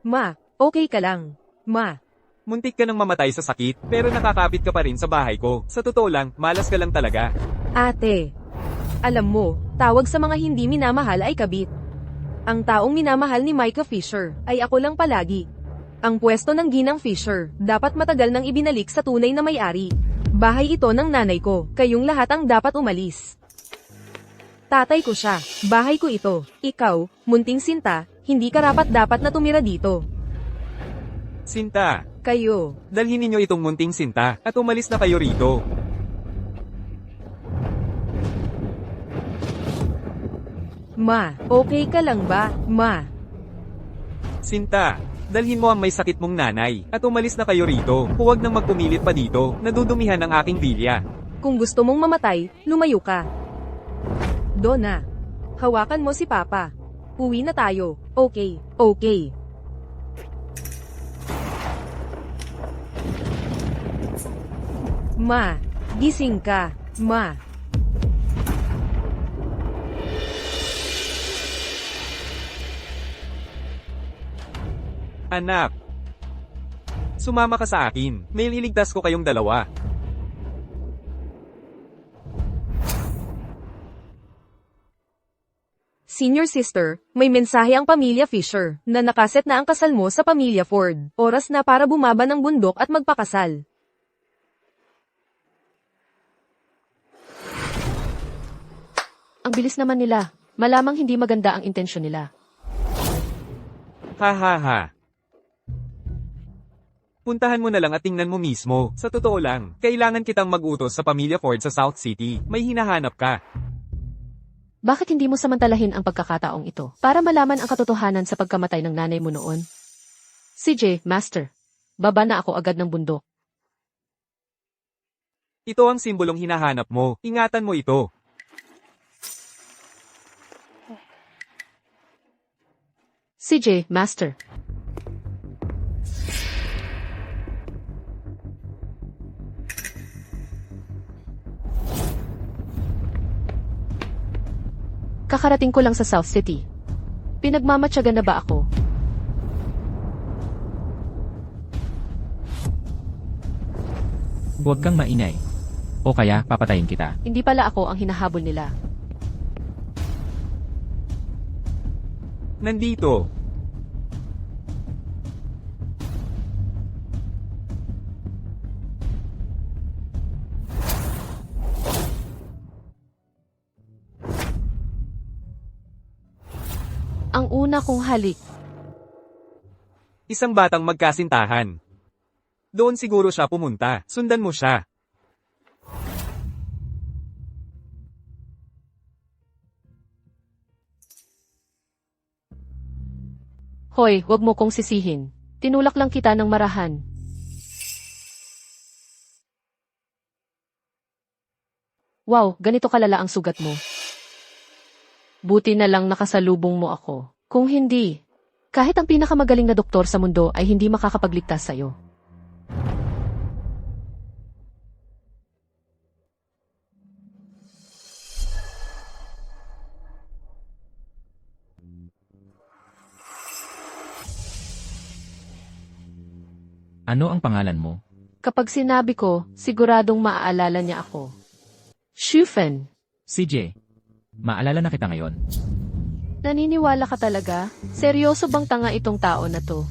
Ma, okay ka lang. Ma, Muntik ka nang mamatay sa sakit, pero nakakapit ka pa rin sa bahay ko. Sa totoo lang, malas ka lang talaga. ate. Alam mo, tawag sa mga hindi minamahal ay kabit. Ang taong minamahal ni Micah Fisher ay ako lang palagi. Ang pwesto ng Ginang Fisher, dapat matagal nang ibinalik sa tunay na may-ari. Bahay ito ng nanay ko, kayong lahat ang dapat umalis. Tatay ko siya, bahay ko ito. Ikaw, munting Sinta, hindi karapat-dapat na tumira dito. Sinta, Kayo, dalhin ninyo itong munting Sinta, at umalis na kayo rito. Ma, okay ka lang ba, Ma? Sinta, dalhin mo ang may sakit mong nanay, at umalis na kayo rito. Huwag nang magpumilit pa dito, nadudumihan ang aking bilya. Kung gusto mong mamatay, lumayo ka. Donna, hawakan mo si Papa. Uwi na tayo, okay, okay. Ma, gising ka, Ma. Anak, sumama ka sa akin. May liligtas ko kayong dalawa. Senior sister, may mensahe ang pamilya Fisher, na nakaset na ang kasal mo sa pamilya Ford. Oras na para bumaba ng bundok at magpakasal. Ang bilis naman nila. Malamang hindi maganda ang intensyon nila. Ha ha ha. Puntahan mo na lang at tingnan mo mismo. Sa totoo lang, kailangan kitang mag-utos sa pamilya Ford sa South City. May hinahanap ka. Bakit hindi mo samantalahin ang pagkakataong ito para malaman ang katotohanan sa pagkamatay ng nanay mo noon? CJ, Master. Baba na ako agad ng bundok. Ito ang simbolong hinahanap mo. Ingatan mo ito. CJ, Master. Kakarating ko lang sa South City. Pinagmamatyagan na ba ako? Huwag kang maingay. O kaya, papatayin kita. Hindi pala ako ang hinahabol nila. Nandito. Ang una kong halik. Isang batang magkasintahan. Doon siguro siya pumunta. Sundan mo siya. Hoy, wag mo kong sisihin. Tinulak lang kita ng marahan. Wow, ganito kalala ang sugat mo. Buti na lang nakasalubong mo ako. Kung hindi, kahit ang pinakamagaling na doktor sa mundo ay hindi makakapagligtas sa'yo. Ano ang pangalan mo? Kapag sinabi ko, siguradong maaalala niya ako. Shufen, CJ. Maalala na kita ngayon. naniniwala ka talaga? Seryoso bang tanga itong tao na to?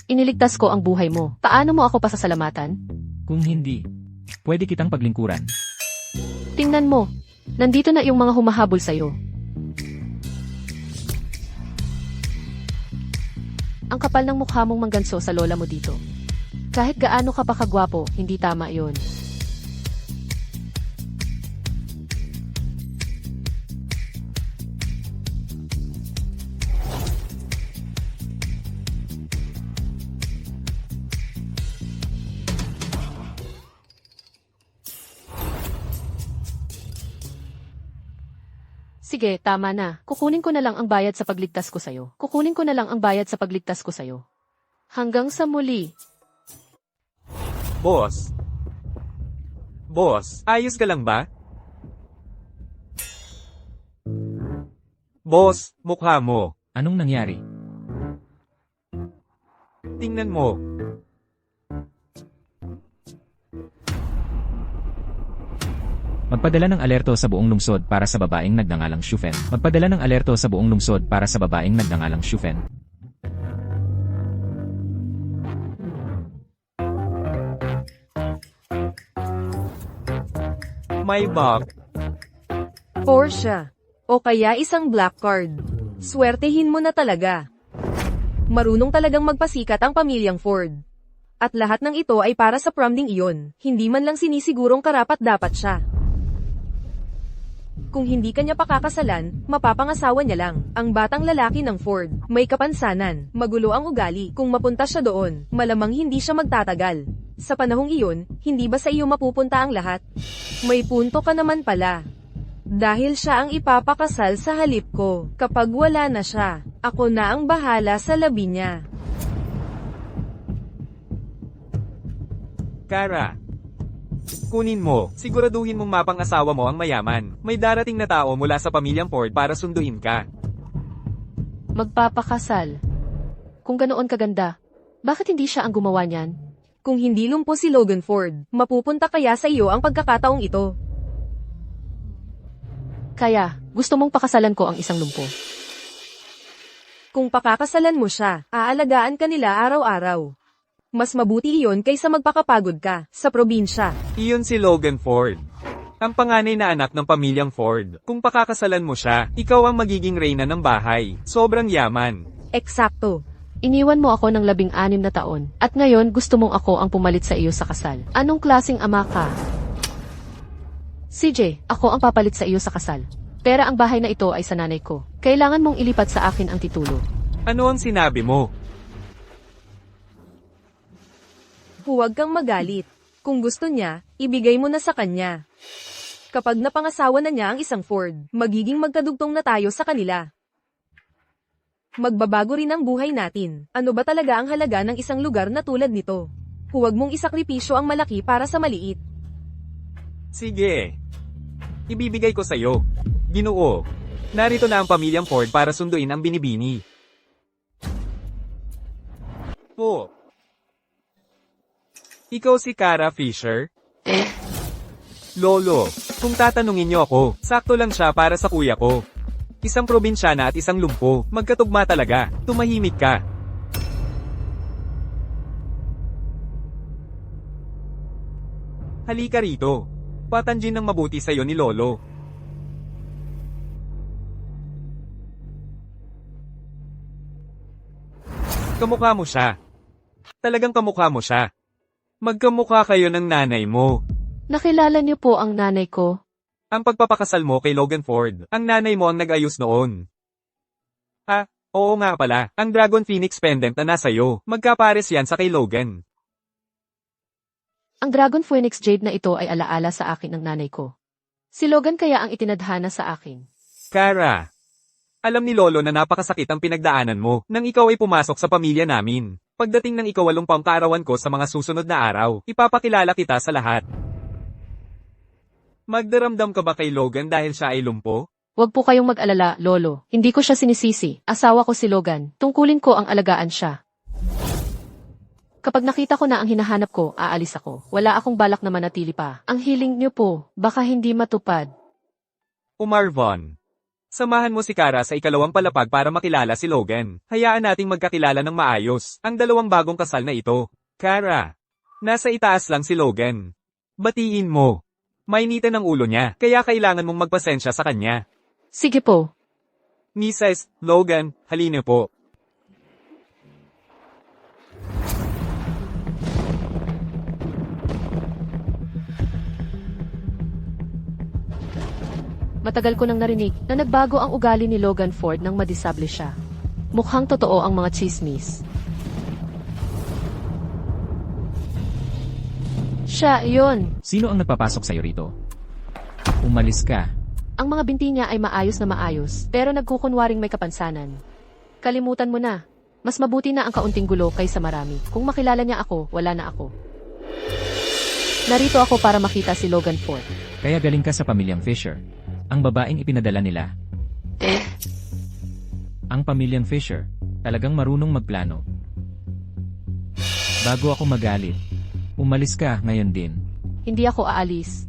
Iniligtas ko ang buhay mo. Paano mo ako pasasalamatan? Kung hindi, pwede kitang paglingkuran. Tingnan mo, nandito na yung mga humahabol sa'yo. Ang kapal ng mukha mong mangganso sa lola mo dito. Kahit gaano ka pa kagwapo, hindi tama yon. Sige, tama na. Kukunin ko na lang ang bayad sa pagligtas ko sa'yo. Kukunin ko na lang ang bayad sa pagligtas ko sa'yo. Hanggang sa muli. Boss. Boss, ayos ka lang ba? Boss, mukha mo. Anong nangyari? Tingnan mo. Magpadala ng alerto sa buong lungsod para sa babaeng nagngangalang Shufen. Magpadala ng alerto sa buong lungsod para sa babaeng nagngangalang Shufen. May bug. Portia. O kaya isang black card. Swertehin mo na talaga. Marunong talagang magpasikat ang pamilyang Ford. At lahat ng ito ay para sa prom ding iyon, hindi man lang sinisigurong karapat-dapat siya. Kung hindi kanya pakakasalan, mapapangasawa niya lang. Ang batang lalaki ng Ford, may kapansanan, magulo ang ugali. Kung mapunta siya doon, malamang hindi siya magtatagal. Sa panahong iyon, hindi ba sa iyo mapupunta ang lahat? May punto ka naman pala. Dahil siya ang ipapakasal sa halip ko, kapag wala na siya, ako na ang bahala sa labi niya. Kara. Kunin mo, siguraduhin mong mapang-asawa mo ang mayaman. May darating na tao mula sa pamilyang Ford para sunduin ka. Magpapakasal. Kung ganoon kaganda, bakit hindi siya ang gumawa niyan? Kung hindi lumpo si Logan Ford, mapupunta kaya sa iyo ang pagkakataong ito? Kaya, gusto mong pakasalan ko ang isang lumpo. Kung pakakasalan mo siya, aalagaan ka nila araw-araw. Mas mabuti iyon kaysa magpakapagod ka sa probinsya. Iyon si Logan Ford. Ang panganay na anak ng pamilyang Ford. Kung pakakasalan mo siya, ikaw ang magiging reyna ng bahay. Sobrang yaman. Eksakto. Iniwan mo ako ng 16 na taon, at ngayon gusto mong ako ang pumalit sa iyo sa kasal. Anong klaseng ama ka? CJ, ako ang papalit sa iyo sa kasal. Pero ang bahay na ito ay sa nanay ko. Kailangan mong ilipat sa akin ang titulo. Ano ang sinabi mo? Huwag kang magalit. Kung gusto niya, ibigay mo na sa kanya. Kapag napangasawa na niya ang isang Ford, magiging magkadugtong na tayo sa kanila. Magbabago rin ang buhay natin. Ano ba talaga ang halaga ng isang lugar na tulad nito? Huwag mong isakripisyo ang malaki para sa maliit. Sige. Ibibigay ko sa'yo. Ginoo. Narito na ang pamilyang Ford para sunduin ang binibini. Po. Ikaw si Kara Fisher? Lolo, kung tatanungin niyo ako, sakto lang siya para sa kuya ko. Isang probinsyana at isang lumpo, magkatugma talaga. Tumahimik ka. Halika rito. Patanjin ng mabuti sa'yo ni Lolo. Kamukha mo siya. Talagang kamukha mo siya. Magkamukha kayo ng nanay mo. Nakilala niyo po ang nanay ko? Ang pagpapakasal mo kay Logan Ford, ang nanay mo ang nag-ayos noon. Ah, oo nga pala, ang Dragon Phoenix pendant na nasa iyo, magkapares yan sa kay Logan. Ang Dragon Phoenix Jade na ito ay alaala sa akin ng nanay ko. Si Logan kaya ang itinadhana sa akin. Kara, alam ni Lolo na napakasakit ang pinagdaanan mo nang ikaw ay pumasok sa pamilya namin. Pagdating ng ika-8 kaarawan ko sa mga susunod na araw, ipapakilala kita sa lahat. Magdaramdam ka ba kay Logan dahil siya ay lumpo? Huwag po kayong mag-alala, Lolo. Hindi ko siya sinisisi. Asawa ko si Logan. Tungkulin ko ang alagaan siya. Kapag nakita ko na ang hinahanap ko, aalis ako. Wala akong balak na manatili pa. Ang hiling niyo po, baka hindi matupad. Umarvon. Samahan mo si Kara sa ika-2 palapag para makilala si Logan. Hayaan nating magkakilala ng maayos, ang 2 bagong kasal na ito. Kara, nasa itaas lang si Logan. Batiin mo. Mainitan ang ulo niya, kaya kailangan mong magpasensya sa kanya. Sige po. Mrs. Logan, halina po. Matagal ko nang narinig na nagbago ang ugali ni Logan Ford nang madisable siya. Mukhang totoo ang mga chismis. Siya, yun. Sino ang nagpapasok sa'yo rito? Umalis ka. Ang mga binti niya ay maayos na maayos, pero nagkukunwaring may kapansanan. Kalimutan mo na. Mas mabuti na ang kaunting gulo kaysa marami. Kung makilala niya ako, wala na ako. Narito ako para makita si Logan Ford. Kaya galing ka sa pamilyang Fisher. Ang babaeng ipinadala nila. Ang pamilyang Fisher, talagang marunong magplano. Bago ako magalit. Umalis ka ngayon din. Hindi ako aalis.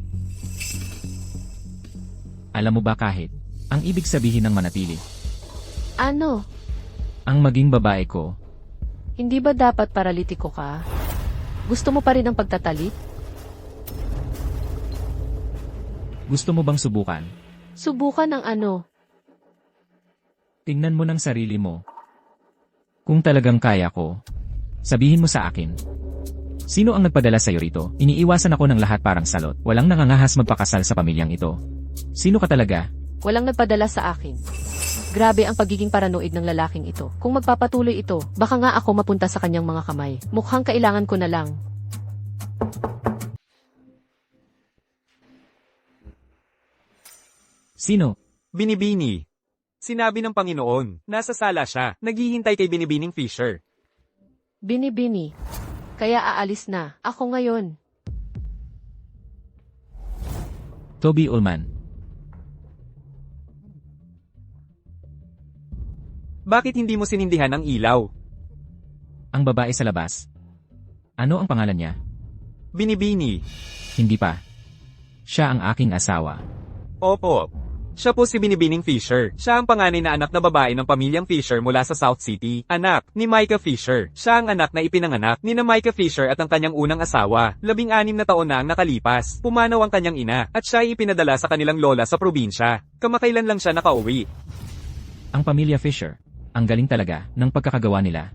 Alam mo ba kahit ang ibig sabihin ng manatili? Ano? Ang maging babae ko. Hindi ba dapat paralitiko ka? Gusto mo pa rin ang pagtatalit? Gusto mo bang subukan? Subukan ang ano? Tingnan mo ng sarili mo. Kung talagang kaya ko, sabihin mo sa akin. Sino ang nagpadala sa'yo rito? Iniiwasan ako ng lahat parang salot. Walang nangangahas magpakasal sa pamilyang ito. Sino ka talaga? Walang nagpadala sa akin. Grabe ang pagiging paranoid ng lalaking ito. Kung magpapatuloy ito, baka nga ako mapunta sa kanyang mga kamay. Mukhang kailangan ko na lang. Sino? Binibini. Sinabi ng Panginoon, nasa sala siya, naghihintay kay Binibining Fisher. Binibini. Kaya aalis na. Ako ngayon. Toby Ullman. Bakit hindi mo sinindihan ang ilaw? Ang babae sa labas. Ano ang pangalan niya? Binibini. Hindi pa. Siya ang aking asawa. Opo. Siya po si Binibining Fisher. Siya ang panganay na anak na babae ng pamilyang Fisher mula sa South City. Anak ni Micah Fisher. Siya ang anak na ipinanganak ni na Micah Fisher at ang kanyang unang asawa. 16 na taon na ang nakalipas. Pumanaw ang kanyang ina at siya ay ipinadala sa kanilang lola sa probinsya. Kamakailan lang siya nakauwi. Ang pamilya Fisher. Ang galing talaga ng pagkakagawa nila.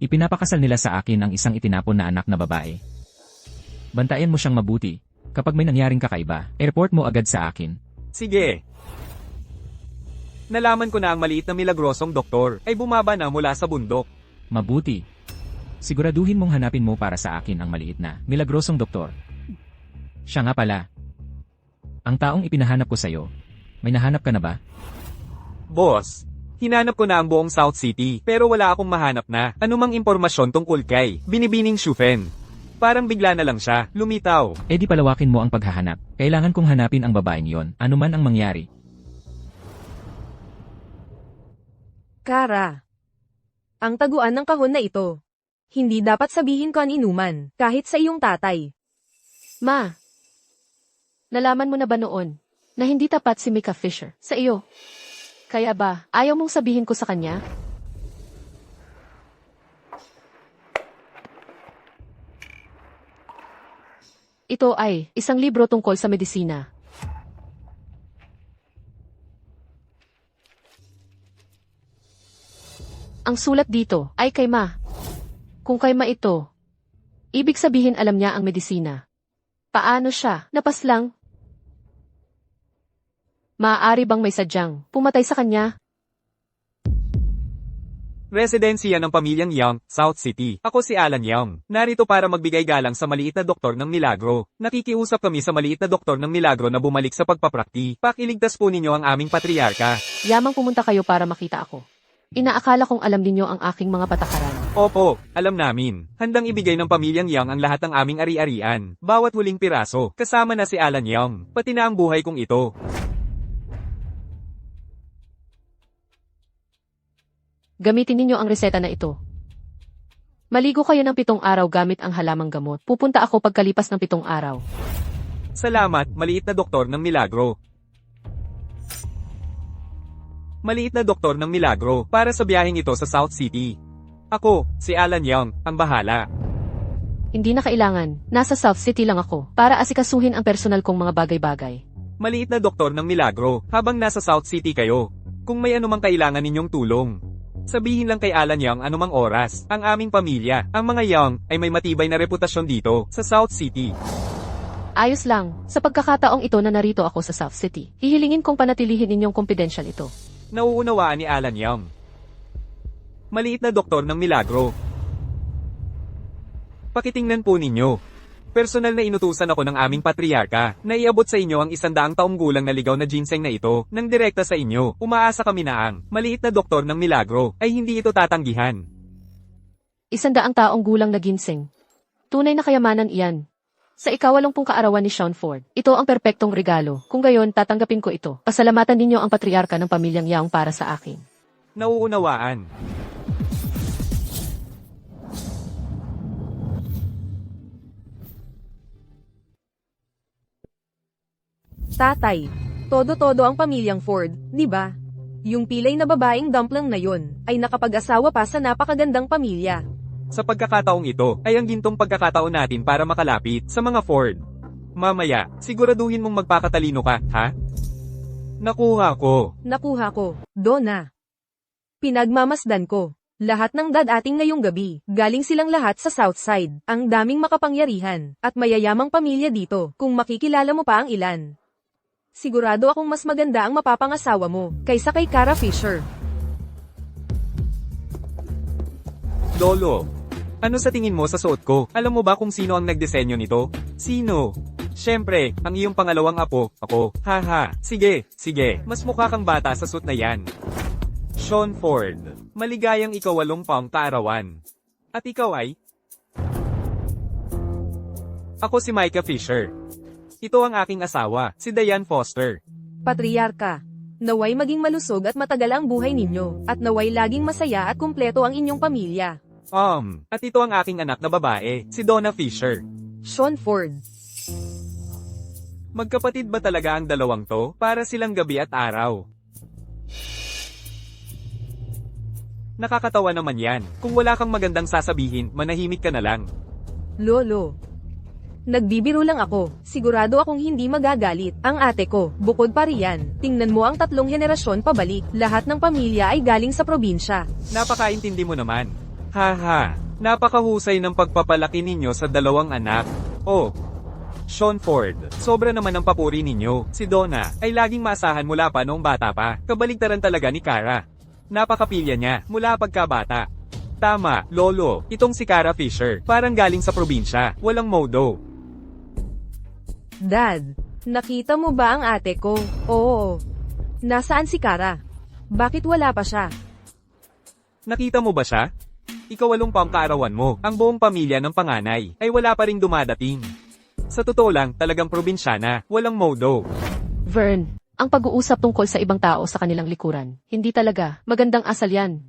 Ipinapakasal nila sa akin ang isang itinapon na anak na babae. Bantayan mo siyang mabuti. Kapag may nangyaring kakaiba, airport mo agad sa akin. Sige. Nalaman ko na ang maliit na milagrosong doktor ay bumaba na mula sa bundok. Mabuti. Siguraduhin mong hanapin mo para sa akin ang maliit na, milagrosong doktor. Siya nga pala. Ang taong ipinahanap ko sa'yo. May nahanap ka na ba? Boss, hinanap ko na ang buong South City pero wala akong mahanap na anumang impormasyon tungkol kay Binibining Shufen. Parang bigla na lang siya, lumitaw. E di palawakin mo ang paghahanap. Kailangan kong hanapin ang babaeng yon, anuman ang mangyari. Kara. Ang taguan ng kahon na ito. Hindi dapat sabihin ko ang inuman, kahit sa iyong tatay. Ma. Nalaman mo na ba noon na hindi tapat si Micah Fisher sa iyo? Kaya ba, ayaw mong sabihin ko sa kanya? Ito ay isang libro tungkol sa medisina. Ang sulat dito ay kay Ma. Kung kay Ma ito, ibig sabihin alam niya ang medisina. Paano siya napaslang? Maaari bang may sadyang pumatay sa kanya? Residensiya ng pamilyang Young, South City. Ako si Alan Young. Narito para magbigay galang sa maliit na doktor ng milagro. Nakikiusap kami sa maliit na doktor ng milagro na bumalik sa pagpaprakti. Pakiligtas po ninyo ang aming patriarka. Yamang pumunta kayo para makita ako. Inaakala kong alam ninyo ang aking mga patakaran. Opo, alam namin. Handang ibigay ng pamilyang Young ang lahat ng aming ari-arian. Bawat huling piraso, kasama na si Alan Young. Pati na ang buhay kong ito. Gamitin ninyo ang reseta na ito. Maligo kayo ng 7 araw gamit ang halamang gamot. Pupunta ako pagkalipas ng 7 araw. Salamat, maliit na doktor ng milagro. Maliit na doktor ng milagro para sa biyaheng ito sa South City. Ako, si Alan Young, ang bahala. Hindi na kailangan. Nasa South City lang ako para asikasuhin ang personal kong mga bagay-bagay. Maliit na doktor ng milagro habang nasa South City kayo. Kung may anumang kailangan ninyong tulong, sabihin lang kay Alan Young anumang oras. Ang aming pamilya, ang mga Young, ay may matibay na reputasyon dito sa South City. Ayos lang. Sa pagkakataong ito na narito ako sa South City, hihilingin kong panatilihin ninyong confidential ito. Nauunawaan ni Alan Young. Maliit na doktor ng milagro. Pakitingnan po ninyo. Personal na inutusan ako ng aming patriarka na iabot sa inyo ang 100 taong gulang na ligaw na ginseng na ito nang direkta sa inyo. Umaasa kami na ang maliit na doktor ng milagro ay hindi ito tatanggihan. 100 taong gulang na ginseng. Tunay na kayamanan iyan. Sa 80 kaarawan ni Sean Ford, ito ang perpektong regalo. Kung gayon, tatanggapin ko ito. Pasalamatan ninyo ang patriarka ng pamilyang Young para sa akin. Nauunawaan. Tatay, todo-todo ang pamilyang Ford, di ba? Yung pilay na babaeng dumpling na yon, ay nakapag-asawa pa sa napakagandang pamilya. Sa pagkakataong ito, ay ang gintong pagkakataon natin para makalapit sa mga Ford. Mamaya, siguraduhin mong magpakatalino ka, ha? Nakuha ko. Nakuha ko, Donna. Pinagmamasdan ko. Lahat ng dadating ngayong gabi, galing silang lahat sa Southside. Ang daming makapangyarihan, at mayayamang pamilya dito, kung makikilala mo pa ang ilan. Sigurado akong mas maganda ang mapapangasawa mo, kaysa kay Cara Fisher. Lolo, ano sa tingin mo sa suot ko? Alam mo ba kung sino ang nagdisenyo nito? Sino? Siyempre, ang iyong pangalawang apo, ako. Haha, sige, mas mukha kang bata sa suit na yan. Sean Ford, maligayang ika-80 kaarawan. At ikaw ay? Ako si Micah Fisher. Ito ang aking asawa, si Diane Foster. Patriarka. Naway maging malusog at matagal ang buhay ninyo, at naway laging masaya at kumpleto ang inyong pamilya. At ito ang aking anak na babae, si Donna Fisher. Sean Ford. Magkapatid ba talaga ang dalawang to? Para silang gabi at araw. Nakakatawa naman yan. Kung wala kang magandang sasabihin, manahimik ka na lang. Lolo. Nagbibiro lang ako, sigurado akong hindi magagalit. Ang ate ko, bukod pa riyan, tingnan mo ang 3 henerasyon pabalik, lahat ng pamilya ay galing sa probinsya. Napakaintindi mo naman. Haha, napakahusay ng pagpapalaki ninyo sa 2 anak. Oh, Sean Ford, sobra naman ang papuri ninyo. Si Donna, ay laging maasahan mula pa noong bata pa. Kabaligtaran talaga ni Cara. Napakapilya niya, mula pagkabata. Tama, Lolo, itong si Cara Fisher, parang galing sa probinsya, walang modo. Dad, nakita mo ba ang ate ko? Oo. Nasaan si Cara? Bakit wala pa siya? Nakita mo ba siya? Ika-80 kaarawan mo, ang buong pamilya ng panganay, ay wala pa ring dumadating. Sa totoo lang, talagang probinsyana, walang modo. Vern, ang pag-uusap tungkol sa ibang tao sa kanilang likuran, hindi talaga magandang asal yan.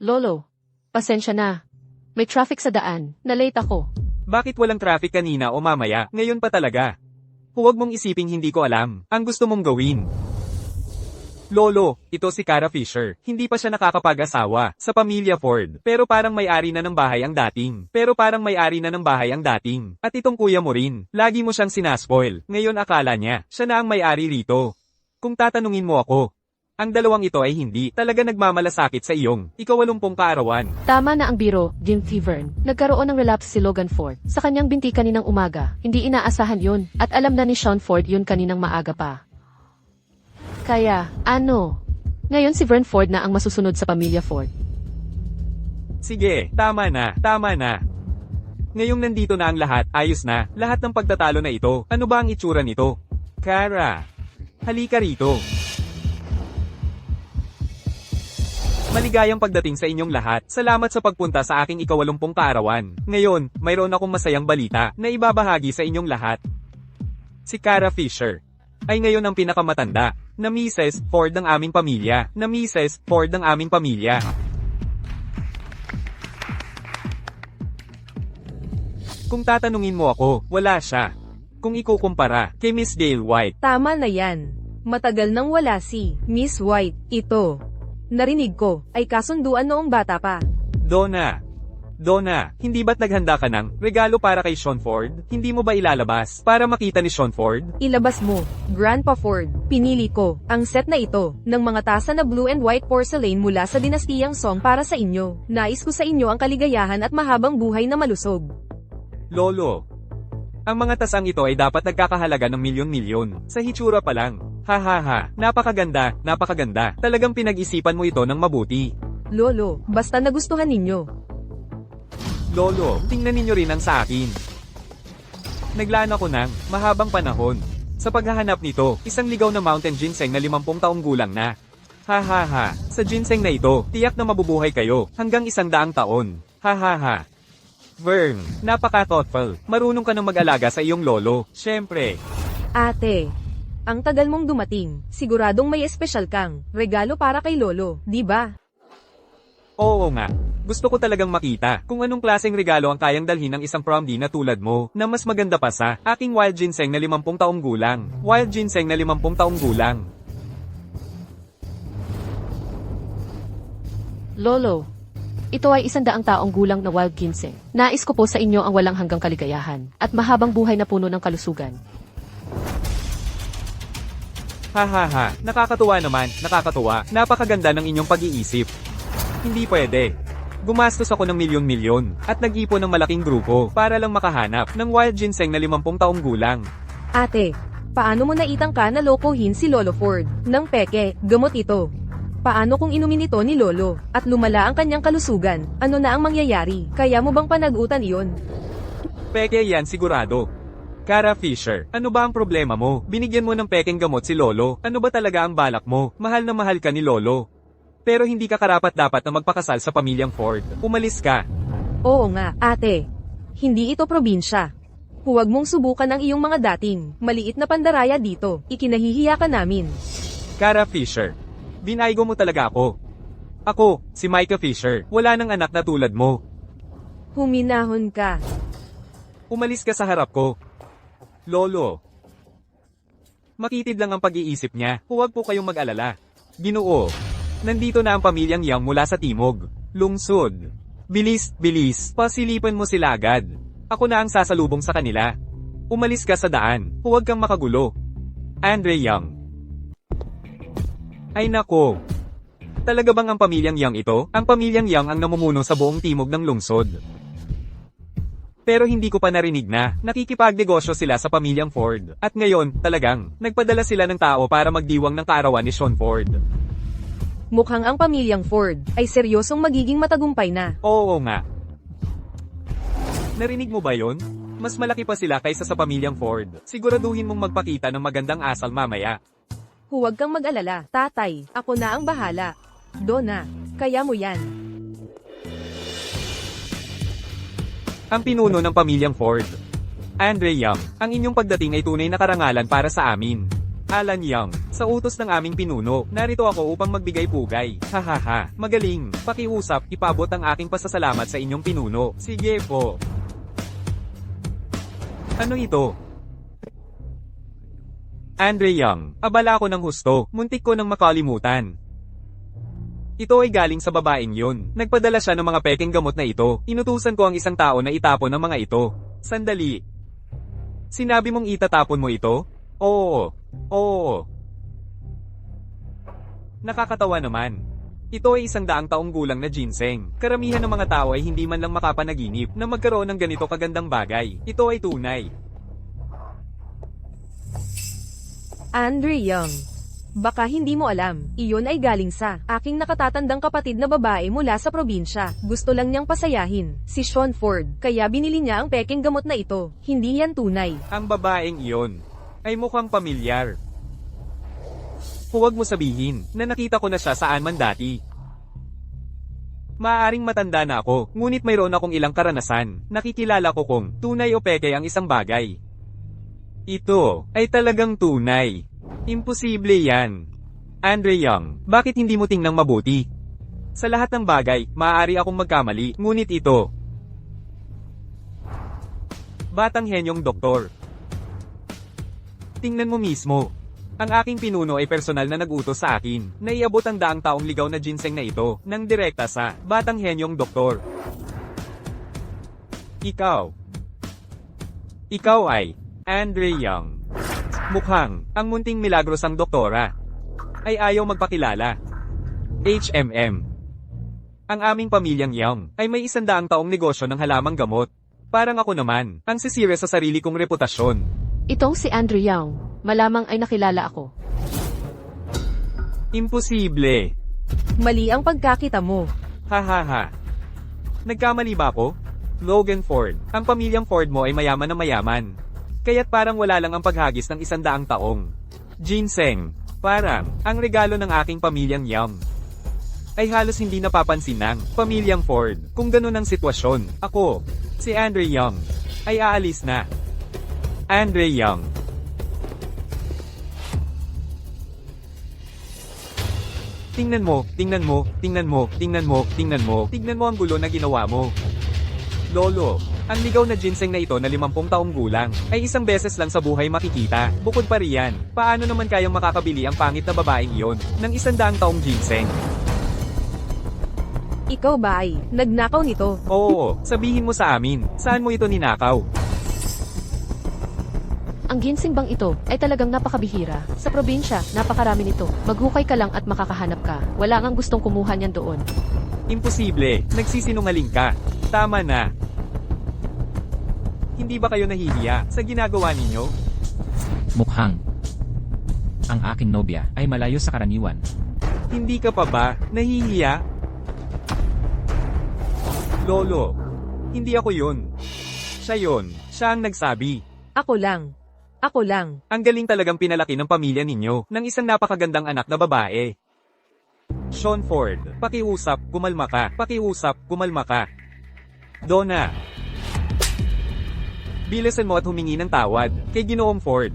Lolo, pasensya na. May traffic sa daan, na-late ako. Bakit walang traffic kanina o mamaya, ngayon pa talaga? Huwag mong isiping hindi ko alam, ang gusto mong gawin. Lolo, ito si Cara Fisher, hindi pa siya nakakapag-asawa, sa pamilya Ford, pero parang may-ari na ng bahay ang dating. At itong kuya mo rin, lagi mo siyang sinaspoil, ngayon akala niya, siya na ang may-ari rito. Kung tatanungin mo ako, ang dalawang ito ay hindi talaga nagmamalasakit sa iyong ika-80 kaarawan. Tama na ang biro, Jim T. Vern. Nagkaroon ng relapse si Logan Ford sa kanyang binti kaninang umaga. Hindi inaasahan yun, at alam na ni Sean Ford yun kaninang maaga pa. Kaya, ngayon si Vern Ford na ang masusunod sa pamilya Ford. Sige, tama na. Ngayong nandito na ang lahat, ayos na, lahat ng pagtatalo na ito, ano ba ang itsura nito? Cara, halika rito. Maligayang pagdating sa inyong lahat, salamat sa pagpunta sa aking ika-80 kaarawan. Ngayon, mayroon akong masayang balita na ibabahagi sa inyong lahat. Si Cara Fisher ay ngayon ang pinakamatanda na Mrs. Ford ng aming pamilya. Kung tatanungin mo ako, wala siya. Kung ikukumpara kay Miss Gail White. Tama na yan. Matagal nang wala si Miss White. Ito. Narinig ko, ay kasunduan noong bata pa. Donna, hindi ba't naghanda ka ng regalo para kay Sean Ford? Hindi mo ba ilalabas para makita ni Sean Ford? Ilabas mo, Grandpa Ford. Pinili ko ang set na ito ng mga tasa na blue and white porcelain mula sa dinastiyang Song para sa inyo. Nais ko sa inyo ang kaligayahan at mahabang buhay na malusog. Lolo, ang mga tasang ito ay dapat nagkakahalaga ng milyon-milyon. Sa hitsura pa lang. Hahaha, napakaganda. Talagang pinag-isipan mo ito ng mabuti. Lolo, basta nagustuhan ninyo. Lolo, tingnan ninyo rin ang sa akin. Naglaan ako ng mahabang panahon. Sa paghahanap nito, isang ligaw na mountain ginseng na 50 taong gulang na. Hahaha, sa ginseng na ito, tiyak na mabubuhay kayo hanggang 100 taon. Hahaha. Vern, napaka-thoughtful. Marunong ka nang mag-alaga sa iyong lolo. Siyempre. Ate, ang tagal mong dumating. Siguradong may espesyal kang regalo para kay Lolo, di ba? Oo nga. Gusto ko talagang makita kung anong klaseng regalo ang kayang dalhin ng isang promdi na tulad mo, na mas maganda pa sa aking wild ginseng na 50 taong gulang. Wild ginseng na 50 taong gulang. Lolo, ito ay 100 taong gulang na wild ginseng. Nais ko po sa inyo ang walang hanggang kaligayahan at mahabang buhay na puno ng kalusugan. Hahaha, nakakatuwa naman, nakakatuwa. Napakaganda ng inyong pag-iisip. Hindi pwede. Gumastos ako ng milyon-milyon at nag-ipon ng malaking grupo para lang makahanap ng wild ginseng na 50 taong gulang. Ate, paano mo naitangka na lokohin si Lolo Ford? Nang peke, gamot ito. Paano kung inumin ito ni Lolo, at lumala ang kanyang kalusugan, ano na ang mangyayari? Kaya mo bang panagutan iyon? Peke yan sigurado. Kara Fisher, ano ba ang problema mo? Binigyan mo ng pekeng gamot si Lolo, ano ba talaga ang balak mo? Mahal na mahal ka ni Lolo. Pero hindi ka karapat-dapat na magpakasal sa pamilyang Ford. Umalis ka. Oo nga, ate. Hindi ito probinsya. Huwag mong subukan ang iyong mga dating maliit na pandaraya dito. Ikinahihiya ka namin. Kara Fisher, binaygo mo talaga ako. Ako, si Micah Fisher, wala nang anak na tulad mo. Huminahon ka. Umalis ka sa harap ko. Lolo. Makitid lang ang pag-iisip niya, huwag po kayong mag-alala. Ginoo. Nandito na ang pamilyang Yang mula sa timog. Lungsod. Bilis, bilis, pasilipan mo sila agad. Ako na ang sasalubong sa kanila. Umalis ka sa daan, huwag kang makagulo. Andre Yang. Ay nako. Talaga bang ang pamilyang Yang ito? Ang pamilyang Yang ang namumuno sa buong timog ng lungsod. Pero hindi ko pa narinig na nakikipagnegosyo sila sa pamilyang Ford. At ngayon, talagang, nagpadala sila ng tao para magdiwang ng kaarawan ni Sean Ford. Mukhang ang pamilyang Ford ay seryosong magiging matagumpay na. Oo nga. Narinig mo ba yon? Mas malaki pa sila kaysa sa pamilyang Ford. Siguraduhin mong magpakita ng magandang asal mamaya. Huwag kang mag-alala, tatay. Ako na ang bahala. Donna, kaya mo yan. Ang pinuno ng pamilyang Ford. Andre Yang, ang inyong pagdating ay tunay na karangalan para sa amin. Alan Yang, sa utos ng aming pinuno, narito ako upang magbigay pugay. Hahaha, magaling. Pakiusap, ipabot ang aking pasasalamat sa inyong pinuno. Sige po. Ano ito? Andre Yang, abala ako ng husto, muntik ko nang makalimutan. Ito ay galing sa babaeng yun. Nagpadala siya ng mga pekeng gamot na ito. Inutusan ko ang isang tao na itapon ang mga ito. Sandali. Sinabi mong itatapon mo ito? Oo. Oo. Nakakatawa naman. Ito ay 100 taong gulang na ginseng. Karamihan ng mga tao ay hindi man lang makapanaginip na magkaroon ng ganito kagandang bagay. Ito ay tunay. Andre Young. Baka hindi mo alam, iyon ay galing sa aking nakatatandang kapatid na babae mula sa probinsya. Gusto lang niyang pasayahin, si Sean Ford, kaya binili niya ang pekeng gamot na ito. Hindi yan tunay. Ang babaeng iyon ay mukhang pamilyar. Huwag mo sabihin na nakita ko na siya saan man dati. Maaaring matanda na ako, ngunit mayroon akong ilang karanasan. Nakikilala ko kung tunay o peke ang isang bagay. Ito ay talagang tunay. Imposible yan. Andre Young, bakit hindi mo tingnang mabuti? Sa lahat ng bagay, maaari akong magkamali, ngunit ito. Batang henyong doktor. Tingnan mo mismo. Ang aking pinuno ay personal na nag-utos sa akin, na iabot ang 100 taong ligaw na ginseng na ito, nang direkta sa batang henyong doktor. Ikaw ay Andre Young. Mukhang, ang munting milagrosang doktora ay ayaw magpakilala. HMM. Ang aming pamilyang Young ay may 100 taong negosyo ng halamang gamot. Parang ako naman, ang sisira sa sarili kong reputasyon. Itong si Andrew Young, malamang ay nakilala ako. Imposible. Mali ang pagkakita mo. Hahaha. Nagkamali ba ako? Logan Ford, ang pamilyang Ford mo ay mayaman na mayaman. Kaya't parang wala lang ang paghagis ng 100 taong. Ginseng, parang, ang regalo ng aking pamilyang Young. Ay halos hindi napapansin ng pamilyang Ford. Kung ganun ang sitwasyon, ako, si Andre Young, ay aalis na. Andre Young. Tingnan mo, tingnan mo, tingnan mo, tingnan mo, tingnan mo, tingnan mo ang gulo na ginawa mo. Lolo, ang ligaw na ginseng na ito na 50 taong gulang, ay isang beses lang sa buhay makikita. Bukod pa riyan, paano naman kayang makakabili ang pangit na babaeng iyon, ng 100 taong ginseng? Ikaw ba ay nagnakaw nito? Oo, sabihin mo sa amin, saan mo ito ninakaw? Ang ginseng bang ito ay talagang napakabihira. Sa probinsya, napakarami nito. Maghukay ka lang at makakahanap ka. Wala ngang gustong kumuha niyan doon. Imposible, nagsisinungaling ka. Tama na. Hindi ba kayo nahihiya sa ginagawa ninyo? Mukhang. Ang aking nobya ay malayo sa karaniwan. Hindi ka pa ba nahihiya? Lolo, hindi ako yun. Siya yun, siya ang nagsabi. Ako lang. Ako lang. Ang galing talagang pinalaki ng pamilya ninyo ng isang napakagandang anak na babae. Sean Ford, pakiusap, kumalma ka. Pakiusap, kumalma ka. Donna, bilisan mo at humingi ng tawad kay Ginoong Ford.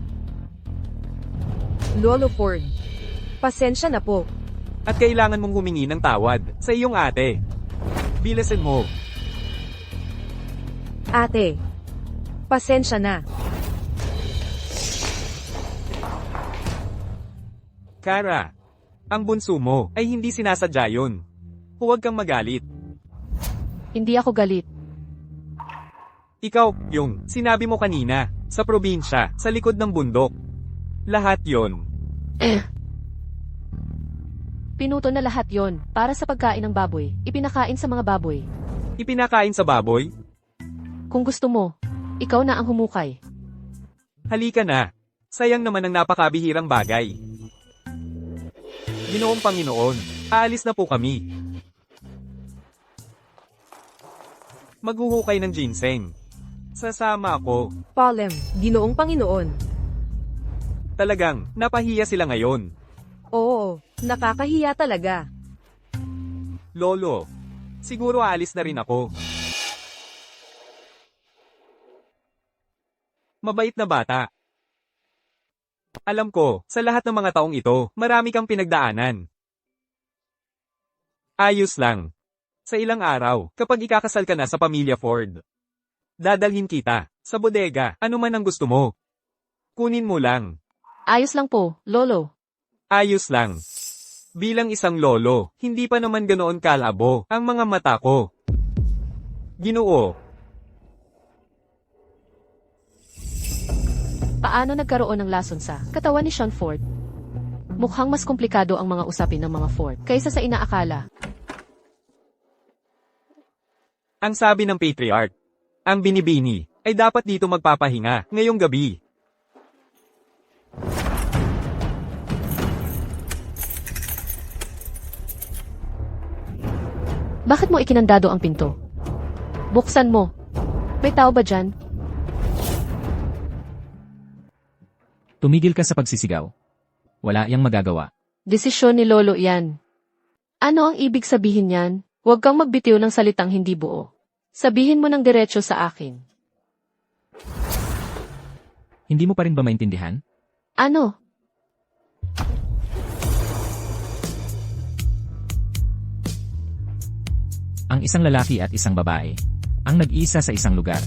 Lolo Ford. Pasensya na po. At kailangan mong humingi ng tawad sa iyong ate. Bilisan mo. Ate. Pasensya na. Kara, ang bunso mo ay hindi sinasadya yun. Huwag kang magalit. Hindi ako galit. Ikaw, yung sinabi mo kanina, sa probinsya, sa likod ng bundok. Lahat yon. Pinuto na lahat yon para sa pagkain ng baboy. Ipinakain sa mga baboy. Ipinakain sa baboy? Kung gusto mo, ikaw na ang humukay. Halika na. Sayang naman ang napakabihirang bagay. Ginoong Panginoon, aalis na po kami. Maghuhukay ng ginseng. Sasama ako. Palem, Ginoong Panginoon. Talagang, napahiya sila ngayon. Oo, nakakahiya talaga. Lolo, siguro aalis na rin ako. Mabait na bata. Alam ko, sa lahat ng mga taong ito, marami kang pinagdaanan. Ayos lang. Sa ilang araw, kapag ikakasal ka na sa pamilya Ford, dadalhin kita sa bodega, ano man ang gusto mo. Kunin mo lang. Ayos lang po, Lolo. Ayos lang. Bilang isang lolo, hindi pa naman ganoon kalabo ang mga mata ko. Ginoo, Paano nagkaroon ng lason sa katawan ni Sean Ford? Mukhang mas komplikado ang mga usapin ng mga Ford kaysa sa inaakala. ang sabi ng patriarch, ang binibini, ay dapat dito magpapahinga ngayong gabi. Bakit mo ikinandado ang pinto? Buksan mo. May tao ba dyan? Tumigil ka sa pagsisigaw. Wala yang magagawa. Desisyon ni Lolo yan. Ano ang ibig sabihin yan? Huwag kang magbitiw ng salitang hindi buo. Sabihin mo ng diretso sa akin. Hindi mo pa rin ba maintindihan? Ano? Ang isang lalaki at isang babae. Ang nag-iisa sa isang lugar.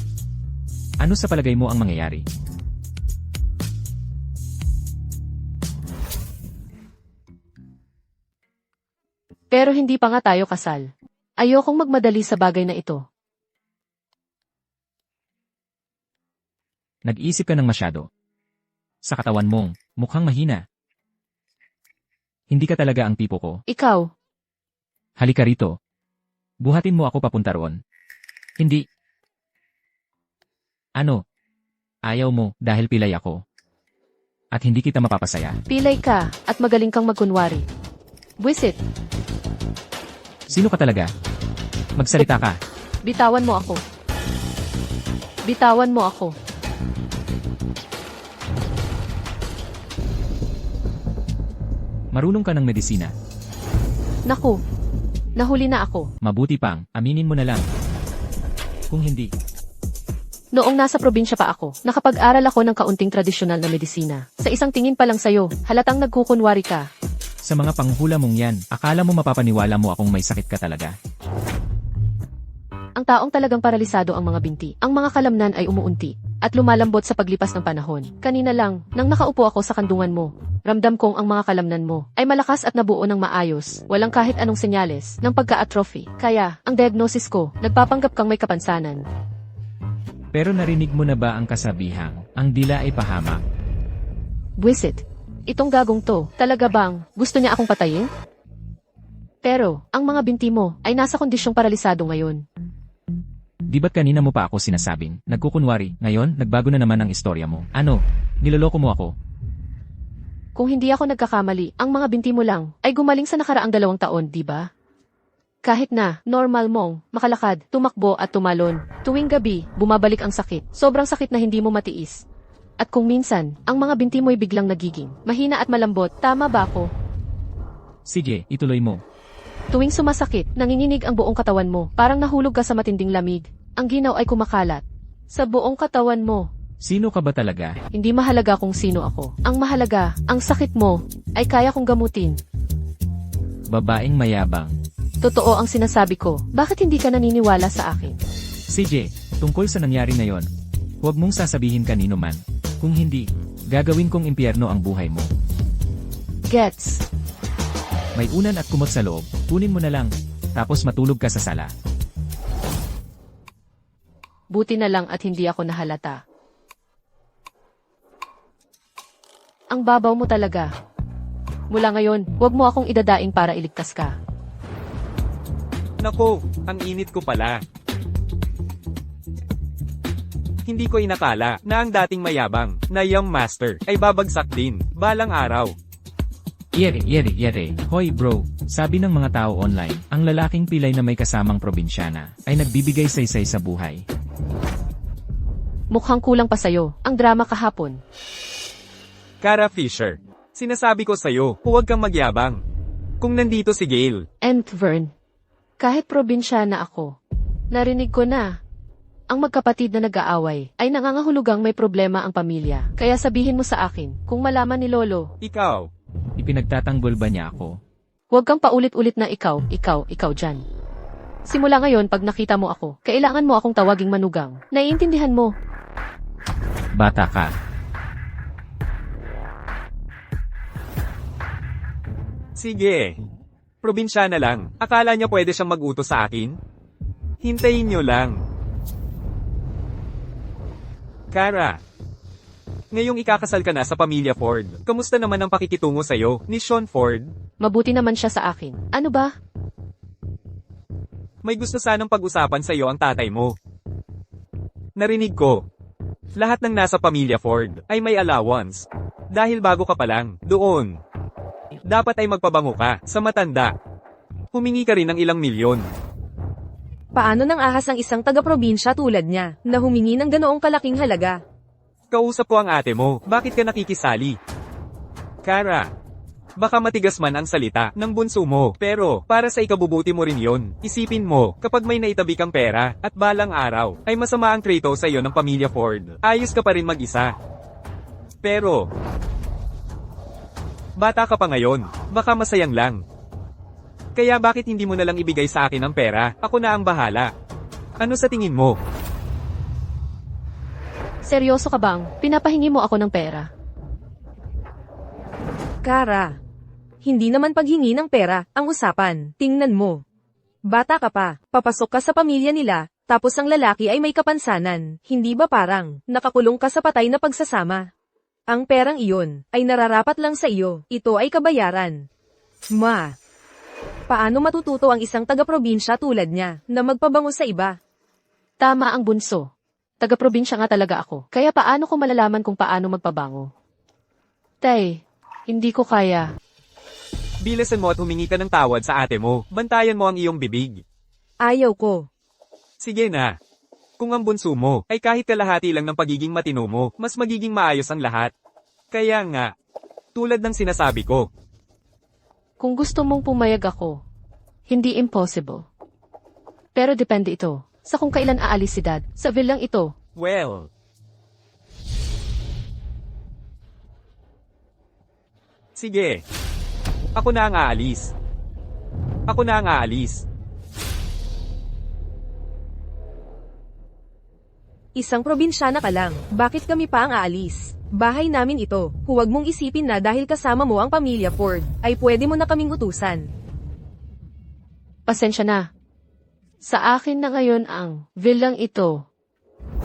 Ano sa palagay mo ang mangyayari? Pero hindi pa nga tayo kasal. Ayokong magmadali sa bagay na ito. Nag-isip ka ng masyado. Sa katawan mong, mukhang mahina. Hindi ka talaga ang tipo ko. Ikaw, Halika rito. Buhatin mo ako papunta roon. Hindi. Ano? Ayaw mo dahil pilay ako. At hindi kita mapapasaya. pilay ka at magaling kang magkunwari. Buwisit, Sino ka talaga? Magsalita ka. bitawan mo ako. Bitawan mo ako. Marunong ka ng medisina. Naku, nahuli na ako. Mabuti pang, aminin mo na lang. Kung hindi, Noong nasa probinsya pa ako, nakapag-aral ako ng kaunting tradisyonal na medisina. Sa isang tingin pa lang sa'yo, halatang nagkukunwari ka. Sa mga panghula mong yan, akala mo mapapaniwala mo akong may sakit ka talaga? Ang taong talagang paralisado ang mga binti. Ang mga kalamnan ay umuunti at lumalambot sa paglipas ng panahon. Kanina lang, nang nakaupo ako sa kandungan mo, ramdam kong ang mga kalamnan mo ay malakas at nabuo ng maayos, walang kahit anong senyales ng pagka-atrophy. Kaya, ang diagnosis ko, nagpapanggap kang may kapansanan. Pero narinig mo na ba ang kasabihang, ang dila ay pahamak? Buwisit. Itong gagong to, talaga bang gusto niya akong patayin? Pero, ang mga binti mo ay nasa kondisyong paralisado ngayon. Di ba't kanina mo pa ako sinasabing, nagkukunwari, ngayon, nagbago na naman ang istorya mo. Ano? Niloloko mo ako? Kung hindi ako nagkakamali, ang mga binti mo lang ay gumaling sa nakaraang 2 taon, di ba? Kahit na, normal mong, makalakad, tumakbo at tumalon. Tuwing gabi, bumabalik ang sakit. Sobrang sakit na hindi mo matiis. At kung minsan, ang mga binti mo'y biglang nagiging mahina at malambot, tama ba ako? Sige, ituloy mo. Tuwing sumasakit, nanginginig ang buong katawan mo, parang nahulog ka sa matinding lamig. Ang ginaw ay kumakalat sa buong katawan mo. Sino ka ba talaga? Hindi mahalaga kung sino ako. Ang mahalaga, ang sakit mo ay kaya kong gamutin. Babaeng mayabang. Totoo ang sinasabi ko. Bakit hindi ka naniniwala sa akin? CJ, tungkol sa nangyari ngayon, huwag mong sasabihin kanino man. Kung hindi, gagawin kong impyerno ang buhay mo. Gets. May unan at kumot sa loob, kunin mo na lang, tapos matulog ka sa sala. Buti na lang at hindi ako nahalata. Ang babaw mo talaga. Mula ngayon, huwag mo akong idadaing para iligtas ka. Nako, ang init ko pala. Hindi ko inakala na ang dating mayabang na Young Master ay babagsak din balang araw. Yere. Hoy bro, sabi ng mga tao online, ang lalaking pilay na may kasamang probinsyana ay nagbibigay saysay sa buhay. Mukhang kulang pa sa'yo, ang drama kahapon. Kara Fisher, sinasabi ko sa'yo, huwag kang magyabang. Kung nandito si Gale, And Vern, kahit probinsyana ako, narinig ko na, ang magkapatid na nag-aaway ay nangangahulugang may problema ang pamilya. Kaya sabihin mo sa akin, kung malaman ni Lolo, ikaw, Ipinagtatanggol ba niya ako? huwag kang paulit-ulit na ikaw dyan. Simula ngayon pag nakita mo ako, kailangan mo akong tawaging manugang. Naiintindihan mo? Bata ka. sige. Probinsyana lang, akala niya pwede siyang mag-utos sa akin? Hintayin niyo lang. Kara, ngayong ikakasal ka na sa pamilya Ford, kamusta naman ang pakikitungo sa'yo ni Sean Ford? Mabuti naman siya sa akin. Ano ba? May gusto sanang pag-usapan sa'yo ang tatay mo. Narinig ko. Lahat ng nasa pamilya Ford ay may allowance. Dahil bago ka pa lang, doon. Dapat ay magpabango ka sa matanda. Humingi ka rin ng ilang milyon. Paano nang ahas ang isang taga-probinsya tulad niya, na humingi ng ganoong kalaking halaga? Kausap ko ang ate mo, bakit ka nakikisali? Kara, baka matigas man ang salita ng bunso mo, pero para sa ikabubuti mo rin yon. Isipin mo, kapag may naitabi kang pera, at balang araw, ay masama ang trato sa iyo ng pamilya Ford, ayos ka pa rin mag-isa. Pero, bata ka pa ngayon, baka masayang lang. Kaya bakit hindi mo nalang ibigay sa akin ang pera, ako na ang bahala. Ano sa tingin mo? Seryoso ka bang? Pinapahingi mo ako ng pera. Kara, hindi naman paghingi ng pera ang usapan. Tingnan mo. Bata ka pa, papasok ka sa pamilya nila, tapos ang lalaki ay may kapansanan. Hindi ba parang nakakulong ka sa patay na pagsasama? Ang perang iyon ay nararapat lang sa iyo. Ito ay kabayaran. Ma, paano matututo ang isang taga-probinsya tulad niya na magpabango sa iba? Tama ang bunso. Taga-probinsya nga talaga ako. Kaya paano ko malalaman kung paano magpabango? Tay, hindi ko kaya. Bilisan mo at humingi ka ng tawad sa ate mo, bantayan mo ang iyong bibig. Ayaw ko. Sige na. Kung ang bunso mo ay kahit kalahati lang ng pagiging matino mo, mas magiging maayos ang lahat. Kaya nga, tulad ng sinasabi ko, Kung gusto mong pumayag ako, hindi impossible. Pero depende ito sa kung kailan aalis si Dad sa villang ito. well, sige. Ako na ang aalis. Ako na ang aalis. Isang probinsyana ka lang, bakit kami pa ang aalis? Bahay namin ito, huwag mong isipin na dahil kasama mo ang pamilya Ford, ay pwede mo na kaming utusan. Pasensya na. Sa akin na ngayon ang villang ito.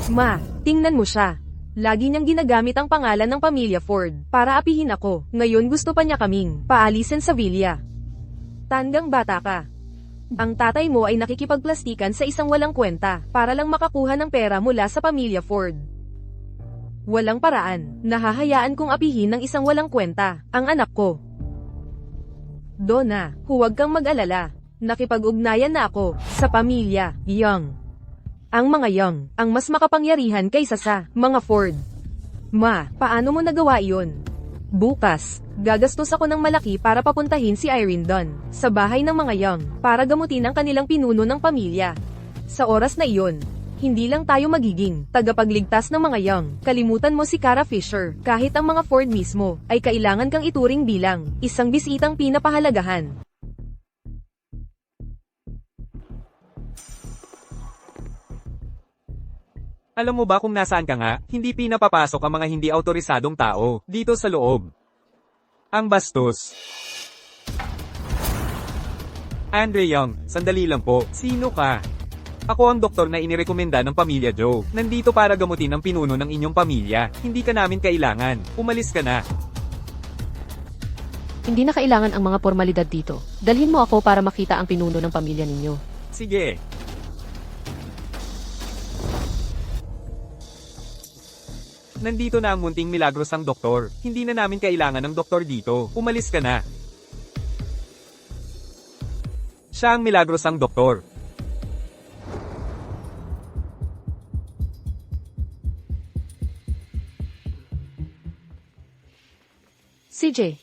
Ma, tingnan mo siya. Lagi niyang ginagamit ang pangalan ng pamilya Ford, para apihin ako, ngayon gusto pa niya kaming paalisin sa villa. Tandang bata ka. Ang tatay mo ay nakikipagplastikan sa isang walang kwenta, para lang makakuha ng pera mula sa pamilya Ford. Walang paraan, nahahayaan kong apihin ng isang walang kwenta, ang anak ko. Donna, huwag kang mag-alala. Nakipag-ugnayan na ako, sa pamilya, Young. Ang mga Young, ang mas makapangyarihan kaysa sa, mga Ford. Ma, paano mo nagawa iyon? Bukas, gagastos ako ng malaki para papuntahin si Irene Dunn, sa bahay ng mga Young, para gamutin ang kanilang pinuno ng pamilya. Sa oras na iyon, hindi lang tayo magiging tagapagligtas ng mga Young, kalimutan mo si Kara Fisher, kahit ang mga Ford mismo, ay kailangan kang ituring bilang isang bisitang pinapahalagahan. Alam mo ba kung nasaan ka nga, hindi pinapapasok ang mga hindi autorisadong tao, dito sa loob. Ang bastos. Andre Young, sandali lang po, sino ka? Ako ang doktor na inirekomenda ng pamilya Joe. Nandito para gamutin ang pinuno ng inyong pamilya. Hindi ka namin kailangan. Umalis ka na. Hindi na kailangan ang mga formalidad dito. Dalhin mo ako para makita ang pinuno ng pamilya ninyo. Sige. Nandito na ang munting milagrosang doktor. Hindi na namin kailangan ng doktor dito. Umalis ka na. Siya ang milagrosang doktor. CJ,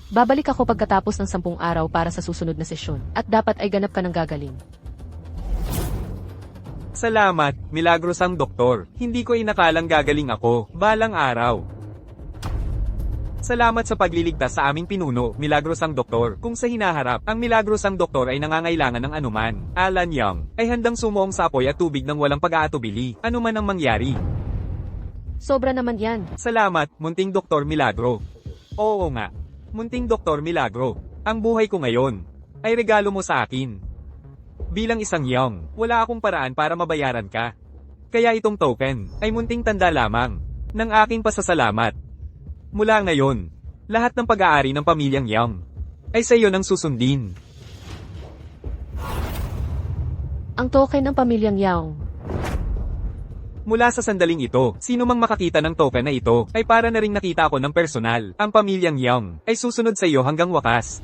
babalik ako pagkatapos ng 10 araw para sa susunod na sesyon, at dapat ay ganap ka ng gagaling. Salamat, milagrosang doktor. Hindi ko inakalang gagaling ako, balang araw. Salamat sa pagliligtas sa aming pinuno, milagrosang doktor. Kung sa hinaharap, ang milagrosang doktor ay nangangailangan ng anuman, Alan Young, ay handang sumuong sa apoy at tubig ng walang pag-aatubili, anuman ang mangyari. Sobra naman yan. Salamat, munting Doktor Milagro. Oo nga, munting Doktor Milagro. Ang buhay ko ngayon ay regalo mo sa akin. Bilang isang Young, wala akong paraan para mabayaran ka. Kaya itong token ay munting tanda lamang ng aking pasasalamat. Mula ngayon, lahat ng pag-aari ng pamilyang Young ay sa iyo nang susundin. Ang token ng pamilyang Young. Mula sa sandaling ito, sino mang makakita ng token na ito ay para na ring nakita ako ng personal. Ang pamilyang Young ay susunod sa iyo hanggang wakas.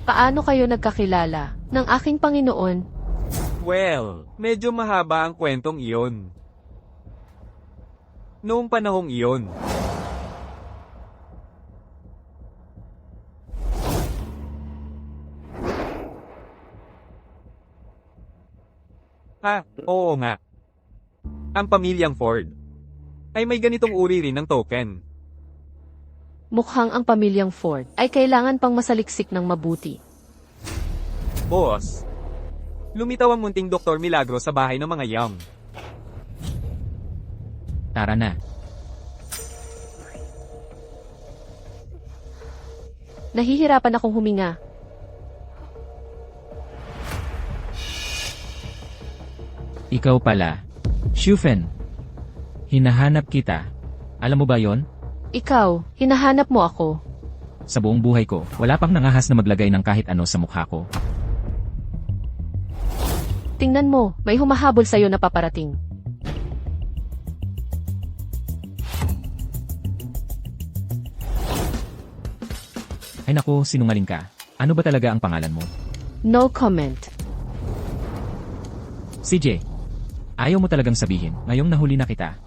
Paano kayo nagkakilala ng aking Panginoon? Well, medyo mahaba ang kwentong iyon. Noong panahong iyon, oo nga. Ang pamilyang Ford ay may ganitong uri rin ng token. Mukhang ang pamilyang Ford ay kailangan pang masaliksik ng mabuti. Boss, lumitaw ang munting Doktor Milagro sa bahay ng mga Young. Tara na. Nahihirapan akong huminga. Ikaw pala. Shufen. Hinahanap kita. Alam mo ba yon? Ikaw, hinahanap mo ako. Sa buong buhay ko, wala pang nangahas na maglagay ng kahit ano sa mukha ko. Tingnan mo, may humahabol sa'yo na paparating. Ay naku, sinungaling ka. Ano ba talaga ang pangalan mo? No comment. CJ, ayaw mo talagang sabihin, ngayong nahuli na kita.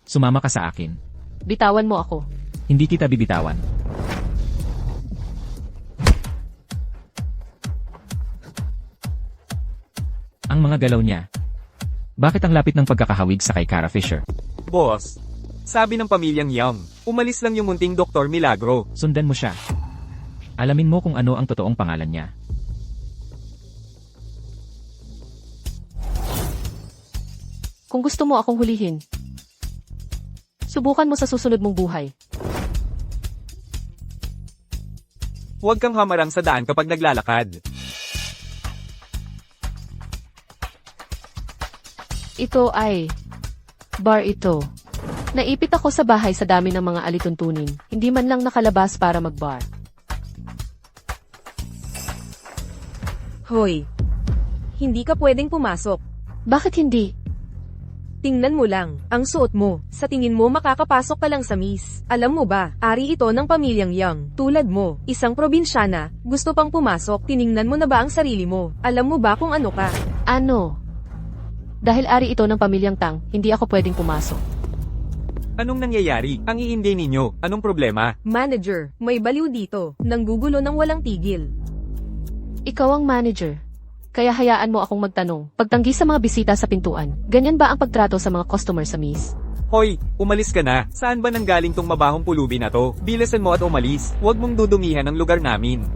Sumama ka sa akin. Bitawan mo ako. Hindi kita bibitawan. Ang mga galaw niya. Bakit ang lapit ng pagkakahawig sa kay Kara Fisher? Boss, Sabi ng pamilyang Young, umalis lang yung munting Dr. Milagro. Sundan mo siya. Alamin mo kung ano ang totoong pangalan niya. Kung gusto mo akong hulihin, subukan mo sa susunod mong buhay. Huwag kang hamarang sa daan kapag naglalakad. Ito ay bar ito. Naipit ako sa bahay sa dami ng mga alituntunin. Hindi man lang nakalabas para mag-bar. Hoy. Hindi ka pwedeng pumasok. Bakit hindi? Tingnan mo lang, ang suot mo. Sa tingin mo makakapasok ka lang sa Miss. Alam mo ba, ari ito ng pamilyang Young. Tulad mo, isang probinsyana, gusto pang pumasok. Tiningnan mo na ba ang sarili mo? Alam mo ba kung ano ka? Ano? Dahil ari ito ng pamilyang Tang, hindi ako pwedeng pumasok. Anong nangyayari? Ang iinday ninyo, anong problema? Manager, may baliw dito. Nanggugulo ng walang tigil. Ikaw ang manager. Kaya hayaan mo akong magtanong. Pagtanggi sa mga bisita sa pintuan, ganyan ba ang pagtrato sa mga customer sa Miss? Hoy, umalis ka na. Saan ba nanggaling tong mabahong pulubi na to? Bilisan mo at umalis. Huwag mong dudumihan ang lugar namin.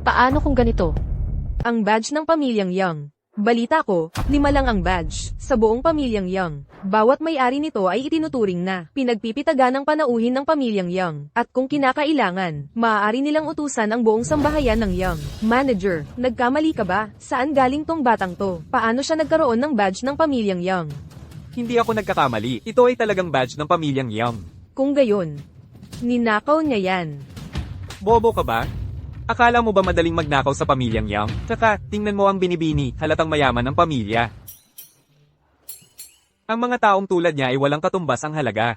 Paano kung ganito? Ang badge ng pamilyang Young. Balita ko, 5 lang ang badge sa buong pamilyang Young. Bawat may-ari nito ay itinuturing na pinagpipitaga ng panauhin ng pamilyang Young. At kung kinakailangan, maaari nilang utusan ang buong sambahayan ng Young. Manager, nagkamali ka ba? Saan galing tong batang to? Paano siya nagkaroon ng badge ng pamilyang Young? Hindi ako nagkakamali. Ito ay talagang badge ng pamilyang Young. Kung gayon, ninakaw niya yan. Bobo ka ba? Akala mo ba madaling magnakaw sa pamilyang Young? Tsaka, tingnan mo ang binibini, halatang mayaman ng pamilya. Ang mga taong tulad niya ay walang katumbas ang halaga.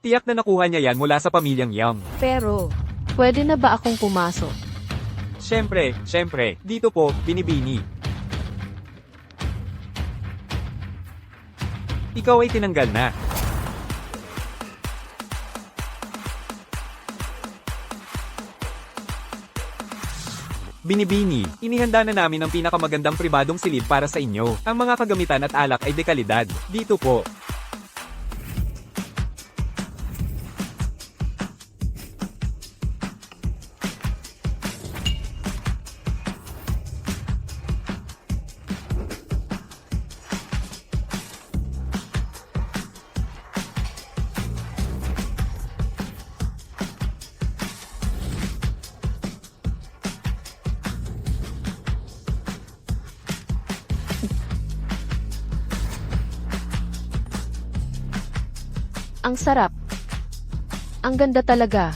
Tiyak na nakuha niya yan mula sa pamilyang Young. Pero, Pwede na ba akong pumasok? Siyempre, dito po, binibini. Ikaw ay tinanggal na. Binibini, inihanda na namin ang pinakamagandang pribadong silid para sa inyo. Ang mga kagamitan at alak ay dekalidad. Dito po. Ang sarap. Ang ganda talaga.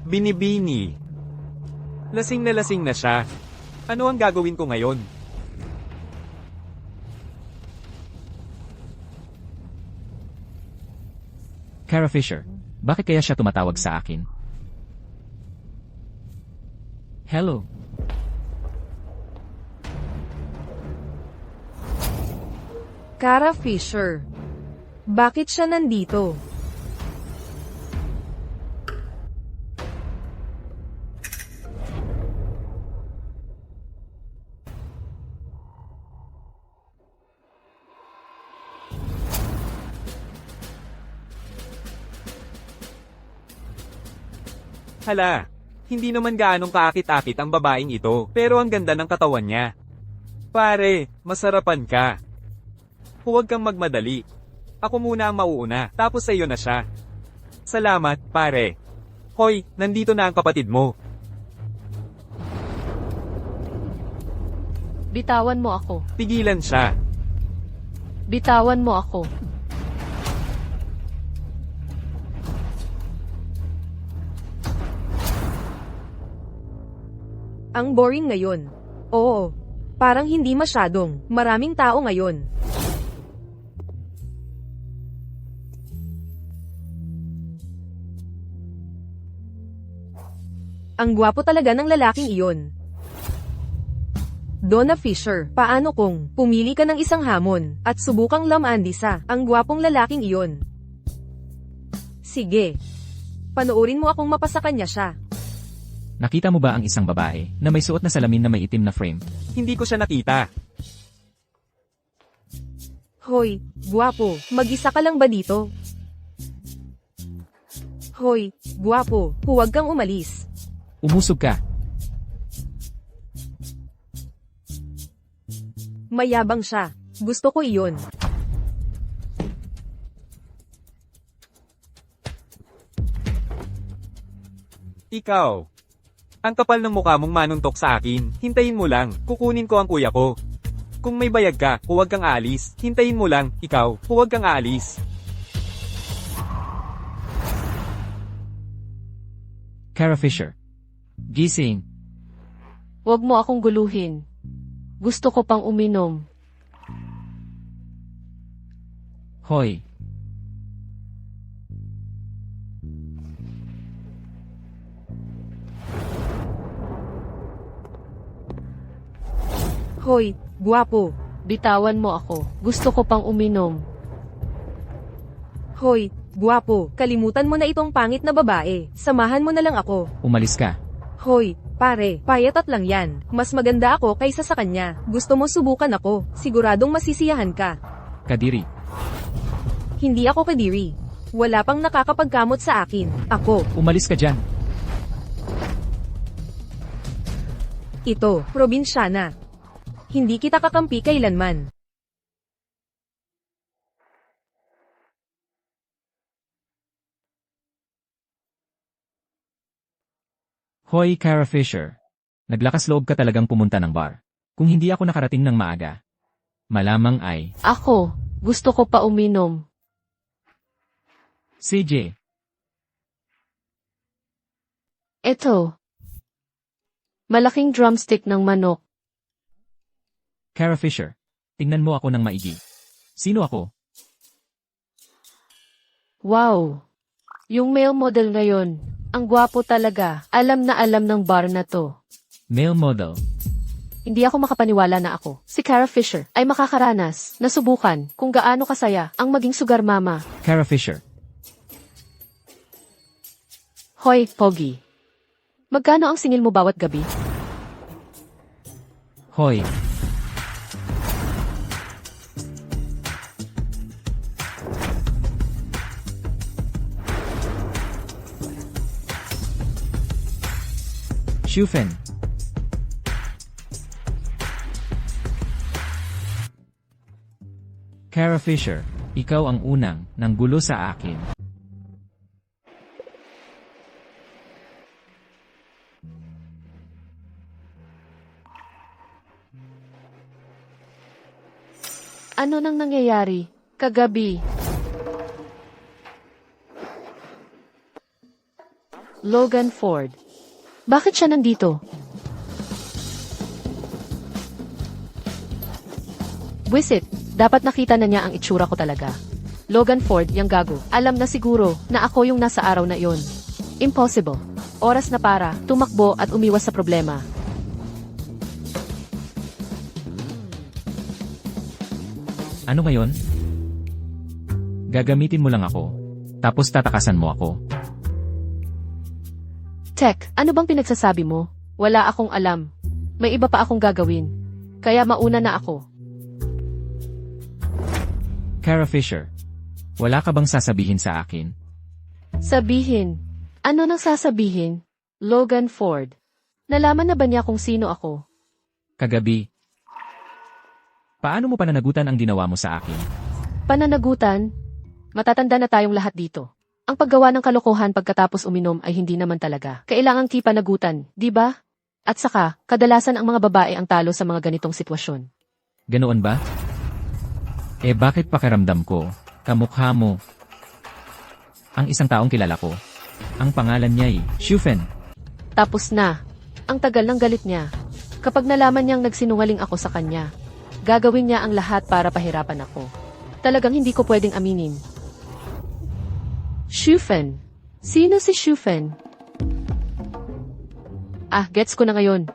Binibini. Lasing na siya. Ano ang gagawin ko ngayon? Kara Fisher, bakit kaya siya tumatawag sa akin? Hello. Kara Fisher. Bakit siya nandito? Hala, hindi naman gaanong kaakit-akit ang babaeng ito, pero ang ganda ng katawan niya. Pare, masarapan ka. Huwag kang magmadali. Ako muna ang mauuna, tapos sa iyo na siya. Salamat, pare. Hoy, nandito na ang kapatid mo. Bitawan mo ako. Pigilan siya. Bitawan mo ako. Ang boring ngayon. Oo. Parang hindi masyadong. Maraming tao ngayon. Ang gwapo talaga ng lalaking iyon. Donna Fisher, paano kung pumili ka ng isang hamon at subukang lamandisa ang gwapong lalaking iyon? Sige. Panoorin mo akong mapasa kanya siya. Nakita mo ba ang isang babae na may suot na salamin na may itim na frame? Hindi ko siya nakita. Hoy, guwapo, mag-isa ka lang ba dito? Hoy, guwapo, huwag kang umalis. Umusog ka. Mayabang siya. Gusto ko iyon. Ikaw. Ang kapal ng mukha mong manuntok sa akin. Hintayin mo lang. Kukunin ko ang kuya ko. Kung may bayag ka, huwag kang aalis. Hintayin mo lang. Ikaw, huwag kang aalis. Kara Fisher. Gising. Huwag mo akong guluhin. Gusto ko pang uminom. Hoy. Hoy, guwapo. Bitawan mo ako. Gusto ko pang uminom. Hoy, guwapo, kalimutan mo na itong pangit na babae. Samahan mo na lang ako. Umalis ka. Hoy, pare, payatat lang yan. Mas maganda ako kaysa sa kanya. Gusto mo subukan ako. Siguradong masisiyahan ka. Kadiri. Hindi ako kadiri. Wala pang nakakapagkamot sa akin. Ako. Umalis ka dyan. Ito, probinsyana. Hindi kita kakampi kailanman. Hoy, Kara Fisher. Naglakas loob ka talagang pumunta ng bar. Kung hindi ako nakarating ng maaga, malamang ay, Ako. Gusto ko pa uminom. CJ. Eto. Malaking drumstick ng manok. Kara Fisher. Tingnan mo ako ng maigi. Sino ako? Wow. Yung male model ngayon. Ang gwapo talaga. Alam na alam ng bar na to. Male model. Hindi ako makapaniwala na ako, si Kara Fisher, ay makakaranas, nasubukan, kung gaano kasaya, ang maging sugar mama. Kara Fisher. Hoy, Pogi. Magkano ang singil mo bawat gabi? Hoy. Shufen. Kara Fisher, ikaw ang unang nang gulo sa akin. Ano nang nangyayari? Kagabi. Logan Ford. Bakit siya nandito? Wisit, dapat nakita na niya ang itsura ko talaga. Logan Ford, yang gago. Alam na siguro na ako yung nasa araw na iyon. Impossible. Oras na para tumakbo at umiwas sa problema. Ano ngayon? Gagamitin mo lang ako. Tapos tatakasan mo ako. Tek, ano bang pinagsasabi mo? Wala akong alam. May iba pa akong gagawin. Kaya mauna na ako. Kara Fisher, wala ka bang sasabihin sa akin? Sabihin. Ano nang sasabihin? Logan Ford. Nalaman na ba niya kung sino ako? Kagabi. Paano mo pananagutan ang ginawa mo sa akin? Pananagutan? Matatanda na tayong lahat dito. Ang paggawa ng kalokohan pagkatapos uminom ay hindi naman talaga. Kailangang kipanagutan, di ba? At saka, kadalasan ang mga babae ang talo sa mga ganitong sitwasyon. Ganoon ba? Eh bakit pakiramdam ko, kamukha mo? Ang isang taong kilala ko. Ang pangalan niya ay Shufen. Tapos na. Ang tagal ng galit niya. Kapag nalaman niyang nagsinungaling ako sa kanya, gagawin niya ang lahat para pahirapan ako. Talagang hindi ko pwedeng aminin. Shufen. Sino si Shufen? Ah, gets ko na ngayon.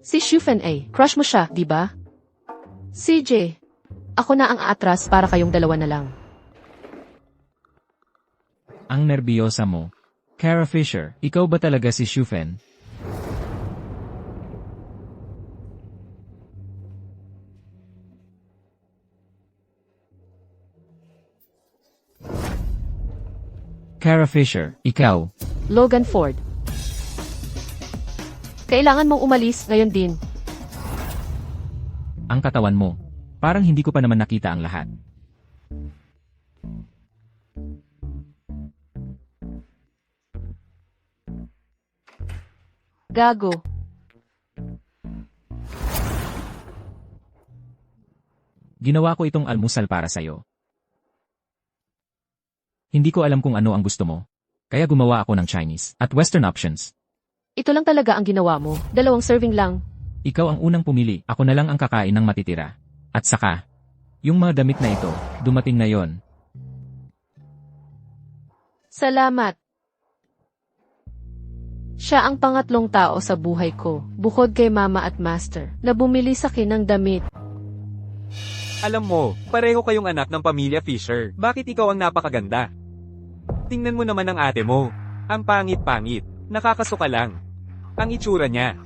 Si Shufen ay, crush mo siya, di ba? CJ, ako na ang aatras para kayong dalawa na lang. Ang nerbiyosa mo. Kara Fisher, ikaw ba talaga si Shufen? Kara Fisher, ikaw. Logan Ford. Kailangan mong umalis ngayon din. Ang katawan mo. Parang hindi ko pa naman nakita ang lahat. Gago. Ginawa ko itong almusal para sa'yo. Hindi ko alam kung ano ang gusto mo. Kaya gumawa ako ng Chinese at Western options. Ito lang talaga ang ginawa mo. 2 serving lang. Ikaw ang unang pumili, ako na lang ang kakain ng matitira. At saka, yung mga damit na ito, dumating na yon. Salamat. Siya ang pangatlong tao sa buhay ko, bukod kay Mama at Master, na bumili sa akin ng damit. Alam mo, pareho kayong anak ng pamilya Fisher. Bakit ikaw ang napakaganda? Tingnan mo naman ang ate mo. Ang pangit-pangit. Nakakasuka lang. Ang itsura niya.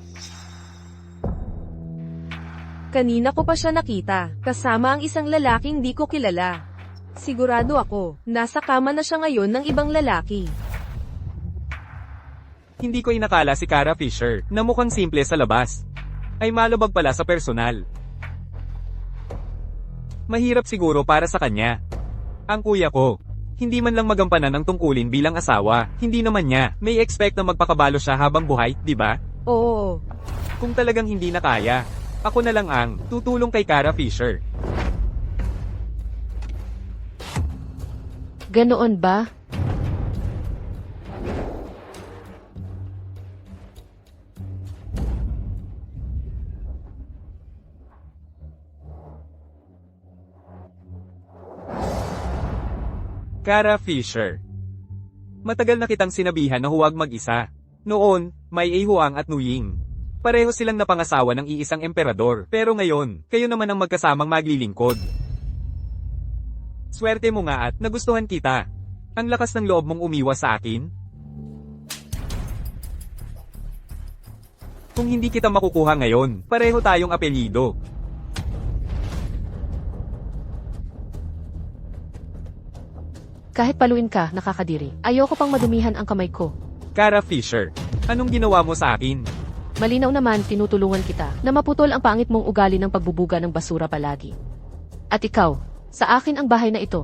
Kanina ko pa siya nakita, kasama ang isang lalaking di ko kilala. Sigurado ako, nasa kama na siya ngayon ng ibang lalaki. Hindi ko inakala si Kara Fisher, na mukhang simple sa labas. Ay malubag pala sa personal. Mahirap siguro para sa kanya. Ang kuya ko, hindi man lang magampanan ang tungkulin bilang asawa, hindi naman niya, may expect na magpakabalo siya habang buhay, di ba? Oo. Kung talagang hindi na kaya, ako na lang ang tutulong kay Kara Fisher. Ganoon ba? Kara Fisher. Matagal na kitang sinabihan na huwag mag-isa. Noon, may Huang at Nuying. Pareho silang napangasawa ng iisang emperador, pero ngayon, kayo naman ang magkasamang maglilingkod. Swerte mo nga at nagustuhan kita. Ang lakas ng loob mong umiwas sa akin. Kung hindi kita makukuha ngayon, pareho tayong apelyido. Kahit paluin ka, nakakadiri. Ayoko pang madumihan ang kamay ko. Kara Fisher, anong ginawa mo sa akin? Malinaw naman, tinutulungan kita na maputol ang pangit mong ugali ng pagbubuga ng basura palagi. At ikaw, sa akin ang bahay na ito.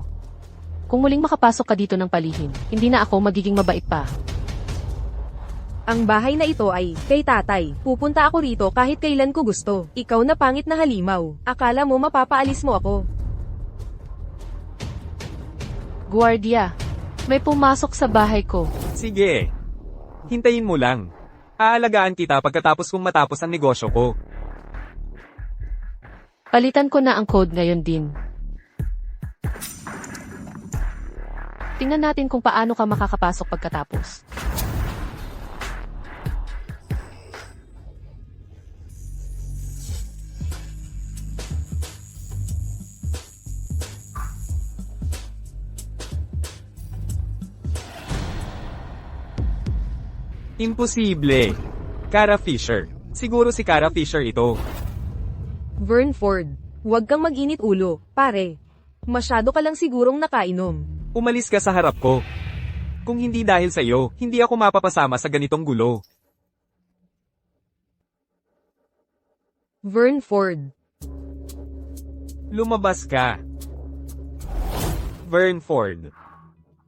Kung muling makapasok ka dito ng palihim, hindi na ako magiging mabait pa. Ang bahay na ito ay kay tatay. Pupunta ako rito kahit kailan ko gusto. Ikaw na pangit na halimaw. Akala mo mapapaalis mo ako. Guardia, may pumasok sa bahay ko. Sige. Hintayin mo lang. Aalagaan kita pagkatapos kong matapos ang negosyo ko. Palitan ko na ang code ngayon din. Tingnan natin kung paano ka makakapasok pagkatapos. Imposible. Kara Fisher. Siguro si Kara Fisher ito. Vern Ford, huwag kang mag-init ulo, pare. Masyado ka lang sigurong nakainom. Umalis ka sa harap ko. Kung hindi dahil sa iyo, hindi ako mapapasama sa ganitong gulo. Vern Ford. Lumabas ka. Vern Ford.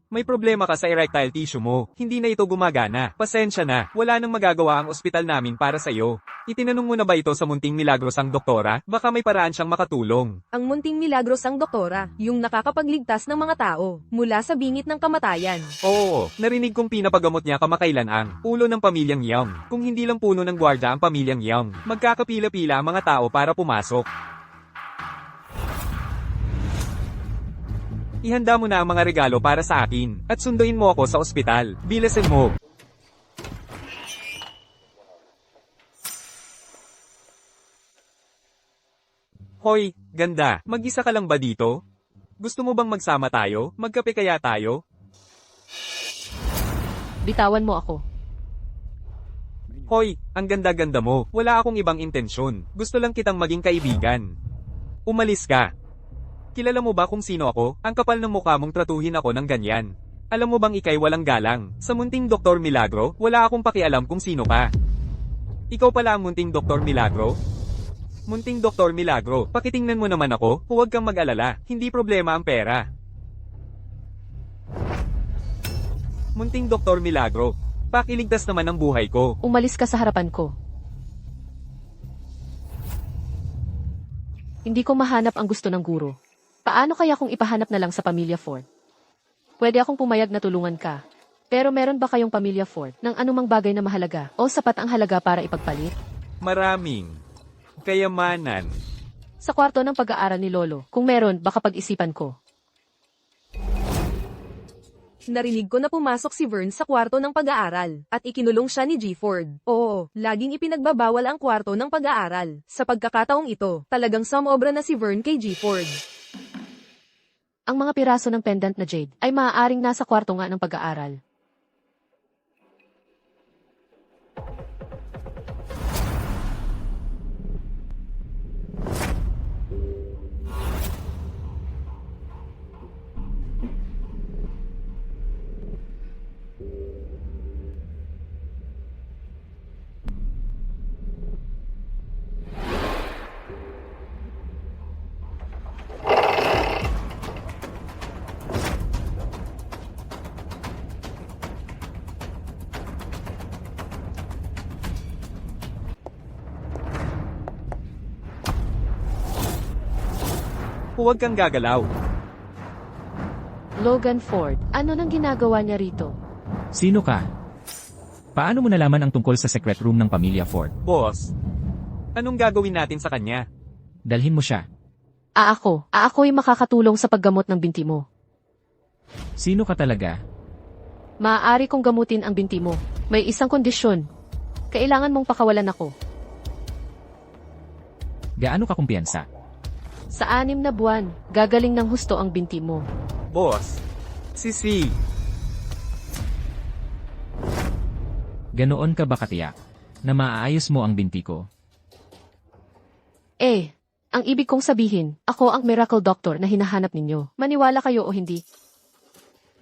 May problema ka sa erectile tissue mo. Hindi na ito gumagana. Pasensya na. Wala nang magagawa ang ospital namin para sa iyo. Itinanong mo na ba ito sa munting milagros ang doktora? Baka may paraan siyang makatulong. Ang munting milagros ang doktora, yung nakakapagligtas ng mga tao, mula sa bingit ng kamatayan. Oo, narinig kong pinapagamot niya kamakailan ang ulo ng pamilyang Young. Kung hindi lang puno ng gwardya ang pamilyang Young, magkakapila-pila ang mga tao para pumasok. Ihanda mo na ang mga regalo para sa akin, at sunduin mo ako sa ospital. Bilasin mo. Hoy, ganda, mag-isa ka lang ba dito? Gusto mo bang magsama tayo? Magkape kaya tayo? Bitawan mo ako. Hoy, ang ganda-ganda mo. Wala akong ibang intensyon. Gusto lang kitang maging kaibigan. Umalis ka. Kilala mo ba kung sino ako? Ang kapal ng mukha mong tratuhin ako ng ganyan. Alam mo bang ikay walang galang? Sa munting Dr. Milagro, wala akong pakialam kung sino ka. Ikaw pala ang munting Dr. Milagro? Munting Dr. Milagro, pakitingnan mo naman ako, huwag kang mag-alala, hindi problema ang pera. Munting Dr. Milagro, pakiligtas naman ang buhay ko. Umalis ka sa harapan ko. Hindi ko mahanap ang gusto ng guro. Paano kaya kung ipahanap na lang sa Pamilya Ford? Pwede akong pumayag na tulungan ka. Pero meron ba kayong Pamilya Ford ng anumang bagay na mahalaga o sapat ang halaga para ipagpalit? Maraming kayamanan. Sa kwarto ng pag-aaral ni Lolo, kung meron, baka pag-isipan ko. Narinig ko na pumasok si Vern sa kwarto ng pag-aaral, at ikinulong siya ni G. Ford. Oo, laging ipinagbabawal ang kwarto ng pag-aaral. Sa pagkakataong ito, talagang sumobra na si Vern kay G. Ford. Ang mga piraso ng pendant na jade ay maaaring nasa kwarto nga ng pag-aaral. Huwag kang gagalaw. Logan Ford, ano nang ginagawa niya rito? Sino ka? Paano mo nalaman ang tungkol sa secret room ng Pamilya Ford? Boss, anong gagawin natin sa kanya? Dalhin mo siya. Ako'y makakatulong sa paggamot ng binti mo. Sino ka talaga? Maaari kong gamutin ang binti mo. May isang kondisyon. Kailangan mong pakawalan ako. Gaano ka kumpiyansa? Sa 6 na buwan, gagaling ng husto ang binti mo. Boss, si. Ganoon ka ba katiyak na maaayos mo ang binti ko? Ang ibig kong sabihin, ako ang miracle doctor na hinahanap ninyo. Maniwala kayo o hindi?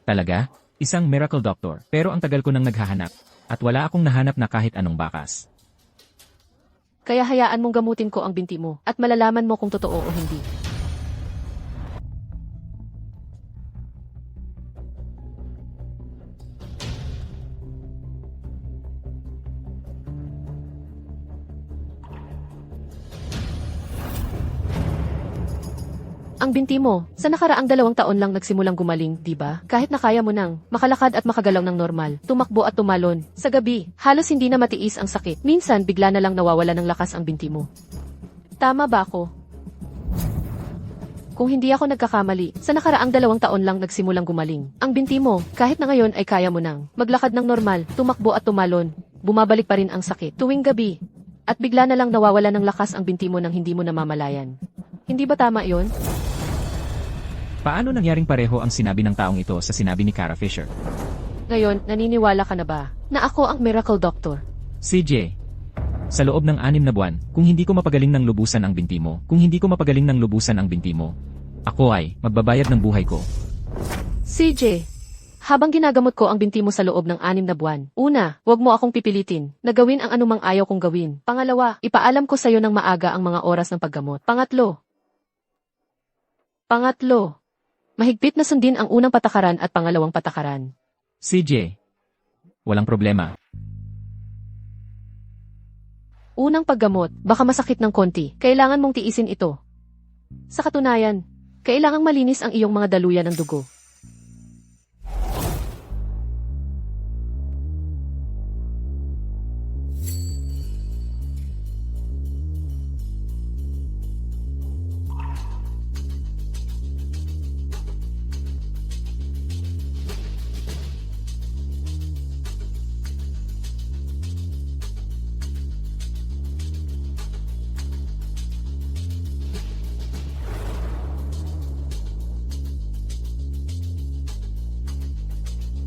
Talaga? Isang miracle doctor, pero ang tagal ko nang naghahanap, at wala akong nahanap na kahit anong bakas. Kaya hayaan mong gamutin ko ang binti mo, at malalaman mo kung totoo o hindi. Ang binti mo, sa nakaraang 2 taon lang nagsimulang gumaling, di ba? Kahit na kaya mo nang makalakad at makagalaw ng normal, tumakbo at tumalon. Sa gabi, halos hindi na matiis ang sakit. Minsan, bigla na lang nawawala ng lakas ang binti mo. Tama ba ako? Kung hindi ako nagkakamali, sa nakaraang 2 taon lang nagsimulang gumaling. Ang binti mo, kahit na ngayon ay kaya mo nang maglakad ng normal, tumakbo at tumalon. Bumabalik pa rin ang sakit tuwing gabi. At bigla na lang nawawala ng lakas ang binti mo nang hindi mo namamalayan. Hindi ba tama yon? Paano nangyaring pareho ang sinabi ng taong ito sa sinabi ni Kara Fisher? Ngayon, naniniwala ka na ba na ako ang miracle doctor? CJ, sa loob ng 6 na buwan, kung hindi ko mapagaling ng lubusan ang binti mo, ako ay magbabayad ng buhay ko. CJ, habang ginagamot ko ang binti mo sa loob ng 6 na buwan, una, wag mo akong pipilitin na gawin ang anumang ayaw kong gawin. Pangalawa, ipaalam ko sa'yo ng maaga ang mga oras ng paggamot. Pangatlo, mahigpit na sundin ang unang patakaran at pangalawang patakaran. CJ, walang problema. Unang paggamot, baka masakit ng konti. Kailangan mong tiisin ito. Sa katunayan, kailangang malinis ang iyong mga daluyan ng dugo.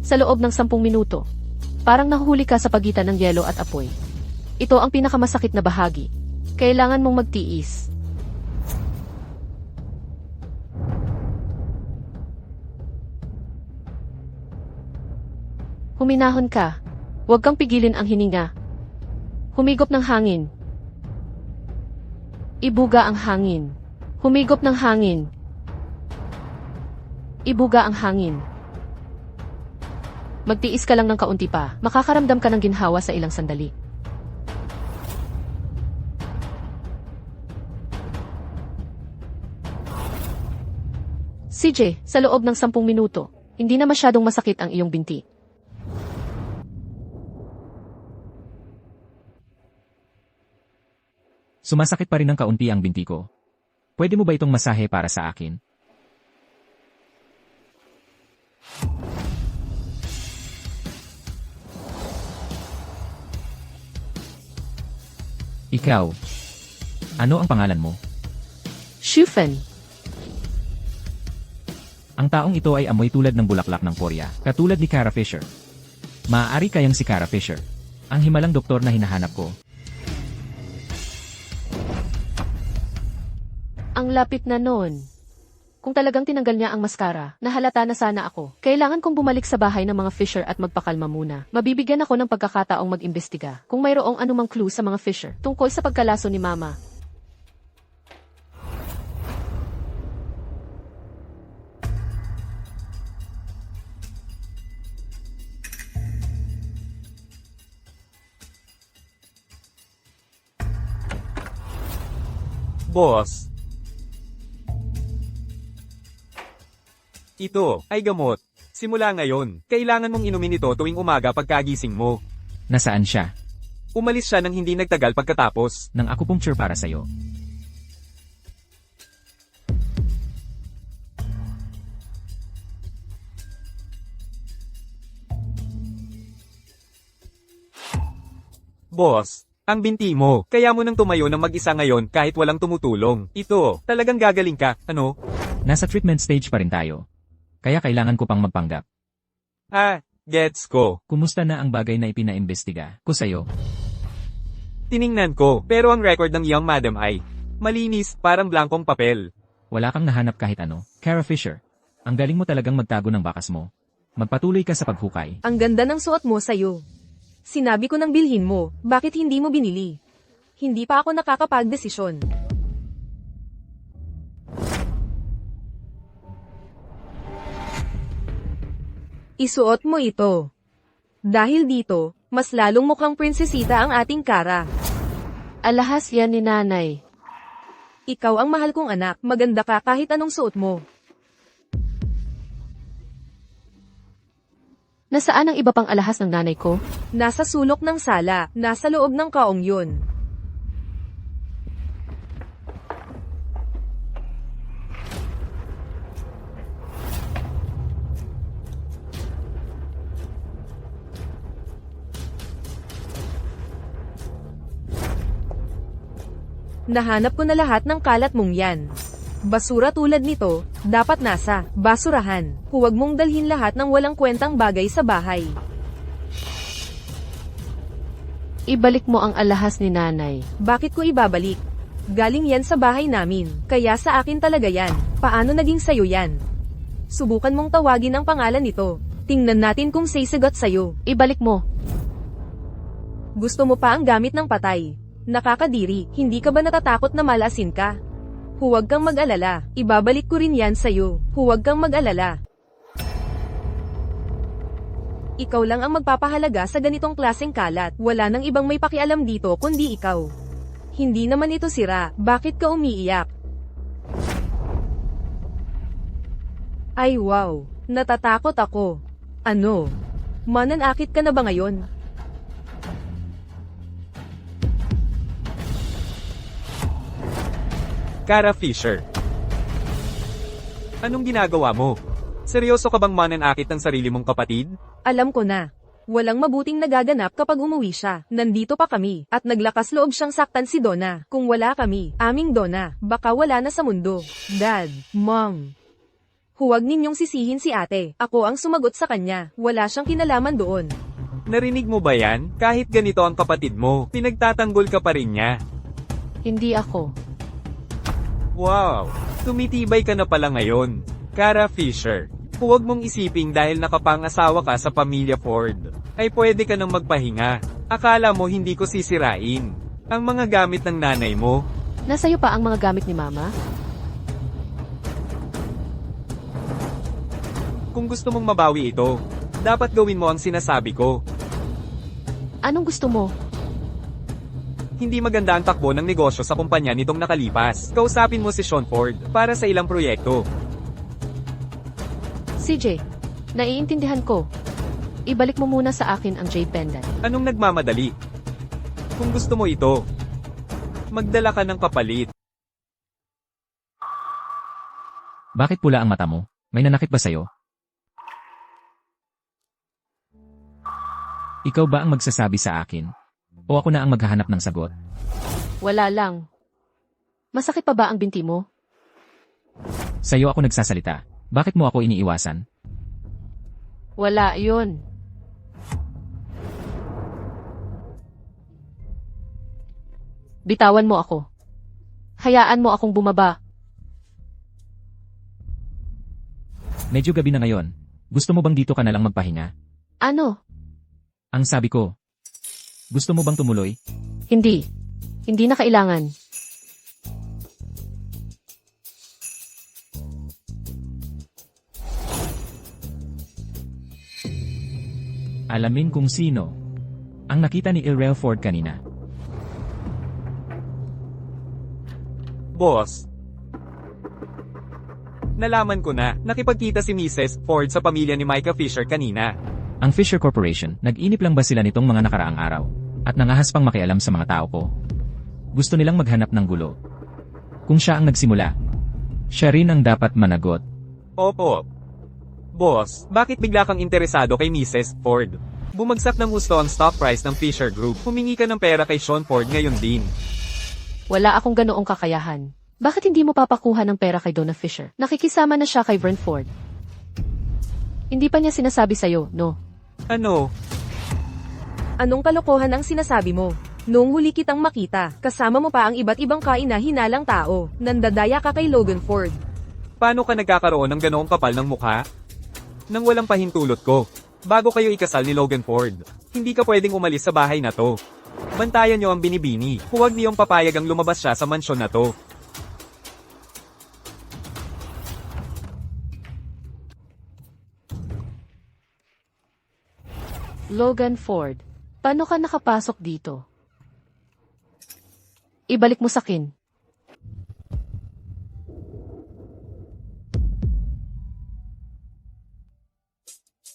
Sa loob ng 10 minuto, parang nahuhuli ka sa pagitan ng yelo at apoy. Ito ang pinakamasakit na bahagi. Kailangan mong magtiis. Huminahon ka. Huwag kang pigilin ang hininga. Humigop ng hangin. Ibuga ang hangin. Humigop ng hangin. Ibuga ang hangin. Magtiis ka lang ng kaunti pa. Makakaramdam ka ng ginhawa sa ilang sandali. CJ, sa loob ng 10 minuto, hindi na masyadong masakit ang iyong binti. Sumasakit pa rin ng kaunti ang binti ko. Pwede mo ba itong masahe para sa akin? Ikaw. Ano ang pangalan mo? Shufen. Ang taong ito ay amoy tulad ng bulaklak ng Korea, katulad ni Kara Fisher. Maaari kayang si Kara Fisher. Ang himalang doktor na hinahanap ko. Ang lapit na nun. Kung talagang tinanggal niya ang maskara, nahalata na sana ako. Kailangan kong bumalik sa bahay ng mga Fisher at magpakalma muna. Mabibigyan ako ng pagkakataong mag-imbestiga kung mayroong anumang clue sa mga Fisher tungkol sa pagkalaso ni Mama. Boss. Ito ay gamot. Simula ngayon, kailangan mong inumin ito tuwing umaga pagkagising mo. Nasaan siya? Umalis siya nang hindi nagtagal pagkatapos. Ng acupuncture para sa'yo. Boss, ang binti mo, kaya mo nang tumayo ng mag-isa ngayon kahit walang tumutulong. Ito, talagang gagaling ka, ano? Nasa treatment stage pa rin tayo. Kaya kailangan ko pang magpanggap. Ah, gets ko. Kumusta na ang bagay na ipinaimbestiga ko sa'yo? Tiningnan ko, pero ang record ng young madam ay malinis, parang blankong papel. Wala kang nahanap kahit ano. Kara Fisher, ang galing mo talagang magtago ng bakas mo. Magpatuloy ka sa paghukay. Ang ganda ng suot mo sa'yo. Sinabi ko nang bilhin mo, bakit hindi mo binili? Hindi pa ako nakakapagdesisyon. Isuot mo ito. Dahil dito, mas lalong mukhang prinsesita ang ating Kara. Alahas yan ni nanay. Ikaw ang mahal kong anak, maganda ka kahit anong suot mo. Nasaan ang iba pang alahas ng nanay ko? Nasa sulok ng sala, nasa loob ng kaong yun. Nahanap ko na lahat ng kalat mong yan. Basura tulad nito, dapat nasa basurahan. Huwag mong dalhin lahat ng walang kwentang bagay sa bahay. Ibalik mo ang alahas ni nanay. Bakit ko ibabalik? Galing yan sa bahay namin, kaya sa akin talaga yan. Paano naging sayo yan? Subukan mong tawagin ang pangalan nito. Tingnan natin kung sasagot sayo. Ibalik mo. Gusto mo pa ang gamit ng patay? Nakakadiri, hindi ka ba natatakot na malasin ka? Huwag kang mag-alala, ibabalik ko rin yan sa'yo. Huwag kang mag-alala. Ikaw lang ang magpapahalaga sa ganitong klaseng kalat. Wala nang ibang may pakialam dito kundi ikaw. Hindi naman ito sira, bakit ka umiiyak? Ay wow, natatakot ako. Ano? Mananakit ka na ba ngayon? Kara Fisher. Anong ginagawa mo? Seryoso ka bang mananakit ng sarili mong kapatid? Alam ko na. Walang mabuting nagaganap kapag umuwi siya. Nandito pa kami, at naglakas loob siyang saktan si Donna. Kung wala kami, aming Donna, baka wala na sa mundo. Dad, Mom. Huwag ninyong sisihin si ate. Ako ang sumagot sa kanya. Wala siyang kinalaman doon. Narinig mo ba yan? Kahit ganito ang kapatid mo, pinagtatanggol ka pa rin niya. Hindi ako. Wow! Tumitibay ka na pala ngayon. Kara Fisher. Huwag mong isiping dahil nakapangasawa ka sa pamilya Ford, ay pwede ka nang magpahinga. Akala mo hindi ko sisirain ang mga gamit ng nanay mo. Nasa'yo pa ang mga gamit ni Mama? Kung gusto mong mabawi ito, dapat gawin mo ang sinasabi ko. Anong gusto mo? Hindi maganda ang takbo ng negosyo sa kumpanya nitong nakalipas. Kausapin mo si Sean Ford para sa ilang proyekto. CJ, naiintindihan ko. Ibalik mo muna sa akin ang jade pendant. Anong nagmamadali? Kung gusto mo ito, magdala ka ng kapalit. Bakit pula ang mata mo? May nanakit ba sa'yo? Ikaw ba ang magsasabi sa akin? O ako na ang maghahanap ng sagot? Wala lang. Masakit pa ba ang binti mo? Sa'yo ako nagsasalita. Bakit mo ako iniiwasan? Wala yun. Bitawan mo ako. Hayaan mo akong bumaba. Medyo gabi na ngayon. Gusto mo bang dito ka na lang magpahinga? Ano? Ang sabi ko. Gusto mo bang tumuloy? Hindi. Hindi na kailangan. Alamin kung sino ang nakita ni Ilrel Ford kanina. Boss, nalaman ko na, nakipagkita si Mrs. Ford sa pamilya ni Micah Fisher kanina. Ang Fisher Corporation, nag-inip lang ba sila nitong mga nakaraang araw? At nangahas pang makialam sa mga tao ko? Gusto nilang maghanap ng gulo. Kung siya ang nagsimula, siya rin ang dapat managot. Opo. Boss, bakit bigla kang interesado kay Mrs. Ford? Bumagsak ng husto ang stock price ng Fisher Group. Humingi ka ng pera kay Sean Ford ngayon din. Wala akong ganoong kakayahan. Bakit hindi mo papakuha ng pera kay Donna Fisher? Nakikisama na siya kay Vern Ford. Hindi pa niya sinasabi sa'yo, no? Ano? Anong kalokohan ang sinasabi mo? Noong huli kitang makita, kasama mo pa ang iba't ibang kaina-hinalang tao. Nandadaya ka kay Logan Ford. Paano ka nagkakaroon ng ganoong kapal ng mukha? Nang walang pahintulot ko. Bago kayo ikasal ni Logan Ford, hindi ka pwedeng umalis sa bahay na to. Bantayan niyo ang binibini. Huwag niyong papayag ang lumabas siya sa mansyon na to. Logan Ford, paano ka nakapasok dito? Ibalik mo sa akin.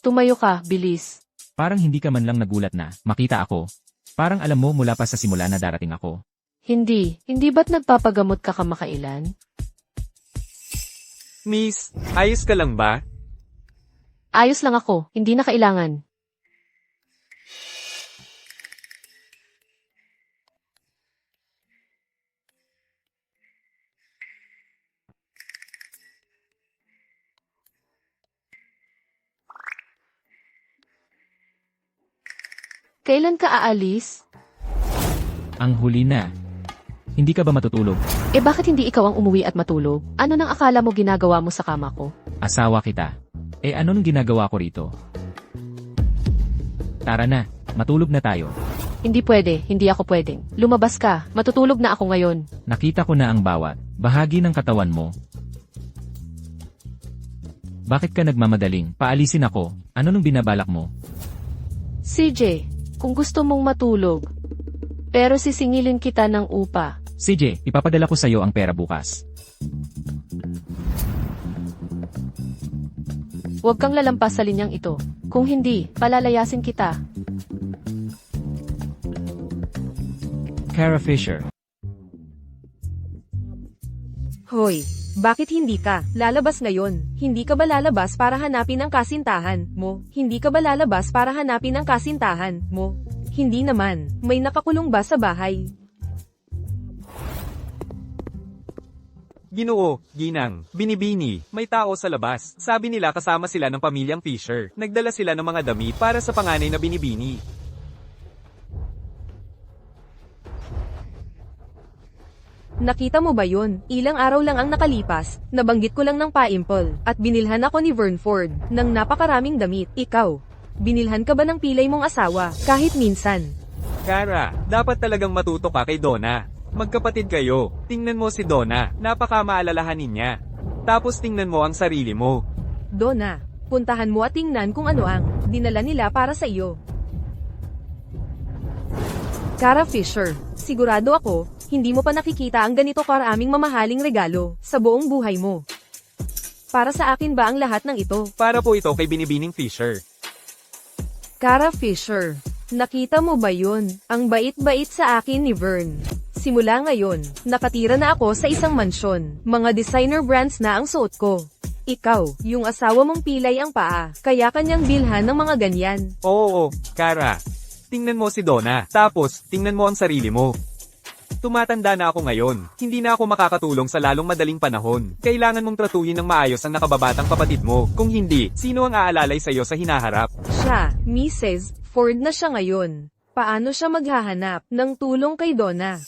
Tumayo ka, bilis. Parang hindi ka man lang nagulat na makita ako. Parang alam mo mula pa sa simula na darating ako. Hindi ba't nagpapagamot ka kamakailan? Miss, ayos ka lang ba? Ayos lang ako, hindi na kailangan. Kailan ka aalis? Ang huli na. Hindi ka ba matutulog? Bakit hindi ikaw ang umuwi at matulog? Ano nang akala mo ginagawa mo sa kama ko? Asawa kita. Ano nang ginagawa ko rito? Tara na, matulog na tayo. Hindi pwede, hindi ako pwedeng. Lumabas ka, matutulog na ako ngayon. Nakita ko na ang bawat bahagi ng katawan mo. Bakit ka nagmamadaling? Paalisin ako. Ano nang binabalak mo? CJ, kung gusto mong matulog, pero sisingilin kita ng upa. CJ, ipapadala ko sa'yo ang pera bukas. Huwag kang lalampas sa linyang ito. Kung hindi, palalayasin kita. Cara Fisher. Hoy, bakit hindi ka lalabas ngayon? Hindi ka ba lalabas para hanapin ang kasintahan mo? Hindi ka ba lalabas para hanapin ang kasintahan mo? Hindi naman. May nakakulong ba sa bahay? Ginoo, ginang, binibini, may tao sa labas. Sabi nila kasama sila ng pamilyang Fisher. Nagdala sila ng mga damit para sa panganay na binibini. Nakita mo ba yun? Ilang araw lang ang nakalipas, nabanggit ko lang ng pa-imple, at binilhan ako ni Vernford ng napakaraming damit. Ikaw, binilhan ka ba ng pilay mong asawa, kahit minsan? Kara, dapat talagang matuto ka kay Donna. Magkapatid kayo. Tingnan mo si Donna, napaka-maalalahanin niya. Tapos tingnan mo ang sarili mo. Donna, puntahan mo at tingnan kung ano ang dinala nila para sa iyo. Cara Fisher, sigurado ako, hindi mo pa nakikita ang ganito karaming mamahaling regalo sa buong buhay mo. Para sa akin ba ang lahat ng ito? Para po ito kay Binibining Fisher. Cara Fisher, nakita mo ba yun? Ang bait-bait sa akin ni Vern. Simula ngayon, nakatira na ako sa isang mansyon. Mga designer brands na ang suot ko. Ikaw, yung asawa mong pilay ang paa, kaya kanyang bilhan ng mga ganyan. Oo, Kara. Tingnan mo si Donna, tapos tingnan mo ang sarili mo. Tumatanda na ako ngayon, hindi na ako makakatulong sa lalong madaling panahon. Kailangan mong tratuhin ng maayos ang nakababatang kapatid mo. Kung hindi, sino ang aalalay sa iyo sa hinaharap? Siya, Mrs. Ford na siya ngayon. Paano siya maghahanap ng tulong kay Donna?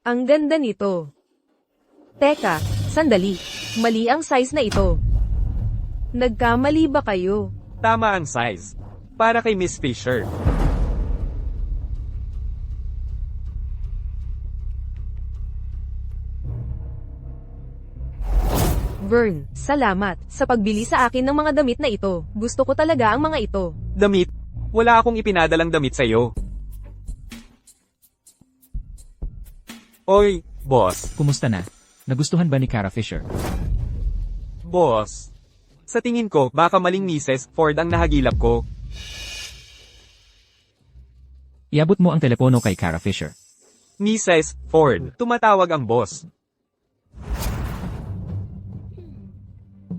Ang ganda nito. Teka, sandali. Mali ang size na ito. Nagkamali ba kayo? Tama ang size. Para kay Miss Fisher. Vern, salamat sa pagbili sa akin ng mga damit na ito. Gusto ko talaga ang mga ito. Damit? Wala akong ipinadalang damit sa iyo. Oy, boss. Kumusta na? Nagustuhan ba ni Cara Fisher? Boss. Sa tingin ko, baka maling Mrs. Ford ang nahagilap ko. Iabot mo ang telepono kay Cara Fisher. Mrs. Ford, tumatawag ang boss.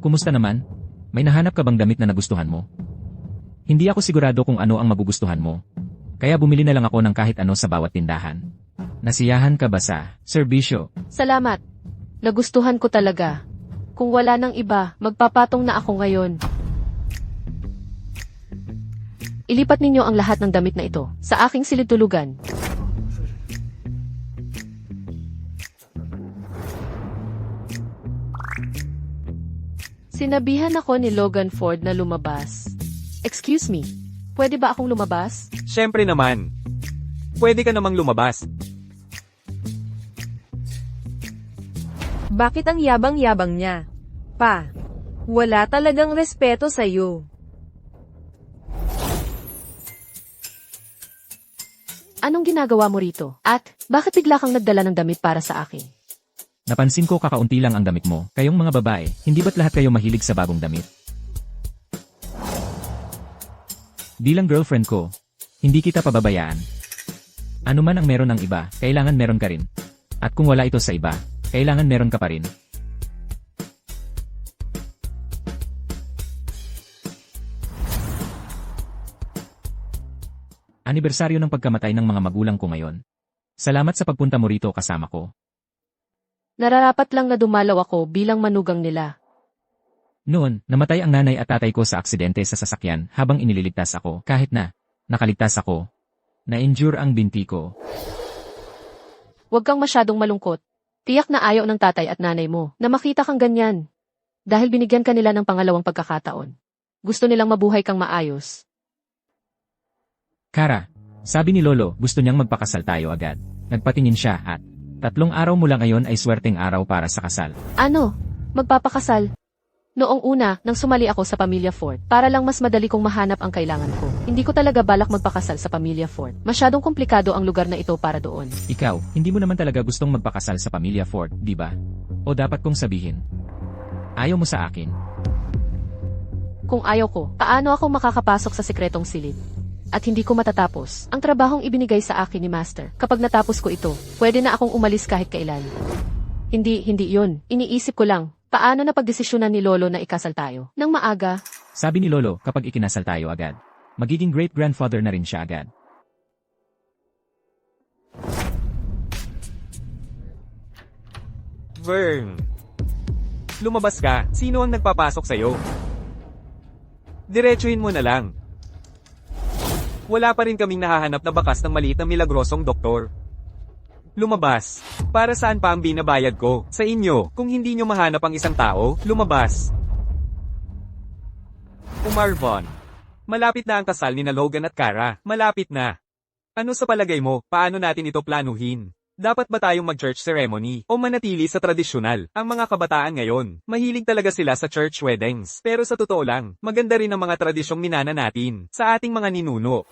Kumusta naman? May nahanap ka bang damit na nagustuhan mo? Hindi ako sigurado kung ano ang magugustuhan mo. Kaya bumili na lang ako ng kahit ano sa bawat tindahan. Nasiyahan ka ba sa serbisyo? Salamat. Nagustuhan ko talaga. Kung wala nang iba, magpapatong na ako ngayon. Ilipat ninyo ang lahat ng damit na ito sa aking silid-tulugan. Sinabihan ako ni Logan Ford na lumabas. Excuse me, pwede ba akong lumabas? Siyempre naman. Pwede ka namang lumabas. Bakit ang yabang-yabang niya? Pa, wala talagang respeto sa'yo. Anong ginagawa mo rito? At, bakit bigla kang nagdala ng damit para sa akin? Napansin ko kakaunti lang ang damit mo. Kayong mga babae, hindi ba't lahat kayo mahilig sa bagong damit? Bilang girlfriend ko, hindi kita pababayaan. Ano man ang meron ng iba, kailangan meron ka rin. At kung wala ito sa iba, kailangan meron ka pa rin. Anibersaryo ng pagkamatay ng mga magulang ko ngayon. Salamat sa pagpunta mo rito kasama ko. Nararapat lang na dumalaw ako bilang manugang nila. Noon, namatay ang nanay at tatay ko sa aksidente sa sasakyan habang inililigtas ako. Kahit na, nakaligtas ako. Na-injure ang binti ko. Huwag kang masyadong malungkot. Tiyak na ayaw ng tatay at nanay mo na makita kang ganyan. Dahil binigyan ka nila ng pangalawang pagkakataon. Gusto nilang mabuhay kang maayos. Cara, sabi ni Lolo, gusto niyang magpakasal tayo agad. Nagpatingin siya at 3 araw mula ngayon ay swerteng araw para sa kasal. Ano? Magpapakasal? Noong una, nang sumali ako sa Pamilya Ford, para lang mas madali kong mahanap ang kailangan ko. Hindi ko talaga balak magpakasal sa Pamilya Ford. Masyadong komplikado ang lugar na ito para doon. Ikaw, hindi mo naman talaga gustong magpakasal sa Pamilya Ford, di ba? O dapat kong sabihin, ayaw mo sa akin. Kung ayaw ko, paano ako makakapasok sa sikretong silid? At hindi ko matatapos ang trabahong ibinigay sa akin ni Master. Kapag natapos ko ito, pwede na akong umalis kahit kailan. Hindi yun. Iniisip ko lang, paano na pagdesisyonan ni Lolo na ikasal tayo? Nang maaga, Sabi ni Lolo, kapag ikinasal tayo agad, magiging great-grandfather na rin siya agad. Vern. Lumabas ka. Sino ang nagpapasok sa'yo? Diretsuhin mo na lang. wala pa rin kaming nahahanap na bakas ng maliit na milagrosong doktor. Lumabas. Para saan pa ang binabayad ko? Sa inyo, kung hindi nyo mahanap ang isang tao, lumabas. Umarvon. Malapit na ang kasal ni na Logan at Kara. Malapit na. Ano sa palagay mo, paano natin ito planuhin? Dapat ba tayong mag-church ceremony o manatili sa tradisyonal? Ang mga kabataan ngayon, mahilig talaga sila sa church weddings. Pero sa totoo lang, maganda rin ang mga tradisyong minana natin sa ating mga ninuno.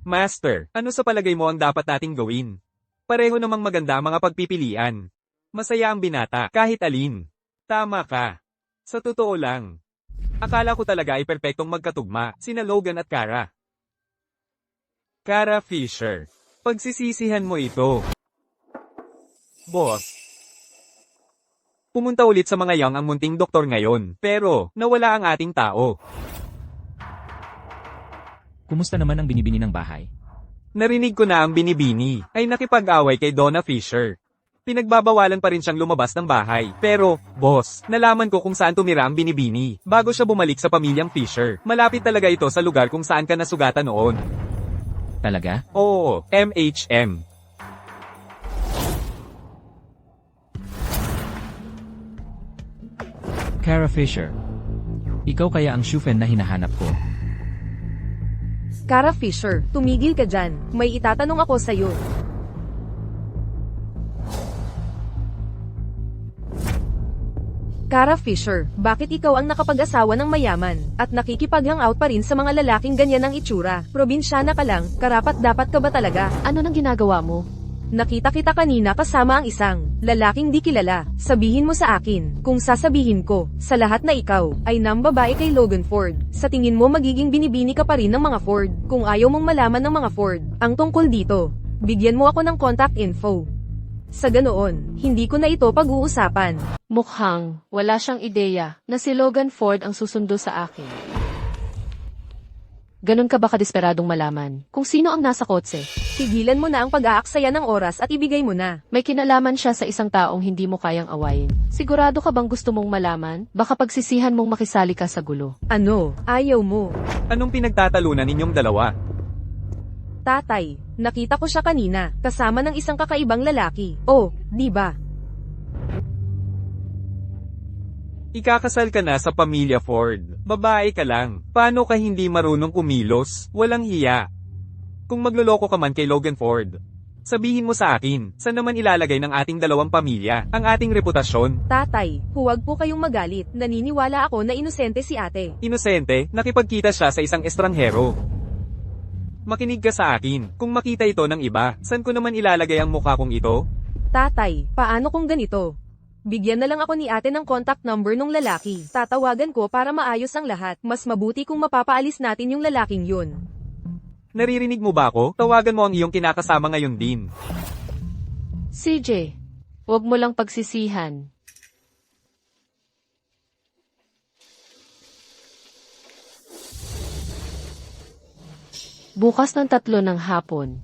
Master, ano sa palagay mo ang dapat nating gawin? Pareho namang maganda ang mga pagpipilian. Masaya ang binata, kahit alin. Tama ka. Sa totoo lang. Akala ko talaga ay perpektong magkatugma, sina Logan at Kara. Kara Fisher. Pagsisisihan mo ito. Boss. Pumunta ulit sa mga young ang munting doktor ngayon, pero nawala ang ating tao. Kumusta naman ang binibini ng bahay? Narinig ko na ang binibini ay nakipag-away kay Donna Fisher. Pinagbabawalan pa rin siyang lumabas ng bahay. Pero, boss, nalaman ko kung saan tumira ang binibini bago siya bumalik sa pamilyang Fisher. Malapit talaga ito sa lugar kung saan ka nasugatan noon. Talaga? Oo, MHM. Kara Fisher. Ikaw kaya ang Shufen na hinahanap ko. Kara Fisher, tumigil ka dyan. May itatanong ako sa'yo. Kara Fisher, bakit ikaw ang nakapag-asawa ng mayaman, at nakikipag-hangout pa rin sa mga lalaking ganyan ang itsura? Probinsyana ka lang, karapat-dapat ka ba talaga? Ano nang ginagawa mo? Nakita kita kanina kasama ang isang lalaking di kilala. Sabihin mo sa akin, kung sasabihin ko, sa lahat na ikaw, ay nambabae kay Logan Ford. Sa tingin mo magiging binibini ka pa rin ng mga Ford. Kung ayaw mong malaman ng mga Ford, ang tungkol dito, bigyan mo ako ng contact info. Sa ganoon, hindi ko na ito pag-uusapan. Mukhang wala siyang ideya na si Logan Ford ang susundo sa akin. Ganon ka ba kadesperadong malaman kung sino ang nasa kotse? Tigilan mo na ang pag-aaksaya ng oras at ibigay mo na. May kinalaman siya sa isang taong hindi mo kayang awayin. Sigurado ka bang gusto mong malaman? Baka pagsisihan mong makisali ka sa gulo. Ano? Ayaw mo. Anong pinagtatalunan ninyong dalawa? Tatay, nakita ko siya kanina, kasama ng isang kakaibang lalaki. Oh, di ba? Ikakasal ka na sa pamilya Ford. Babae ka lang. Paano ka hindi marunong kumilos? Walang hiya. Kung magloloko ka man kay Logan Ford, sabihin mo sa akin, saan naman ilalagay ng ating dalawang pamilya, ang ating reputasyon? Tatay, huwag po kayong magalit. Naniniwala ako na inosente si ate. Inosente, nakipagkita siya sa isang estranghero. Makinig ka sa akin, kung makita ito ng iba, saan ko naman ilalagay ang mukha kong ito? Tatay, paano kung ganito? Bigyan na lang ako ni ate ng contact number ng lalaki. Tatawagan ko para maayos ang lahat. Mas mabuti kung mapapaalis natin yung lalaking yun. Naririnig mo ba ako? Tawagan mo ang iyong kinakasama ngayon din. CJ, huwag mo lang pagsisihan. Bukas ng 3 ng hapon.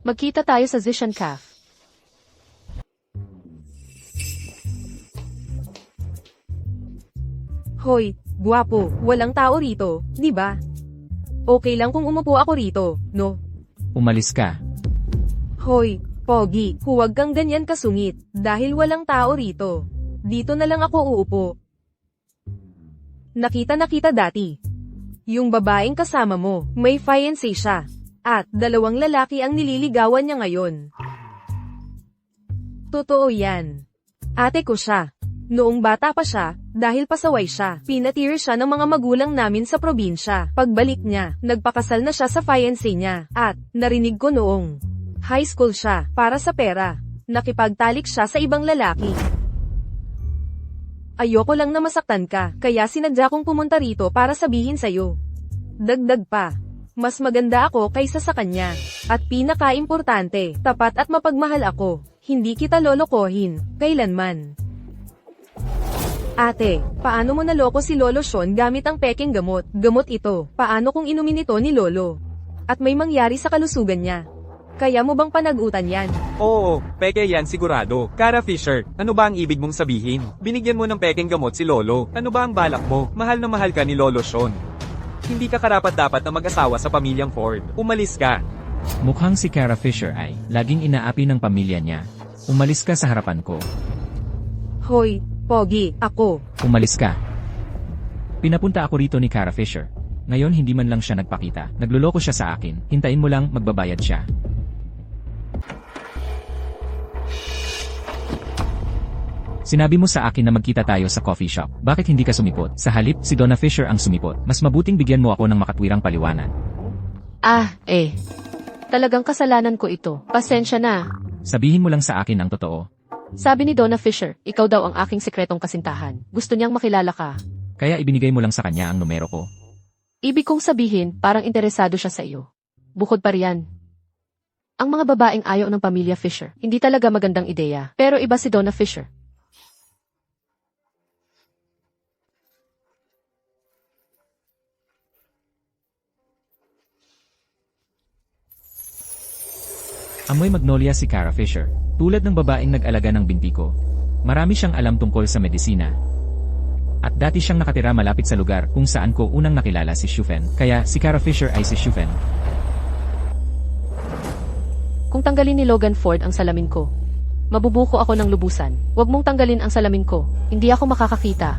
Magkita tayo sa Zishan Cafe. Hoy, guwapo, walang tao rito, di ba? Okay lang kung umupo ako rito, no? Umalis ka. Hoy, Pogi, huwag kang ganyan kasungit, dahil walang tao rito. Dito na lang ako uupo. Nakita dati. Yung babaeng kasama mo, may fiancé siya. At 2 lalaki ang nililigawan niya ngayon. Totoo yan. Ate ko siya. Noong bata pa siya, dahil pasaway siya, pinatir siya ng mga magulang namin sa probinsya. Pagbalik niya, nagpakasal na siya sa fiancé niya. At, narinig ko noong high school siya, para sa pera. Nakipagtalik siya sa ibang lalaki. Ayoko lang na masaktan ka, kaya sinadya kong pumunta rito para sabihin sa'yo. Dagdag pa. Mas maganda ako kaysa sa kanya. At pinaka-importante, tapat at mapagmahal ako. Hindi kita lolokohin, kailanman. Ate, paano mo naloko si Lolo Sean gamit ang peking gamot? Gamot ito, paano kung inumin ito ni Lolo? At may mangyari sa kalusugan niya? Kaya mo bang panagutan yan? Oo, peke yan sigurado. Kara Fisher, ano ba ang ibig mong sabihin? Binigyan mo ng peking gamot si Lolo. Ano ba ang balak mo? Mahal na mahal ka ni Lolo Sean. Hindi ka karapat-dapat na mag-asawa sa pamilyang Ford. Umalis ka. Mukhang si Kara Fisher ay laging inaapi ng pamilya niya. Umalis ka sa harapan ko. Hoy, Pogi, ako. Umalis ka. Pinapunta ako rito ni Kara Fisher. Ngayon hindi man lang siya nagpakita. Nagluloko siya sa akin. Hintayin mo lang magbabayad siya. Sinabi mo sa akin na magkita tayo sa coffee shop. Bakit hindi ka sumipot? Sa halip, si Donna Fisher ang sumipot. Mas mabuting bigyan mo ako ng makatwirang paliwanag. Talagang kasalanan ko ito. Pasensya na. Sabihin mo lang sa akin ang totoo. Sabi ni Donna Fisher, ikaw daw ang aking sikretong kasintahan. Gusto niyang makilala ka. Kaya ibinigay mo lang sa kanya ang numero ko. Ibig kong sabihin, parang interesado siya sa iyo. Bukod pa riyan, ang mga babaeng ayaw ng pamilya Fisher, hindi talaga magandang ideya. Pero iba si Donna Fisher. Amoy magnolia si Kara Fisher. Tulad ng babaeng nag-alaga ng binti ko. Marami siyang alam tungkol sa medisina. At dati siyang nakatira malapit sa lugar kung saan ko unang nakilala si Shufen. Kaya si Kara Fisher ay si Shufen. Kung tanggalin ni Logan Ford ang salamin ko, mabubuko ako ng lubusan. Huwag mong tanggalin ang salamin ko. Hindi ako makakakita.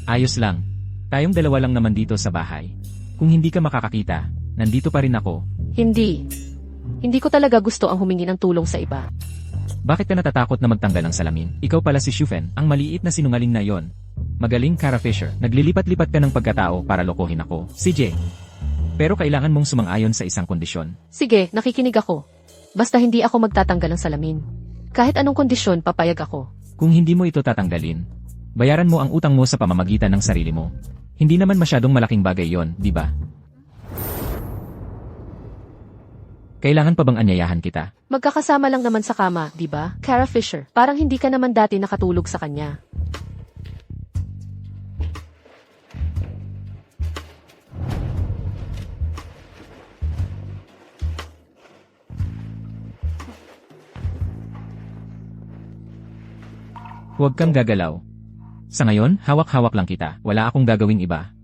Ayos lang. Tayong dalawa lang naman dito sa bahay. Kung hindi ka makakakita, nandito pa rin ako. Hindi. Hindi ko talaga gusto ang humingi ng tulong sa iba. Bakit ka natatakot na magtanggal ng salamin? Ikaw pala si Shufen, ang maliit na sinungaling na yon. Magaling Kara Fisher, naglilipat-lipat ka ng pagkatao para lokohin ako. CJ. Pero kailangan mong sumang-ayon sa isang kondisyon. Sige, nakikinig ako. Basta hindi ako magtatanggal ng salamin. Kahit anong kondisyon, papayag ako. Kung hindi mo ito tatanggalin, bayaran mo ang utang mo sa pamamagitan ng sarili mo. Hindi naman masyadong malaking bagay yon, di ba? Kailangan pa bang anyayahan kita? Magkakasama lang naman sa kama, di ba? Kara Fisher, parang hindi ka naman dati nakatulog sa kanya. Huwag kang gagalaw. Sa ngayon, hawak-hawak lang kita. Wala akong gagawing iba.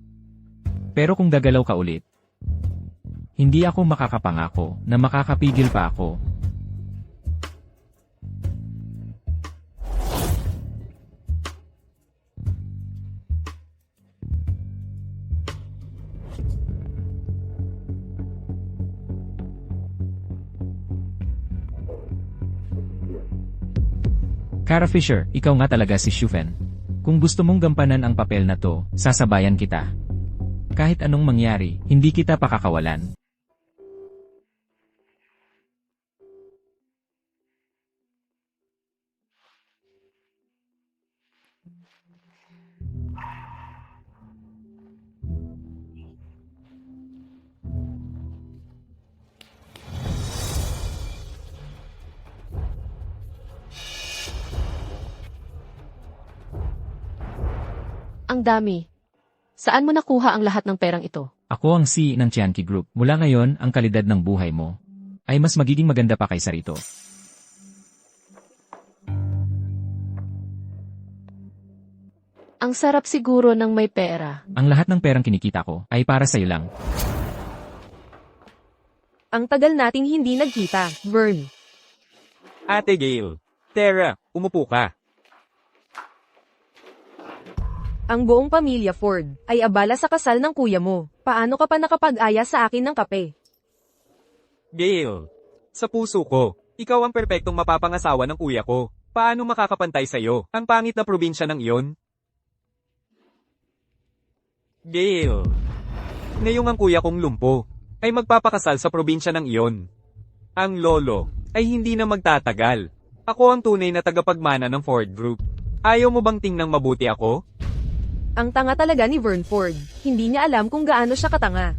Pero kung gagalaw ka ulit, hindi ako makakapangako na makakapigil pa ako. Kara Fisher, ikaw nga talaga si Shufen. Kung gusto mong gampanan ang papel na to, sasabayan kita. Kahit anong mangyari, hindi kita pakakawalan. Ang dami. Saan mo nakuha ang lahat ng perang ito? Ako ang CEO ng Tianqi Group. Mula ngayon, ang kalidad ng buhay mo ay mas magiging maganda pa kaysa rito. Ang sarap siguro ng may pera. Ang lahat ng perang kinikita ko ay para sa'yo lang. Ang tagal nating hindi nagkita, Vern. Ate Gail. Tara, umupo ka. Ang buong pamilya Ford ay abala sa kasal ng kuya mo. Paano ka pa nakapag-aya sa akin ng kape? Gail. Sa puso ko, ikaw ang perpektong mapapangasawa ng kuya ko. Paano makakapantay sa'yo? Ang pangit na probinsya ng iyon? Gail. Ngayong ang kuya kong lumpo ay magpapakasal sa probinsya ng iyon. Ang lolo ay hindi na magtatagal. Ako ang tunay na tagapagmana ng Ford Group. Ayaw mo bang tingnang mabuti ako? Ang tanga talaga ni Vern Ford. Hindi niya alam kung gaano siya katanga.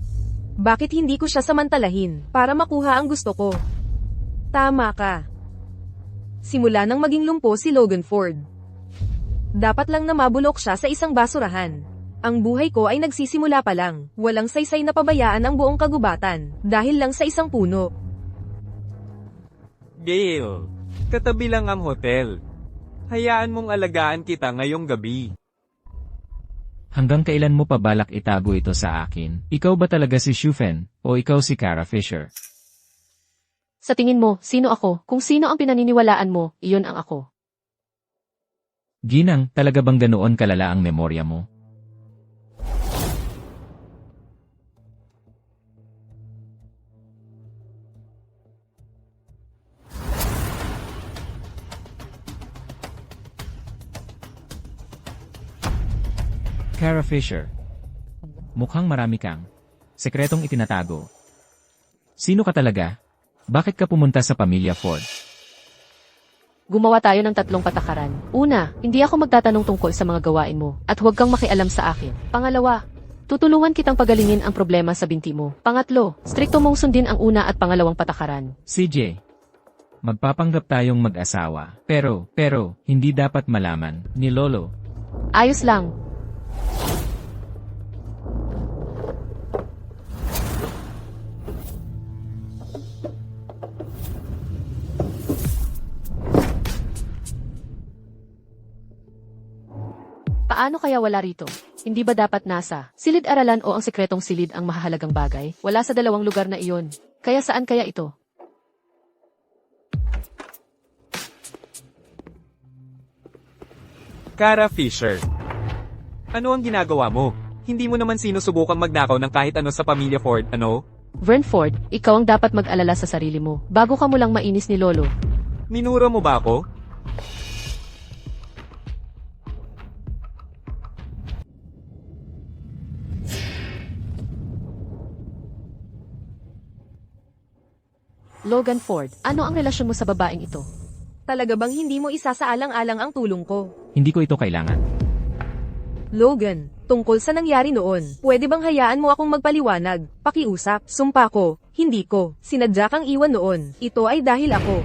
Bakit hindi ko siya samantalahin para makuha ang gusto ko? Tama ka. Simula nang maging lumpo si Logan Ford. Dapat lang na mabulok siya sa isang basurahan. Ang buhay ko ay nagsisimula pa lang. Walang saysay na pabayaan ang buong kagubatan dahil lang sa isang puno. Gail, katabi lang ang hotel. Hayaan mong alagaan kita ngayong gabi. Hanggang kailan mo pa balak itago ito sa akin? Ikaw ba talaga si Shufen, o ikaw si Kara Fisher? Sa tingin mo, sino ako? Kung sino ang pinaniniwalaan mo, iyon ang ako. Ginang, talaga bang ganoon kalala ang memorya mo? Kara Fisher. Mukhang marami kang sekretong itinatago. Sino ka talaga? Bakit ka pumunta sa pamilya Ford? Gumawa tayo ng 3 patakaran. Una, hindi ako magtatanong tungkol sa mga gawain mo, at huwag kang makialam sa akin. Pangalawa, tutulungan kitang pagalingin ang problema sa binti mo. Pangatlo, strikto mong sundin ang una at pangalawang patakaran. CJ. Magpapanggap tayong mag-asawa. Pero, hindi dapat malaman ni Lolo. Ayos lang. Paano kaya wala rito? Hindi ba dapat nasa silid-aralan o ang sekretong silid ang mahahalagang bagay? Wala sa 2 lugar na iyon. Kaya saan kaya ito? Kara Fisher. Ano ang ginagawa mo? Hindi mo naman sinusubukang magnakaw ng kahit ano sa pamilya Ford, ano? Vern Ford, ikaw ang dapat mag-alala sa sarili mo, bago ka mo lang mainis ni Lolo. Minura mo ba ako? Logan Ford, ano ang relasyon mo sa babaeng ito? Talaga bang hindi mo isasaalang-alang ang tulong ko? Hindi ko ito kailangan. Logan, tungkol sa nangyari noon, pwede bang hayaan mo akong magpaliwanag? Pakiusap, sumpa ko, hindi ko. Sinadya kang iwan noon. Ito ay dahil ako.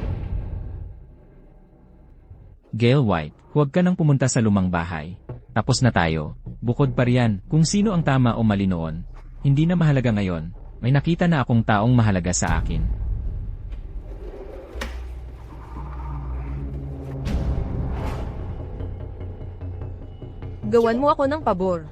Gail White, huwag ka nang pumunta sa lumang bahay. Tapos na tayo. Bukod pa riyan, kung sino ang tama o mali noon. Hindi na mahalaga ngayon. May nakita na akong taong mahalaga sa akin. Gawan mo ako ng pabor.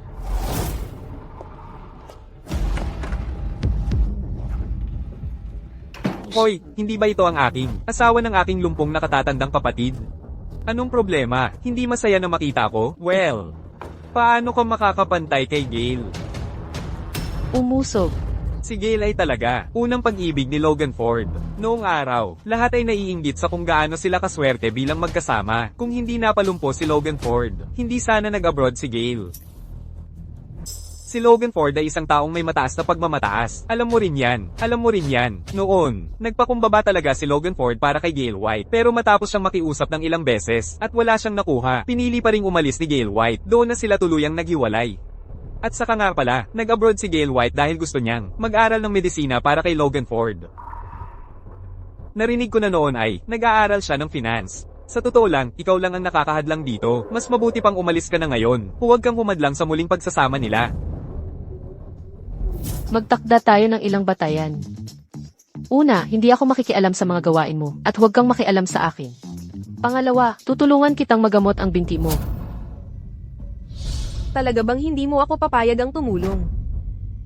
Hoy, hindi ba ito ang aking asawa ng aking lumpong nakatatandang kapatid? Anong problema? Hindi masaya na makita ko? Well, paano ka makakapantay kay Gail? Umusog. Si Gail ay talaga unang pag-ibig ni Logan Ford. Noong araw, lahat ay naiinggit sa kung gaano sila kaswerte bilang magkasama. Kung hindi napalumpo si Logan Ford, hindi sana nag-abroad si Gail. Si Logan Ford ay isang taong may mataas na pagmamataas. Alam mo rin yan. Alam mo rin yan. Noon, nagpakumbaba talaga si Logan Ford para kay Gail White. Pero matapos siyang makiusap ng ilang beses, at wala siyang nakuha, pinili pa ring umalis ni Gail White. Doon na sila tuluyang naghiwalay. At saka nga pala, nag-abroad si Gail White dahil gusto niyang mag-aral ng medisina para kay Logan Ford. Narinig ko na noon ay, nag-aaral siya ng finance. Sa totoo lang, ikaw lang ang nakakahadlang dito. Mas mabuti pang umalis ka na ngayon. Huwag kang humadlang sa muling pagsasama nila. Magtakda tayo ng ilang batayan. Una, hindi ako makikialam sa mga gawain mo, at huwag kang makialam sa akin. Pangalawa, tutulungan kitang magamot ang binti mo. Talaga bang hindi mo ako papayag ang tumulong?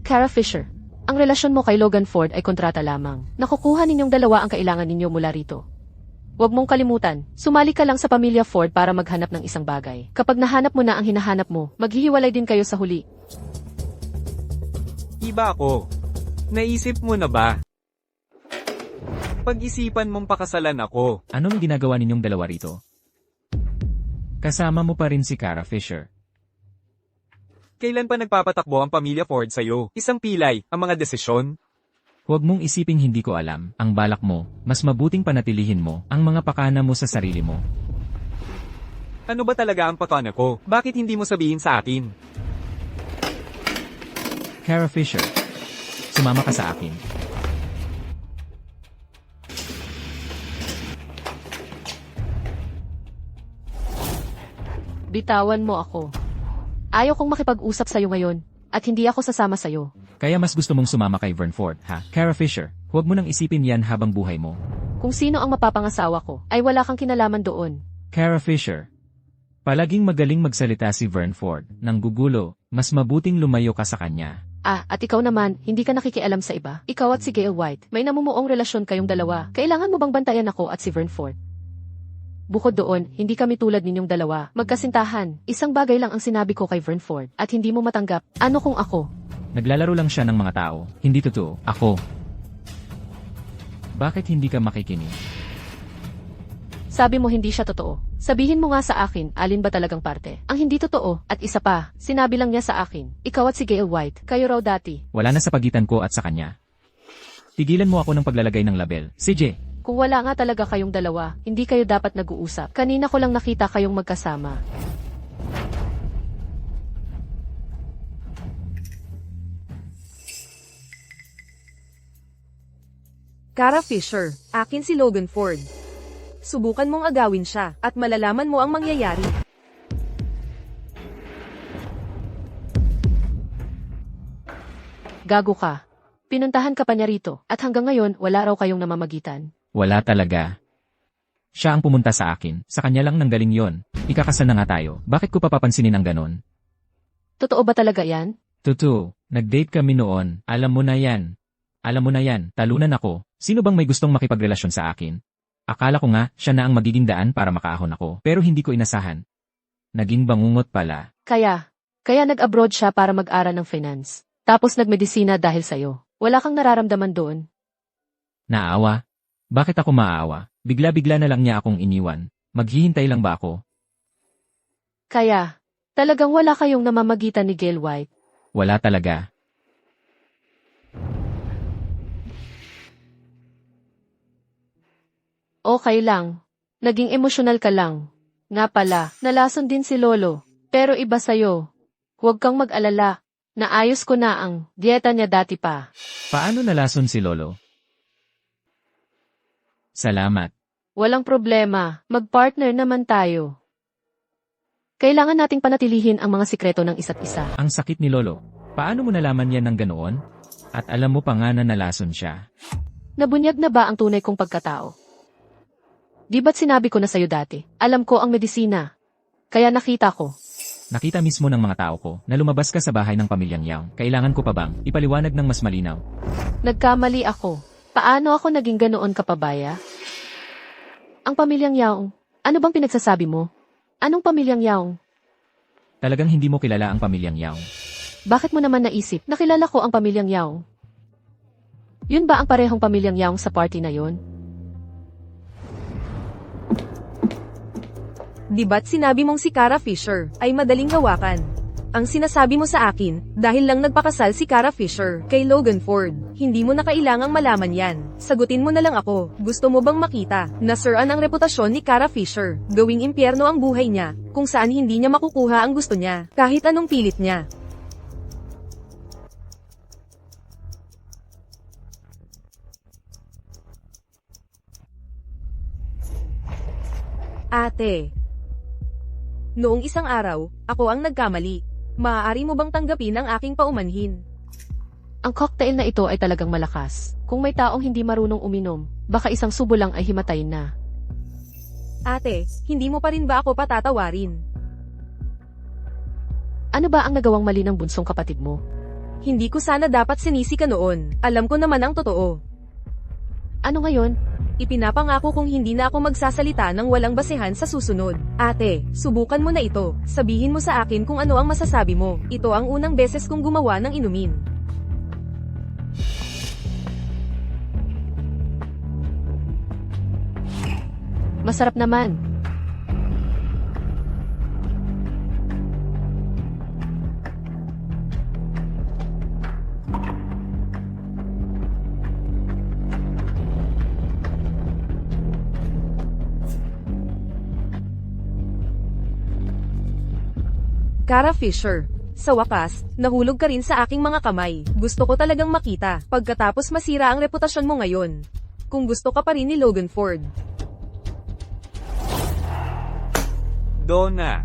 Kara Fisher, ang relasyon mo kay Logan Ford ay kontrata lamang. Nakukuha ninyong dalawa ang kailangan ninyo mula rito. Huwag mong kalimutan, sumali ka lang sa pamilya Ford para maghanap ng isang bagay. Kapag nahanap mo na ang hinahanap mo, maghihiwalay din kayo sa huli. Iba ako. Naisip mo na ba? Pag-isipan mong pakasalan ako. Anong ginagawa ninyong dalawa rito? Kasama mo pa rin si Kara Fisher. Kailan pa nagpapatakbo ang pamilya Ford sa'yo? Isang pilay, ang mga desisyon? Huwag mong isiping hindi ko alam, ang balak mo, mas mabuting panatilihin mo, ang mga pakana mo sa sarili mo. Ano ba talaga ang pakana ko? Bakit hindi mo sabihin sa akin? Kara Fisher, sumama ka sa akin. Bitawan mo ako. Ayaw kong makipag-usap sa'yo ngayon, at hindi ako sasama sa'yo. Kaya mas gusto mong sumama kay Vern Ford, ha? Kara Fisher, huwag mo nang isipin yan habang buhay mo. Kung sino ang mapapangasawa ko, ay wala kang kinalaman doon. Kara Fisher, Palaging magaling magsalita si Vernford. Nang gugulo, mas mabuting lumayo ka sa kanya. At ikaw naman, hindi ka nakikialam sa iba. Ikaw at si Gale White, may namumuong relasyon kayong dalawa. Kailangan mo bang bantayan ako at si Vernford? Bukod doon, hindi kami tulad ninyong dalawa. Magkasintahan. Isang bagay lang ang sinabi ko kay Vernford at hindi mo matanggap. Ano kung ako? Naglalaro lang siya ng mga tao. Hindi totoo. Ako. Bakit hindi ka makikinig? Sabi mo hindi siya totoo. Sabihin mo nga sa akin, alin ba talagang parte? Ang hindi totoo, at isa pa, sinabi lang niya sa akin, ikaw at si Gale White, kayo raw dati. Wala na sa pagitan ko at sa kanya. Tigilan mo ako ng paglalagay ng label. CJ, Kung wala nga talaga kayong dalawa, hindi kayo dapat nag-uusap. Kanina ko lang nakita kayong magkasama. Kara Fisher, akin si Logan Ford. Subukan mong agawin siya, at malalaman mo ang mangyayari. Gago ka. Pinuntahan ka pa niya rito, at hanggang ngayon, wala raw kayong namamagitan. wala talaga. Siya ang pumunta sa akin. Sa kanya lang nanggaling yon. Ikakasal na nga tayo. Bakit ko papapansinin ang ganon? Totoo ba talaga yan? Totoo. Nag-date kami noon. Alam mo na yan. Alam mo na yan. Talunan ako. Sino bang may gustong makipagrelasyon sa akin? Akala ko nga, siya na ang magiging daan para makaahon ako. Pero hindi ko inasahan. Naging bangungot pala. Kaya nag-abroad siya para mag-aral ng finance. Tapos nagmedisina dahil sa'yo. Wala kang nararamdaman doon. Naawa? Bakit ako maawa? Bigla-bigla na lang niya akong iniwan. Maghihintay lang ba ako? Kaya, talagang wala kayong namamagitan ni Gale White. Wala talaga. Okay lang. Naging emosyonal ka lang. Nga pala, nalason din si Lolo. Pero iba sa'yo. Huwag kang mag-alala. Naayos ko na ang dieta niya dati pa. Paano nalason si Lolo? Salamat. Walang problema. Mag-partner naman tayo. Kailangan nating panatilihin ang mga sikreto ng isa't isa. Ang sakit ni Lolo. Paano mo nalaman yan ng ganoon? At alam mo pa nga na nalason siya. Nabunyag na ba ang tunay kong pagkatao? Di ba't sinabi ko na sa'yo dati? Alam ko ang medisina. Kaya nakita ko. Nakita mismo ng mga tao ko na lumabas ka sa bahay ng pamilyang Yao. Kailangan ko pa bang ipaliwanag ng mas malinaw? Nagkamali ako. Paano ako naging ganoon kapabaya? Ang pamilyang Yao, ano bang pinagsasabi mo? Anong pamilyang Yao? Talagang hindi mo kilala ang pamilyang Yao. Bakit mo naman naisip na kilala ko ang pamilyang Yao? Yun ba ang parehong pamilyang Yao sa party na yun? Di ba't sinabi mong si Kara Fisher ay madaling hawakan? Ang sinasabi mo sa akin, dahil lang nagpakasal si Kara Fisher kay Logan Ford, hindi mo na kailangang malaman yan. Sagutin mo na lang ako, gusto mo bang makita na siraan ang reputasyon ni Kara Fisher, gawing impyerno ang buhay niya, kung saan hindi niya makukuha ang gusto niya, kahit anong pilit niya? Ate. Noong isang araw, ako ang nagkamali. Maaari mo bang tanggapin ang aking paumanhin? Ang cocktail na ito ay talagang malakas. Kung may taong hindi marunong uminom, baka isang subo lang ay himatay na. Ate, hindi mo pa rin ba ako patatawarin? Ano ba ang nagawang mali ng bunsong kapatid mo? Hindi ko sana dapat sinisi ka noon. Alam ko naman ang totoo. Ano ngayon? Ipinapangako kung hindi na ako magsasalita ng walang basehan sa susunod. Ate, subukan mo na ito. Sabihin mo sa akin kung ano ang masasabi mo. Ito ang unang beses kong gumawa ng inumin. Masarap naman. Kara Fisher, sa wakas, nahulog ka rin sa aking mga kamay. Gusto ko talagang makita, pagkatapos masira ang reputasyon mo ngayon. Kung gusto ka pa rin ni Logan Ford. Donna.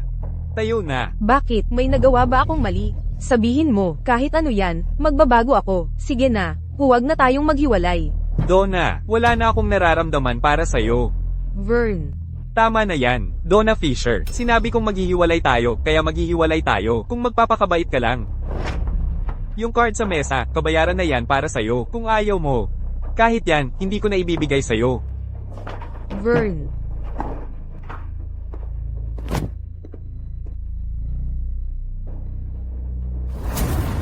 Tayo na. Bakit? May nagawa ba akong mali? Sabihin mo, kahit ano yan, magbabago ako. Sige na, huwag na tayong maghiwalay. Donna, wala na akong nararamdaman para sa'yo. Vern. Tama na yan, Donna Fisher. Sinabi kong maghihiwalay tayo, kaya maghihiwalay tayo. Kung magpapakabait ka lang. Yung card sa mesa, kabayaran na yan para sa'yo. Kung ayaw mo, kahit yan, hindi ko na ibibigay sa'yo. Vern.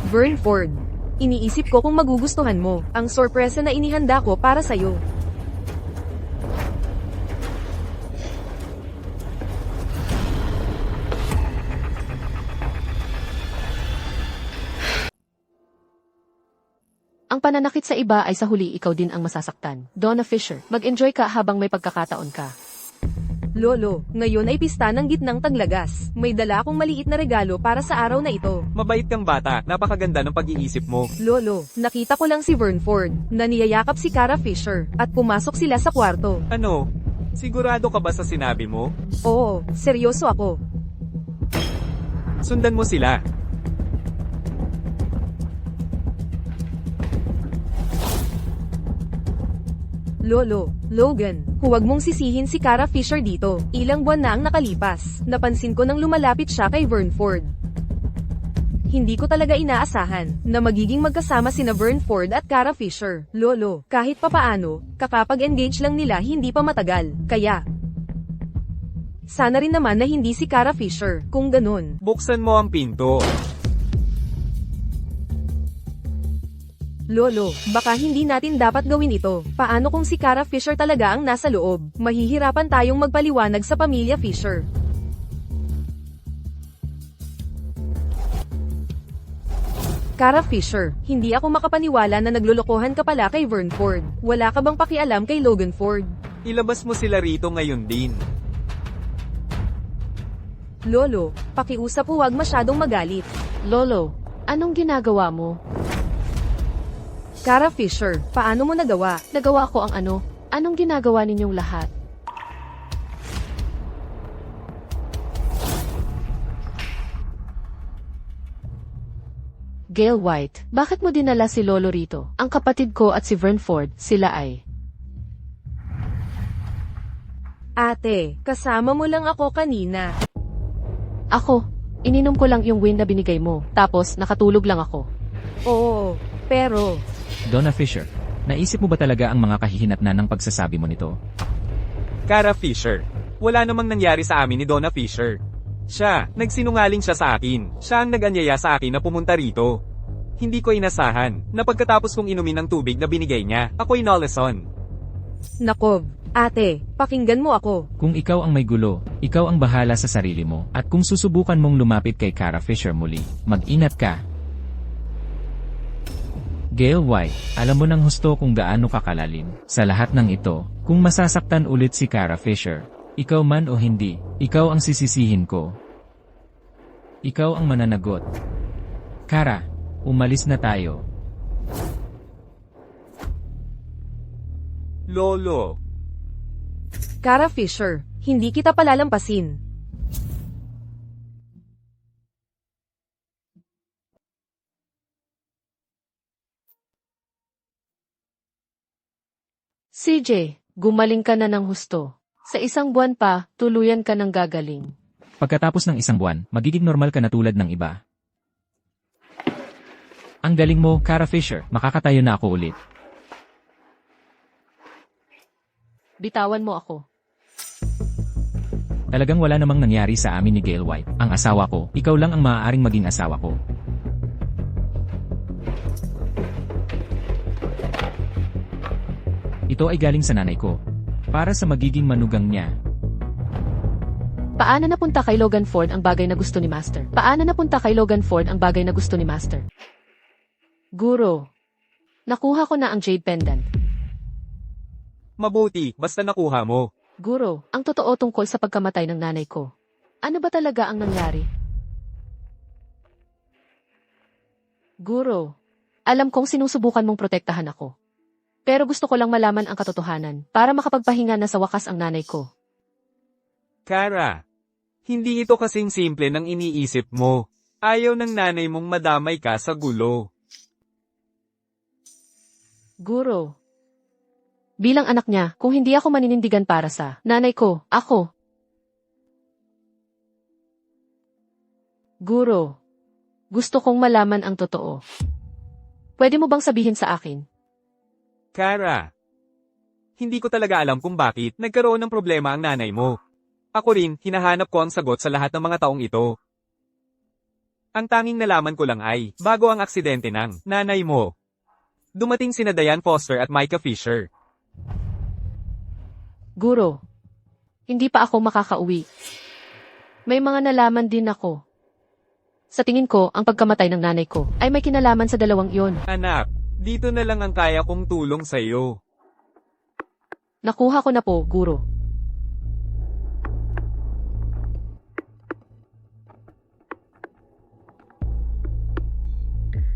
Vern Ford. Iniisip ko kung magugustuhan mo ang sorpresa na inihanda ko para sa'yo. Ang pananakit sa iba ay sa huli ikaw din ang masasaktan. Donna Fisher, mag-enjoy ka habang may pagkakataon ka. Lolo, ngayon ay pista ng gitnang taglagas. May dala akong maliit na regalo para sa araw na ito. Mabait kang bata, napakaganda ng pag-iisip mo. Lolo, nakita ko lang si Vern Ford na niyayakap si Cara Fisher at pumasok sila sa kwarto. Ano? Sigurado ka ba sa sinabi mo? Oo, seryoso ako. Sundan mo sila. Lolo, Logan, huwag mong sisihin si Cara Fisher dito. Ilang buwan na ang nakalipas. Napansin ko nang lumalapit siya kay Vern Ford. Hindi ko talaga inaasahan na magiging magkasama sina Vern Ford at Cara Fisher. Lolo, kahit papaano, kakapag-engage lang nila hindi pa matagal. Kaya, sana rin naman na hindi si Cara Fisher. Kung ganun, Buksan mo ang pinto. Lolo, baka hindi natin dapat gawin ito. Paano kung si Cara Fisher talaga ang nasa loob? Mahihirapan tayong magpaliwanag sa pamilya Fisher. Cara Fisher, hindi ako makapaniwala na naglolokohan ka pala kay Vern Ford. Wala ka bang pakialam kay Logan Ford? Ilabas mo sila rito ngayon din. Lolo, pakiusap huwag masyadong magalit. Lolo, anong ginagawa mo? Cara Fisher, paano mo nagawa? Nagawa ko ang ano? Anong ginagawa ninyong lahat? Gail White, bakit mo dinala si Lolo rito? Ang kapatid ko at si Vern Ford, sila ay... Ate, kasama mo lang ako kanina. Ako, ininom ko lang yung wine na binigay mo, tapos nakatulog lang ako. Oo, pero... Donna Fisher, naisip mo ba talaga ang mga kahihinatnan ng pagsasabi mo nito? Cara Fisher. Wala namang nangyari sa amin ni Donna Fisher. Nagsinungaling siya sa akin. Siya ang nag-anyaya sa akin na pumunta rito. Hindi ko inasahan, na pagkatapos kong inumin ng tubig na binigay niya, ako'y nalason. Nakov, ate, pakinggan mo ako. Kung ikaw ang may gulo, ikaw ang bahala sa sarili mo. At kung susubukan mong lumapit kay Cara Fisher muli, mag-inat ka. Gail White, alam mo ng husto kung gaano kakalalim. Sa lahat ng ito, kung masasaktan ulit si Cara Fisher, ikaw man o hindi, ikaw ang sisisihin ko. Ikaw ang mananagot. Cara, umalis na tayo. Lolo. Cara Fisher, hindi kita palalampasin. CJ, gumaling ka na ng husto. Sa isang buwan pa, tuluyan ka ng gagaling. Pagkatapos ng isang buwan, magiging normal ka na tulad ng iba. Ang galing mo, Cara Fisher, makakatayo na ako ulit. Bitawan mo ako. Talagang wala namang nangyari sa amin ni Gail White. Ang asawa ko, ikaw lang ang maaaring maging asawa ko. Ito ay galing sa nanay ko. Para sa magiging manugang niya. Paano napunta kay Logan Ford ang bagay na gusto ni Master? Paano napunta kay Logan Ford ang bagay na gusto ni Master? Guro. Nakuha ko na ang jade pendant. Mabuti, basta nakuha mo. Guro, ang totoo tungkol sa pagkamatay ng nanay ko. Ano ba talaga ang nangyari? Guro, alam kong sinusubukan mong protektahan ako. Pero gusto ko lang malaman ang katotohanan para makapagpahinga na sa wakas ang nanay ko. Cara, hindi ito kasing simple ng iniisip mo. Ayaw ng nanay mong madamay ka sa gulo. Guro. Bilang anak niya, kung hindi ako maninindigan para sa nanay ko, ako, Guro, gusto kong malaman ang totoo. Pwede mo bang sabihin sa akin? Kara, hindi ko talaga alam kung bakit nagkaroon ng problema ang nanay mo. Ako rin, hinahanap ko ang sagot sa lahat ng mga taong ito. Ang tanging nalaman ko lang ay, bago ang aksidente ng nanay mo, dumating sina Diane Foster at Micah Fisher. Guro, hindi pa ako makakauwi. May mga nalaman din ako. Sa tingin ko, ang pagkamatay ng nanay ko ay may kinalaman sa dalawang iyon. Anak, dito na lang ang kaya kong tulong sa iyo. Nakuha ko na po, Guro.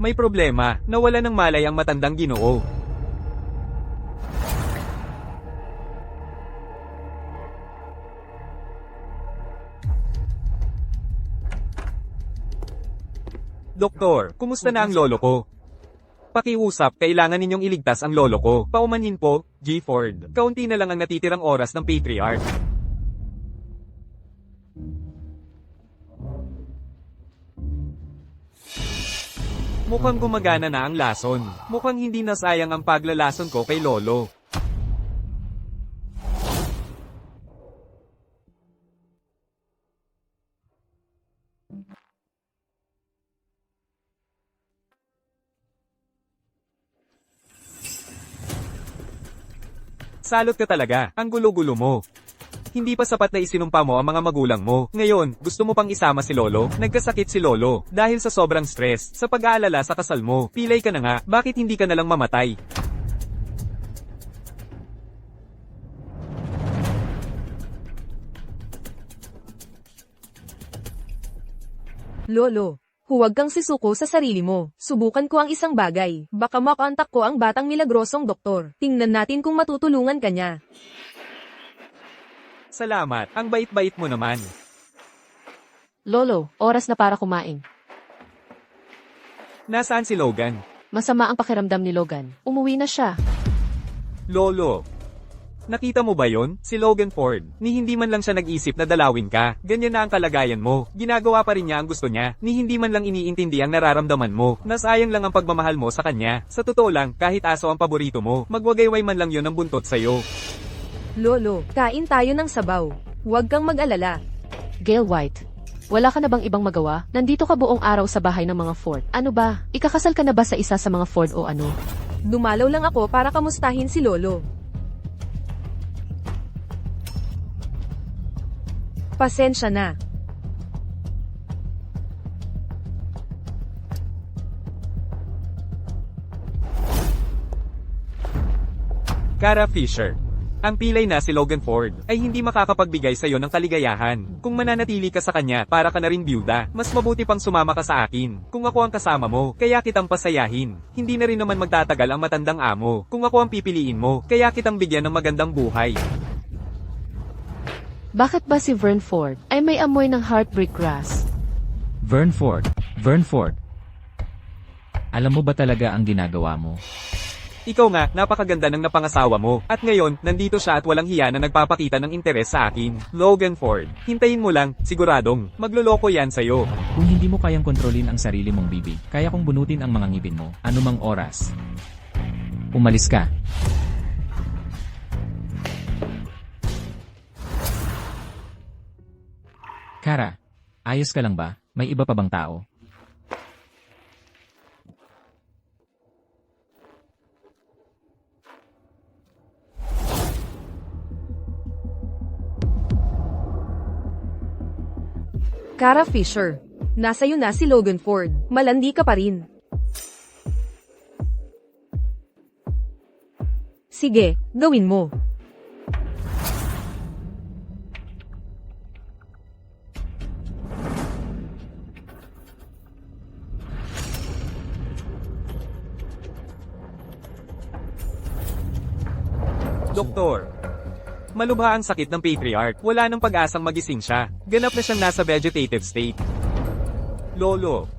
May problema, nawala ng malay ang matandang Ginoo. Doktor, kumusta na ang lolo ko? Pakiusap, kailangan ninyong iligtas ang lolo ko. Paumanhin po, G. Ford. Kaunti na lang ang natitirang oras ng Patriarch. Mukhang gumagana na ang lason. Mukhang hindi nasayang ang paglalason ko kay lolo. Salot ka talaga, ang gulo-gulo mo. Hindi pa sapat na isinumpa mo ang mga magulang mo. Ngayon, gusto mo pang isama si Lolo? Nagkasakit si Lolo, dahil sa sobrang stress, sa pag-aalala sa kasal mo. Pilay ka na nga, bakit hindi ka nalang mamatay? Lolo, huwag kang sisuko sa sarili mo. Subukan ko ang isang bagay. Baka makontak ko ang batang milagrosong doktor. Tingnan natin kung matutulungan ka niya. Salamat, ang bait-bait mo naman. Lolo, oras na para kumain. Nasaan si Logan? Masama ang pakiramdam ni Logan. Umuwi na siya. Lolo. Nakita mo ba yon? Si Logan Ford. Ni hindi man lang siya nag-isip na dalawin ka. Ganyan na ang kalagayan mo. Ginagawa pa rin niya ang gusto niya. Ni hindi man lang iniintindi ang nararamdaman mo. Nasayang lang ang pagmamahal mo sa kanya. Sa totoo lang, kahit aso ang paborito mo, magwagayway man lang yon ang buntot sa'yo. Lolo, kain tayo ng sabaw. Huwag kang mag-alala. Gail White, wala ka na bang ibang magawa? Nandito ka buong araw sa bahay ng mga Ford. Ano ba? Ikakasal ka na ba sa isa sa mga Ford o ano? Dumalaw lang ako para kamustahin si Lolo. Pasensya na. Kara Fisher. Ang pilay na si Logan Ford ay hindi makakapagbigay sa'yo ng kaligayahan. Kung mananatili ka sa kanya para ka na rin byuda, mas mabuti pang sumama ka sa akin. Kung ako ang kasama mo, kaya kitang pasayahin. Hindi na rin naman magtatagal ang matandang amo. Kung ako ang pipiliin mo, kaya kitang bigyan ng magandang buhay. Bakit ba si Vern Ford ay may amoy ng heartbreak grass? Vern Ford. Vern Ford. Alam mo ba talaga ang ginagawa mo? Ikaw nga, napakaganda ng napangasawa mo. At ngayon, nandito siya at walang hiya na nagpapakita ng interes sa akin. Logan Ford. Hintayin mo lang, siguradong, magloloko yan sa'yo. Kung hindi mo kayang kontrolin ang sarili mong bibig, kaya kong bunutin ang mga ngipin mo, anumang oras. Umalis ka. Kara, ayos ka lang ba? May iba pa bang tao? Kara Fisher. Nasa'yo na si Logan Ford. Malandi ka pa rin. Sige, gawin mo. Doktor. Malubha ang sakit ng Patriarch. Wala nang pag-asang magising siya. Ganap na siyang nasa vegetative state. Lolo.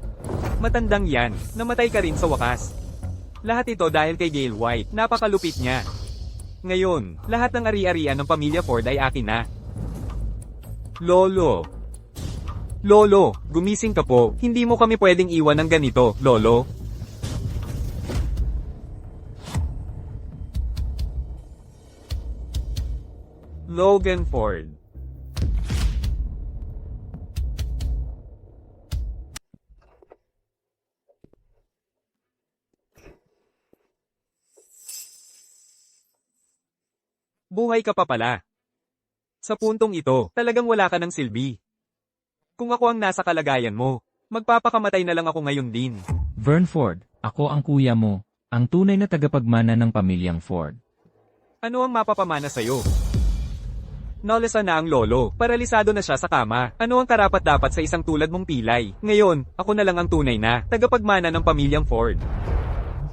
Matandang yan. Namatay ka rin sa wakas. Lahat ito dahil kay Gail White. Napakalupit niya. Ngayon, lahat ng ari-arian ng pamilya Ford ay akin na. Lolo. Lolo, gumising ka po. Hindi mo kami pwedeng iwan ng ganito, Lolo. Logan Ford. Buhay ka pa pala. Sa puntong ito, talagang wala ka ng silbi. Kung ako ang nasa kalagayan mo, magpapakamatay na lang ako ngayon din. Vern Ford, ako ang kuya mo, ang tunay na tagapagmana ng pamilyang Ford. Ano ang mapapamana sa'yo? Nalesa na ang lolo, paralisado na siya sa kama. Ano ang karapat-dapat sa isang tulad mong pilay? Ngayon, ako na lang ang tunay na tagapagmana ng pamilyang Ford.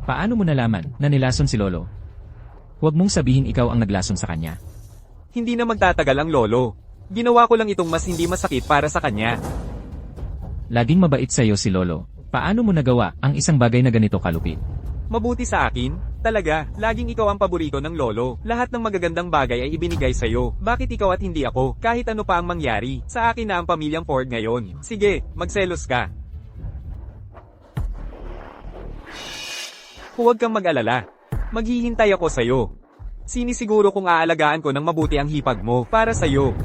Paano mo nalaman na nilason si Lolo? Huwag mong sabihin ikaw ang naglason sa kanya. Hindi na magtatagal ang lolo. Ginawa ko lang itong mas hindi masakit para sa kanya. Laging mabait sa'yo si Lolo. Paano mo nagawa ang isang bagay na ganito kalupit? Mabuti sa akin? Talaga, laging ikaw ang paborito ng lolo. Lahat ng magagandang bagay ay ibinigay sa'yo. Bakit ikaw at hindi ako? Kahit ano pa ang mangyari, sa akin na ang pamilyang Ford ngayon. Sige, magselos ka. Huwag kang mag-alala. Maghihintay ako sa'yo. Sinisiguro kong aalagaan ko ng mabuti ang hipag mo para sa'yo.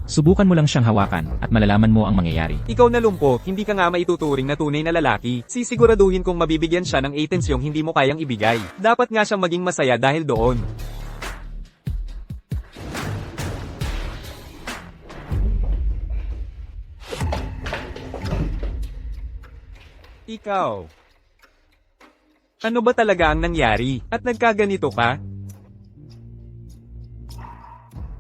Subukan mo lang siyang hawakan at malalaman mo ang mangyayari. Ikaw na lumpo, hindi ka nga maituturing na tunay na lalaki. Sisiguraduhin kong mabibigyan siya ng atensyong hindi mo kayang ibigay. Dapat nga siyang maging masaya dahil doon. Ikaw. Ano ba talaga ang nangyari? At nagkaganito ka?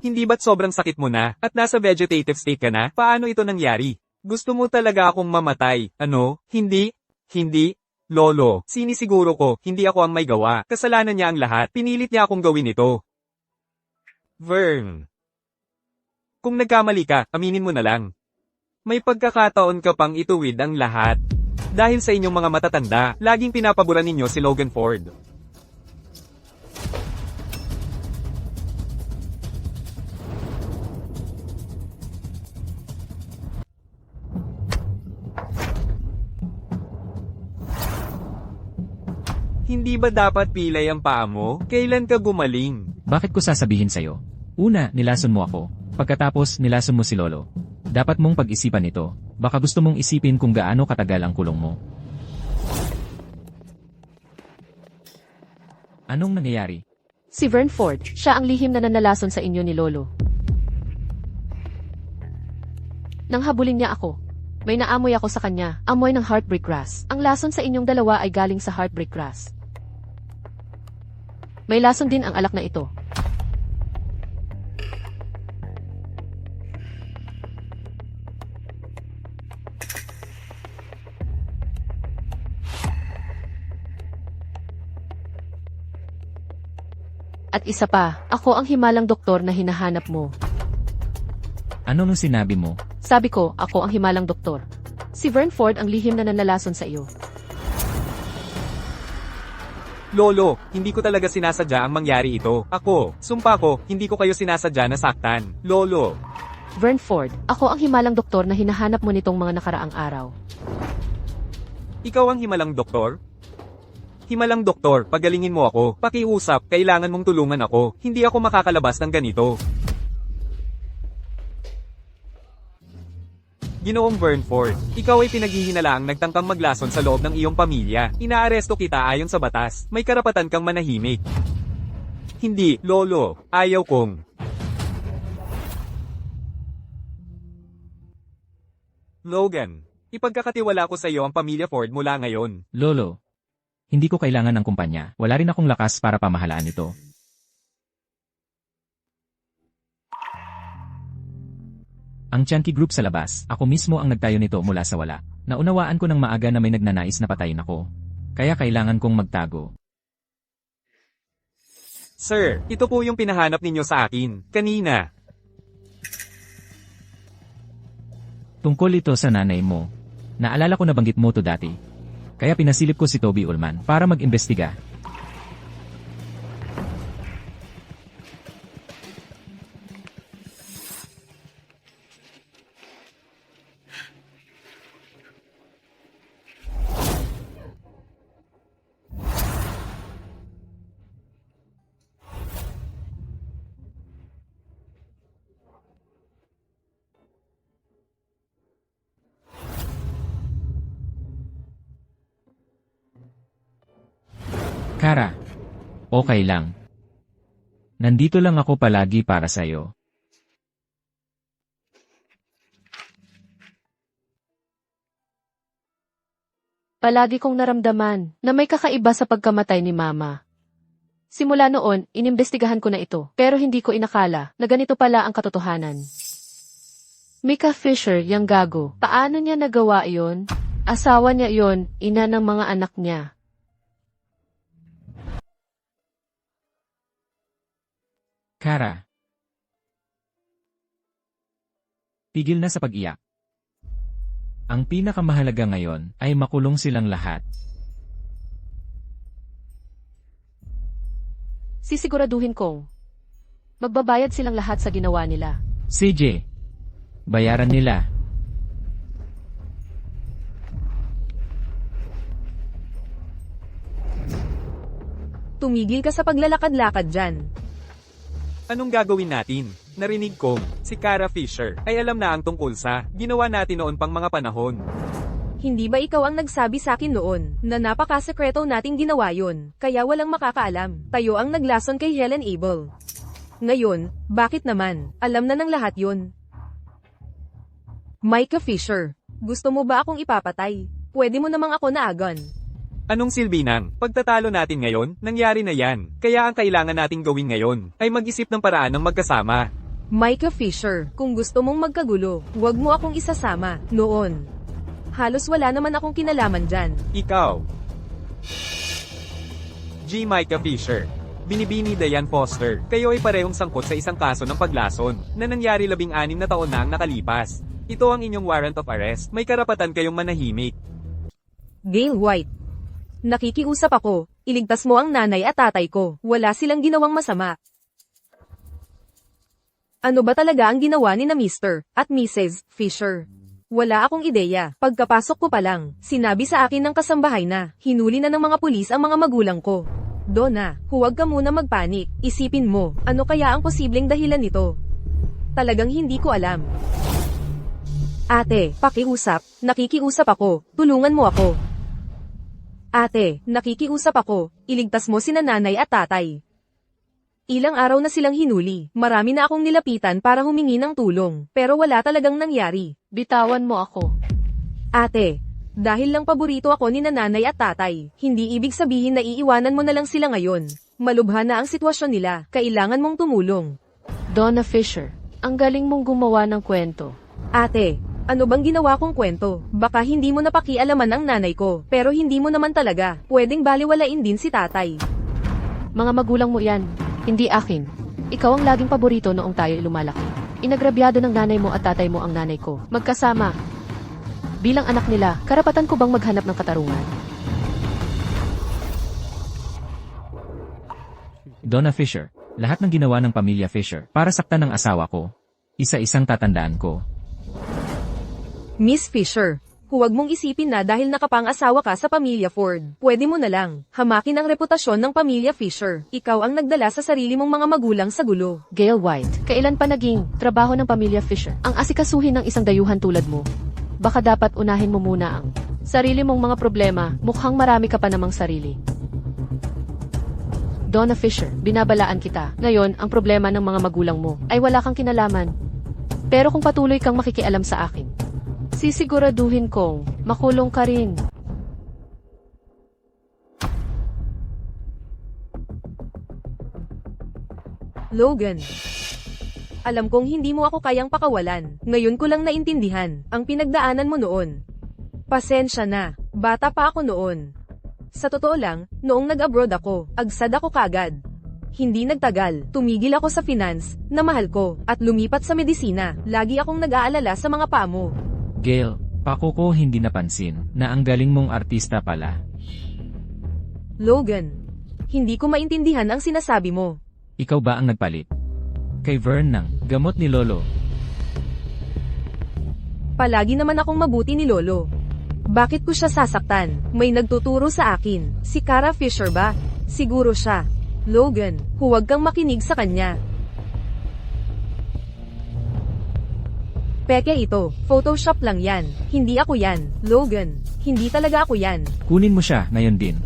Hindi ba't sobrang sakit mo na, at nasa vegetative state ka na? Paano ito nangyari? Gusto mo talaga akong mamatay, ano? Hindi? Hindi? Lolo, sinisiguro ko, hindi ako ang may gawa. Kasalanan niya ang lahat. Pinilit niya akong gawin ito. Vern. Kung nagkamali ka, aminin mo na lang. May pagkakataon ka pang ituwid ang lahat. Dahil sa inyong mga matatanda, laging pinapaboran ninyo si Logan Ford. Hindi ba dapat pilay ang paa mo? Kailan ka gumaling? Bakit ko sasabihin sa'yo? Una, nilason mo ako. Pagkatapos, nilason mo si Lolo. Dapat mong pag-isipan ito. Baka gusto mong isipin kung gaano katagal ang kulong mo. Anong nangyayari? Si Vern Ford, siya ang lihim na nanalason sa inyo ni Lolo. Nang habulin niya ako, may naamoy ako sa kanya, amoy ng heartbreak grass. Ang lason sa inyong dalawa ay galing sa heartbreak grass. May lason din ang alak na ito. At isa pa, ako ang himalang doktor na hinahanap mo. Ano nung sinabi mo? Sabi ko, ako ang himalang doktor. Si Vern Ford ang lihim na nanlalason sa iyo. Lolo, hindi ko talaga sinasadya ang mangyari ito. Ako, sumpa ko, hindi ko kayo sinasadya na saktan. Lolo. Vern Ford, ako ang himalang doktor na hinahanap mo nitong mga nakaraang araw. Ikaw ang himalang doktor? Himalang doktor, pagalingin mo ako. Pakiusap, kailangan mong tulungan ako. Hindi ako makakalabas ng ganito. Ginoong Burnford, ikaw ay pinaghihinalaang nagtangkang maglason sa loob ng iyong pamilya. Inaaresto kita ayon sa batas. May karapatan kang manahimik. Hindi, Lolo. Ayaw kong. Logan, ipagkakatiwala ko sa iyo ang pamilya Ford mula ngayon. Lolo, hindi ko kailangan ng kumpanya. Wala rin akong lakas para pamahalaan ito. Ang Chunky Group sa labas, ako mismo ang nagtayo nito mula sa wala. Naunawaan ko ng maaga na may nagnanais na patayin ako. Kaya kailangan kong magtago. Sir, ito po yung pinahanap ninyo sa akin, kanina. Tungkol ito sa nanay mo. Naalala ko na banggit mo to dati. Kaya pinasilip ko si Toby Ullman para mag-imbestiga. Kara. Okay lang. Nandito lang ako palagi para sa'yo. Palagi kong naramdaman na may kakaiba sa pagkamatay ni Mama. Simula noon, inimbestigahan ko na ito, pero hindi ko inakala na ganito pala ang katotohanan. Micah Fisher, yang gago. Paano niya nagawa iyon? Asawa niya iyon, ina ng mga anak niya. Kara. Tigil na sa pag-iyak. Ang pinakamahalaga ngayon ay makulong silang lahat. Sisiguraduhin kong magbabayad silang lahat sa ginawa nila. CJ. Bayaran nila. Tumigil ka sa paglalakad-lakad dyan. Anong gagawin natin? Narinig kong, si Kara Fisher, ay alam na ang tungkol sa ginawa natin noon pang mga panahon. Hindi ba ikaw ang nagsabi sa akin noon na napakasekreto nating ginawa yon, kaya walang makakaalam? Tayo ang naglason kay Helen Abel. Ngayon, bakit naman? Alam na ng lahat yon. Micah Fisher, gusto mo ba akong ipapatay? Pwede mo namang ako naagon. Anong silbi ng pagtatalo natin ngayon? Nangyari na yan. Kaya ang kailangan nating gawin ngayon ay mag-isip ng paraan ng magkasama. Micah Fisher, kung gusto mong magkagulo, huwag mo akong isasama, noon. Halos wala naman akong kinalaman dyan. Ikaw. G. Micah Fisher. Binibini Diane Foster. Kayo ay parehong sangkot sa isang kaso ng paglason na nangyari 16 na taon na ang nakalipas. Ito ang inyong warrant of arrest. May karapatan kayong manahimik. Gail White. Nakikiusap ako, iligtas mo ang nanay at tatay ko, wala silang ginawang masama. Ano ba talaga ang ginawa ni na Mr. at Mrs. Fisher? Wala akong ideya. Pagkapasok ko pa lang, sinabi sa akin ng kasambahay na, hinuli na ng mga pulis ang mga magulang ko. Donna, huwag ka muna magpanik. Isipin mo, ano kaya ang posibleng dahilan nito? Talagang hindi ko alam. Ate, pakiusap, nakikiusap ako, tulungan mo ako. Ate, nakikiusap ako, iligtas mo sina nanay at tatay. Ilang araw na silang hinuli, marami na akong nilapitan para humingi ng tulong, pero wala talagang nangyari. Bitawan mo ako. Ate, dahil lang paborito ako ni nanay at tatay, hindi ibig sabihin na iiwanan mo na lang sila ngayon. Malubha na ang sitwasyon nila, kailangan mong tumulong. Donna Fisher, ang galing mong gumawa ng kwento. Ate, ano bang ginawa kong kwento? Baka hindi mo napakialaman ang nanay ko, pero hindi mo naman talaga. Pwedeng baliwalain din si tatay. Mga magulang mo yan, hindi akin. Ikaw ang laging paborito noong tayo lumalaki. Inagrabyado ng nanay mo at tatay mo ang nanay ko. Magkasama. Bilang anak nila, karapatan ko bang maghanap ng katarungan? Donna Fisher. Lahat ng ginawa ng pamilya Fisher para saktan ng asawa ko. Isa-isang tatandaan ko. Miss Fisher, huwag mong isipin na dahil nakapang-asawa ka sa pamilya Ford, pwede mo na lang hamakin ang reputasyon ng pamilya Fisher. Ikaw ang nagdala sa sarili mong mga magulang sa gulo. Gail White, kailan pa naging trabaho ng pamilya Fisher ang asikasuhin ng isang dayuhan tulad mo? Baka dapat unahin mo muna ang sarili mong mga problema, mukhang marami ka pa namang sarili. Donna Fisher, binabalaan kita. Ngayon, ang problema ng mga magulang mo ay wala kang kinalaman. Pero kung patuloy kang makikialam sa akin, sisiguraduhin kong makulong ka rin. Logan. Alam kong hindi mo ako kayang pakawalan. Ngayon ko lang naintindihan ang pinagdaanan mo noon. Pasensya na, bata pa ako noon. Sa totoo lang, noong nag-abroad ako, agsad ako kagad. Hindi nagtagal, tumigil ako sa finance, na mahal ko, at lumipat sa medisina. Lagi akong nag-aalala sa mga paa mo. Gail, pako ko hindi napansin na ang galing mong artista pala. Logan, hindi ko maintindihan ang sinasabi mo. Ikaw ba ang nagpalit kay Vern ng gamot ni Lolo? Palagi naman akong mabuti ni Lolo. Bakit ko siya sasaktan? May nagtuturo sa akin. Si Kara Fisher ba? Siguro siya. Logan, huwag kang makinig sa kanya. Peke ito, Photoshop lang yan. Hindi ako yan, Logan. Hindi talaga ako yan. Kunin mo siya ngayon din.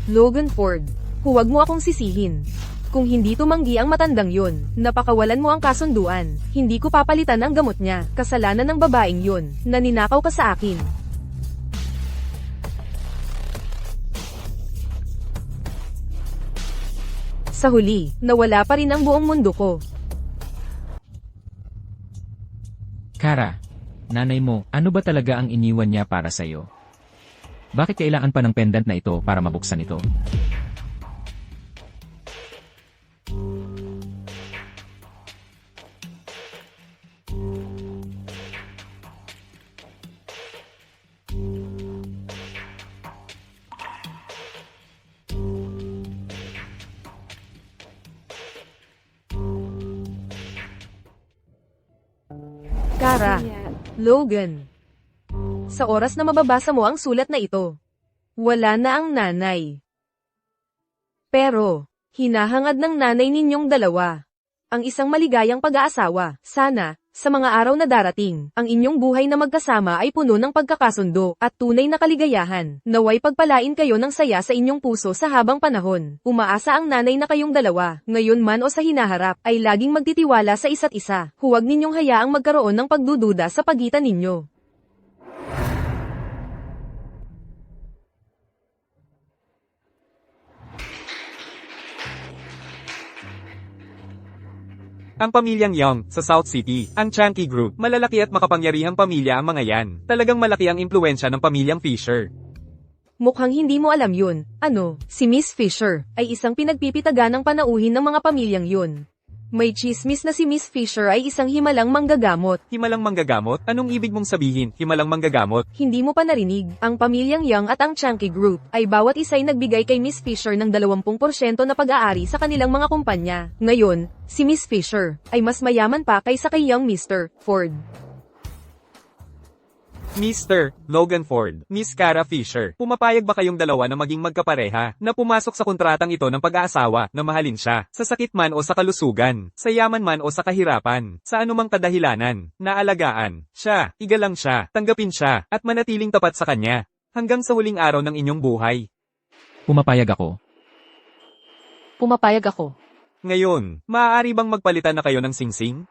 Logan Ford, huwag mo akong sisihin. Kung hindi tumanggi ang matandang yun, napakawalan mo ang kasunduan. Hindi ko papalitan ang gamot niya. Kasalanan ng babaeng yun, na ninakaw ka sa akin. Sa huli, nawala pa rin ang buong mundo ko. Kara, nanay mo, ano ba talaga ang iniwan niya para sa'yo? Bakit kailangan pa ng pendant na ito para mabuksan ito? Kara, Logan. Sa oras na mababasa mo ang sulat na ito, wala na ang nanay. Pero, hinahangad ng nanay ninyong dalawa ang isang maligayang pag-aasawa. Sana, sa mga araw na darating, ang inyong buhay na magkasama ay puno ng pagkakasundo at tunay na kaligayahan. Naway pagpalain kayo ng saya sa inyong puso sa habang panahon. Umaasa ang nanay na kayong dalawa, ngayon man o sa hinaharap, ay laging magtitiwala sa isa't isa. Huwag ninyong hayaang magkaroon ng pagdududa sa pagitan ninyo. Ang pamilyang Young, sa South City, ang Chunky Group, malalaki at makapangyarihang pamilya ang mga yan. Talagang malaki ang impluensya ng pamilyang Fisher. Mukhang hindi mo alam yun. Ano, si Miss Fisher, ay isang pinagpipitaga ng panauhin ng mga pamilyang yun. May chismis na si Miss Fisher ay isang himalang manggagamot. Himalang manggagamot? Anong ibig mong sabihin, himalang manggagamot? Hindi mo pa narinig, ang pamilyang Young at ang Chunky Group, ay bawat isa'y nagbigay kay Miss Fisher ng 20% na pag-aari sa kanilang mga kumpanya. Ngayon, si Miss Fisher, ay mas mayaman pa kaysa kay Young Mr. Ford. Mr. Logan Ford, Miss Kara Fisher, pumapayag ba kayong dalawa na maging magkapareha, na pumasok sa kontratang ito ng pag-aasawa, na mahalin siya, sa sakit man o sa kalusugan, sa yaman man o sa kahirapan, sa anumang kadahilanan, na alagaan, siya, igalang siya, tanggapin siya, at manatiling tapat sa kanya, hanggang sa huling araw ng inyong buhay. Pumapayag ako. Pumapayag ako. Ngayon, maaari bang magpalitan na kayo ng singsing?